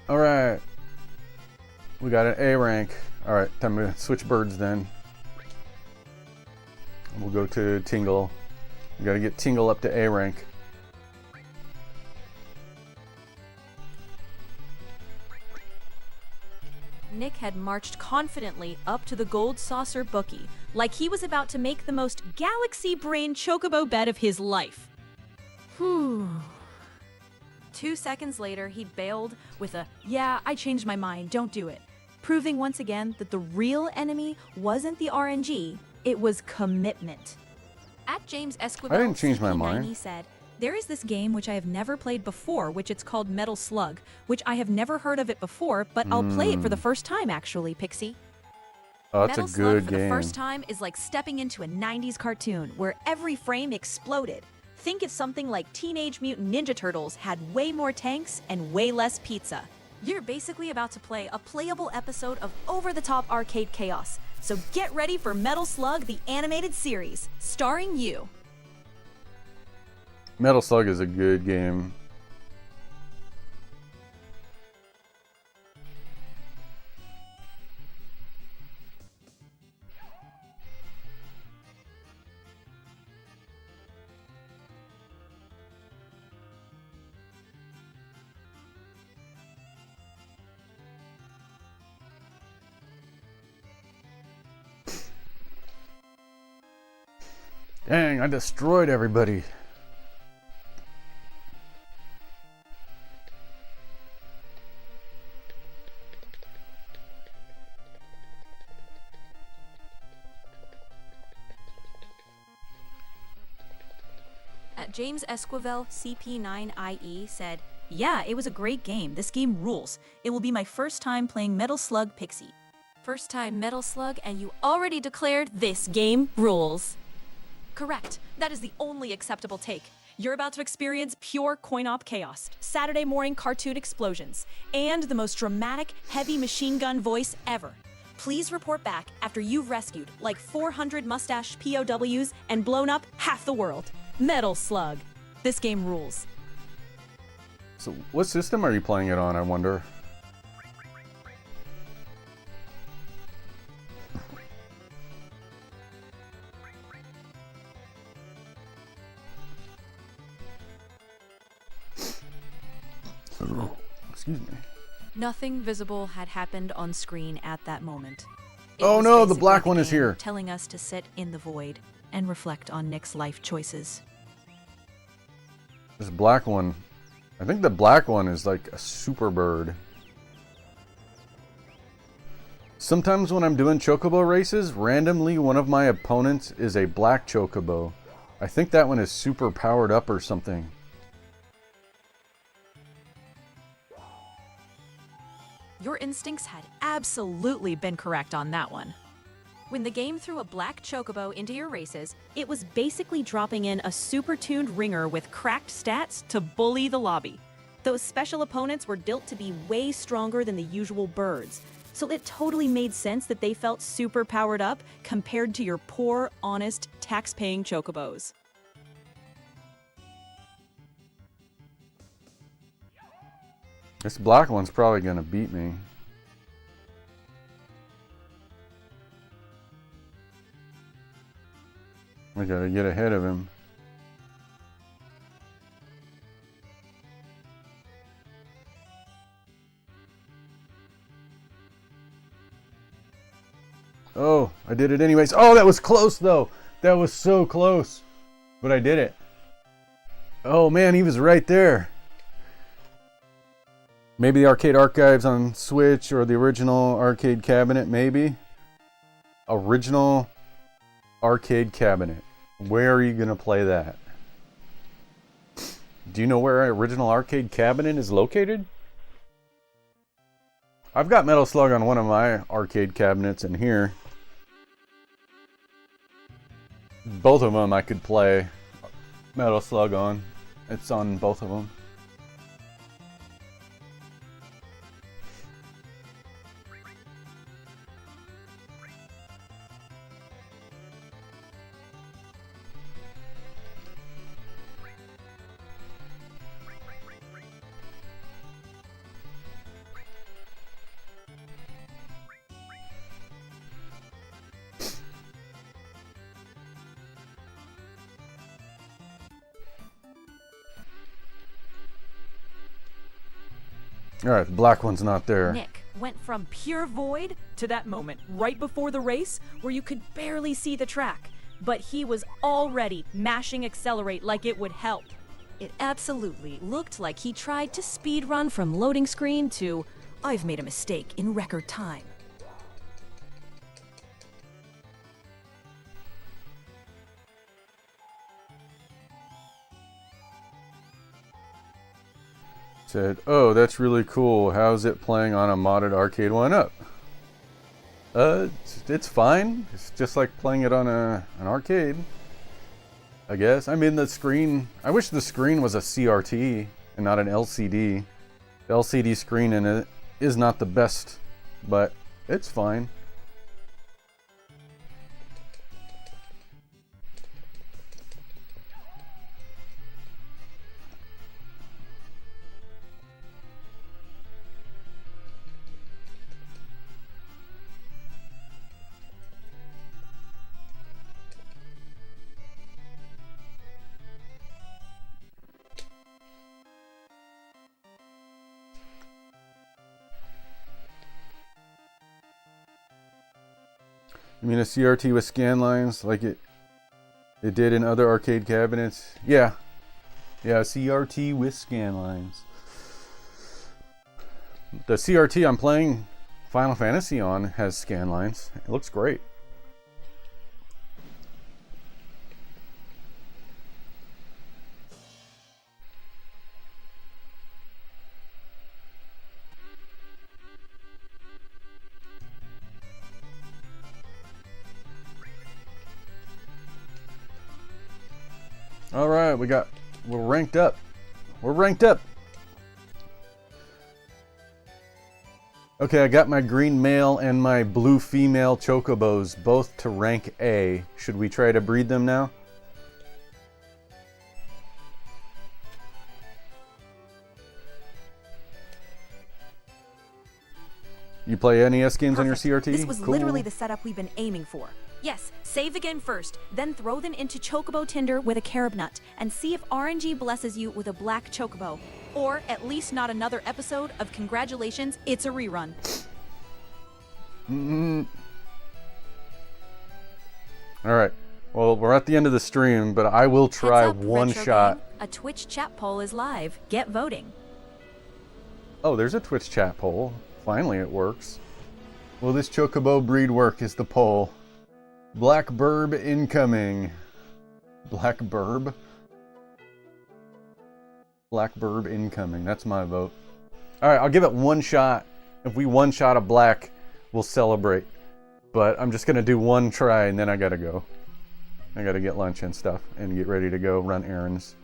Alright. We got an A rank. Alright, time to switch birds then. We'll go to Tingle. We gotta get Tingle up to A rank. Nick had marched confidently up to the gold saucer bookie, like he was about to make the most galaxy-brain chocobo bet of his life. Whew. 2 seconds later, he bailed with a, "Yeah, I changed my mind, don't do it," proving once again that the real enemy wasn't the RNG, it was commitment. At James Esquivel, I didn't change my CP90 mind. said, "There is this game which I have never played before, which it's called Metal Slug, which I have never heard of it before, but I'll play it for the first time actually, Pixie." Oh, that's Metal a Slug good for the game. first time is like stepping into a 90s cartoon where every frame exploded. Think if something like Teenage Mutant Ninja Turtles had way more tanks and way less pizza. You're basically about to play a playable episode of over-the-top arcade chaos. So get ready for Metal Slug, the animated series, starring you. Metal Slug is a good game. Dang, I destroyed everybody. At James Esquivel, CP9IE said, "Yeah, it was a great game. This game rules. It will be my first time playing Metal Slug Pixie." First time Metal Slug, and you already declared this game rules. Correct. That is the only acceptable take. You're about to experience pure coin-op chaos, Saturday morning cartoon explosions, and the most dramatic, heavy machine gun voice ever. Please report back after you've rescued like 400 mustached POWs and blown up half the world. Metal Slug. This game rules. So, what system are you playing it on, I wonder? Excuse me. Nothing visible had happened on screen at that moment. It Oh was no, the basically black one is game here. telling us to sit in the void and reflect on Nick's life choices. This black one. I think the black one is like a super bird. Sometimes when I'm doing chocobo races, randomly one of my opponents is a black chocobo. I think that one is super powered up or something. Your instincts had absolutely been correct on that one. When the game threw a black chocobo into your races, it was basically dropping in a super-tuned ringer with cracked stats to bully the lobby. Those special opponents were built to be way stronger than the usual birds, so it totally made sense that they felt super powered up compared to your poor, honest, tax-paying chocobos. This black one's probably gonna beat me. I gotta get ahead of him. Oh, I did it anyways. Oh, that was close though. That was so close. But I did it. Oh man, he was right there. Maybe the arcade archives on Switch or the original arcade cabinet, maybe. Original arcade cabinet. Where are you going to play that? Do you know where our original arcade cabinet is located? I've got Metal Slug on one of my arcade cabinets in here. Both of them I could play Metal Slug on. It's on both of them. Alright, the black one's not there. Nick went from pure void to that moment right before the race where you could barely see the track, but he was already mashing accelerate like it would help. It absolutely looked like he tried to speed run from loading screen to I've made a mistake in record time. Said, oh, that's really cool. How's it playing on a modded arcade 1-up? It's fine. It's just like playing it on an arcade, I guess. I mean, the screen, I wish the screen was a CRT and not an LCD. The LCD screen in it is not the best, but it's fine. You mean a CRT with scan lines like it did in other arcade cabinets? Yeah. Yeah, CRT with scan lines. The CRT I'm playing Final Fantasy on has scan lines. It looks great. All right, we're ranked up. We're ranked up. Okay, I got my green male and my blue female chocobos both to rank A. Should we try to breed them now? You play NES games on your CRT? This was Cool. literally the setup we've been aiming for. Yes, save the game first, then throw them into Chocobo Tinder with a carob nut, and see if RNG blesses you with a black Chocobo. Or at least not another episode of Congratulations, It's a Rerun. Alright, well, we're at the end of the stream, but I will try Heads up, one Retro shot. Gang. A Twitch chat poll is live. Get voting. Oh, there's a Twitch chat poll. Finally, it works. Will this Chocobo breed work is the poll. Black Burb incoming. Black Burb? Black Burb incoming. That's my vote. Alright, I'll give it one shot. If we one shot a black, we'll celebrate. But I'm just going to do one try and then I gotta go. I gotta get lunch and stuff and get ready to go run errands.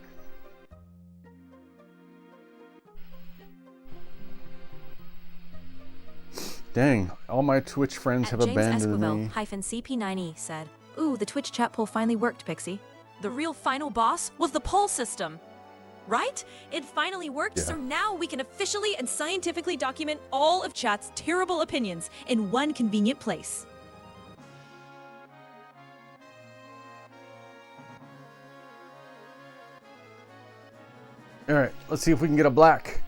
Dang, all my Twitch friends have James abandoned me. Esquivel-CP90 said, "Ooh, the Twitch chat poll finally worked, Pixie. The real final boss was the poll system. Right? It finally worked, Yeah. so now we can officially and scientifically document all of chat's terrible opinions in one convenient place." Alright, let's see if we can get a black.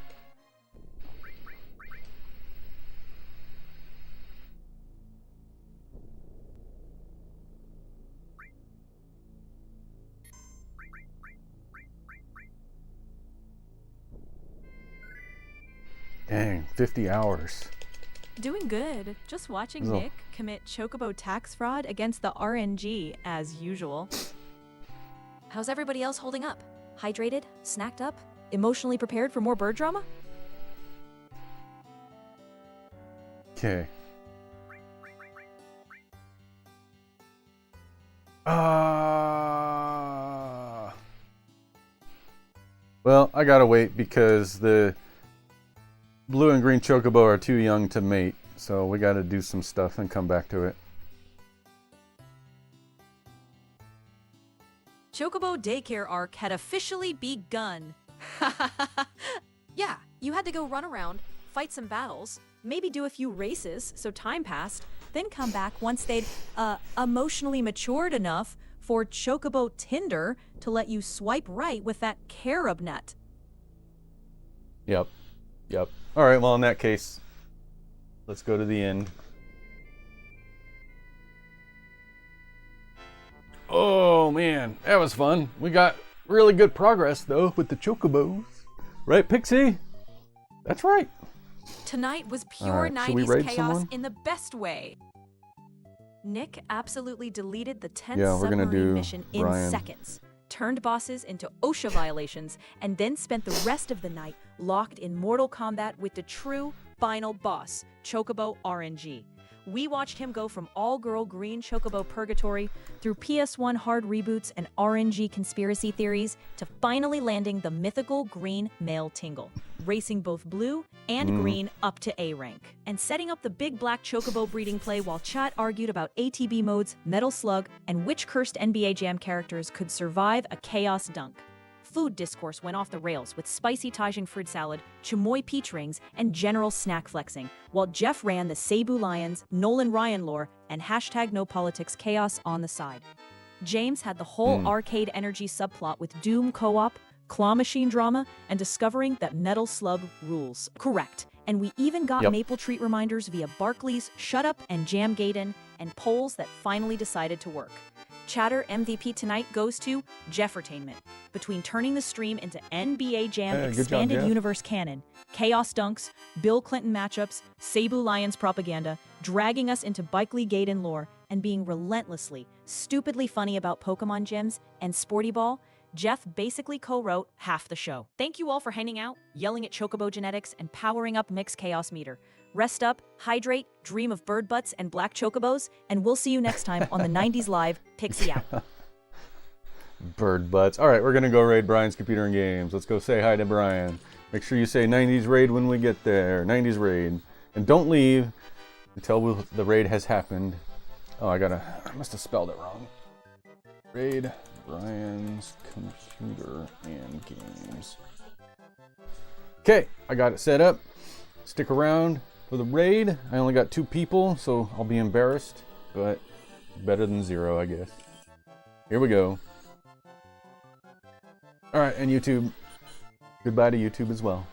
Dang, 50 hours. Doing good. Just watching Oh. Nick commit chocobo tax fraud against the RNG as usual. How's everybody else holding up? Hydrated? Snacked up? Emotionally prepared for more bird drama? Okay. Well, I gotta wait because the blue and green chocobo are too young to mate, so we gotta do some stuff and come back to it. Chocobo daycare arc had officially begun. Yeah, you had to go run around, fight some battles, maybe do a few races so time passed, then come back once they'd emotionally matured enough for Chocobo Tinder to let you swipe right with that carob nut. Yep. All right, well, in that case, let's go to the end. Oh, man, that was fun. We got really good progress, though, with the chocobos. Right, Pixie? That's right. Tonight was pure Alright, should we 90s raid chaos someone? in the best way. Nick absolutely deleted the 10th Yeah, we're gonna submarine do mission in Brian. seconds, turned bosses into OSHA violations, and then spent the rest of the night locked in Mortal Kombat with the true final boss, Chocobo RNG. We watched him go from all-girl green Chocobo purgatory through PS1 hard reboots and RNG conspiracy theories to finally landing the mythical green male Tingle, racing both blue and green up to A rank, and setting up the big black Chocobo breeding play while chat argued about ATB modes, Metal Slug, and which cursed NBA Jam characters could survive a Chaos Dunk. Food discourse went off the rails with spicy Tajin fruit salad, chamoy peach rings, and general snack flexing, while Jeff ran the Cebu Lions, Nolan Ryan lore, and hashtag no politics chaos on the side. James had the whole arcade energy subplot with Doom co-op, claw machine drama, and discovering that Metal Slug rules. Correct. And we even got Yep. Maple Treat reminders via Barclays, Shut Up, and Jam Gaiden, and polls that finally decided to work. Chatter MVP tonight goes to Jeffertainment. Between turning the stream into NBA Jam Hey, good job, expanded Jeff. universe canon, Chaos Dunks, Bill Clinton matchups, Cebu Lions propaganda, dragging us into Bikely Gaiden lore, and being relentlessly, stupidly funny about Pokemon gyms and Sporty Ball, Jeff basically co-wrote half the show. Thank you all for hanging out, yelling at Chocobo genetics, and powering up Mix Chaos Meter. Rest up, hydrate, dream of bird butts and black chocobos, and we'll see you next time on the 90s Live. Pixie out. Bird butts. All right, we're gonna go raid Brian's computer and games. Let's go say hi to Brian. Make sure you say 90s raid when we get there. 90s raid, and don't leave until the raid has happened. Oh, I must have spelled it wrong. Raid Brian's computer and games. Okay, I got it set up. Stick around for the raid. I only got 2 people, so I'll be embarrassed, but better than 0, I guess. Here we go. All right, and YouTube. Goodbye to YouTube as well. Bye.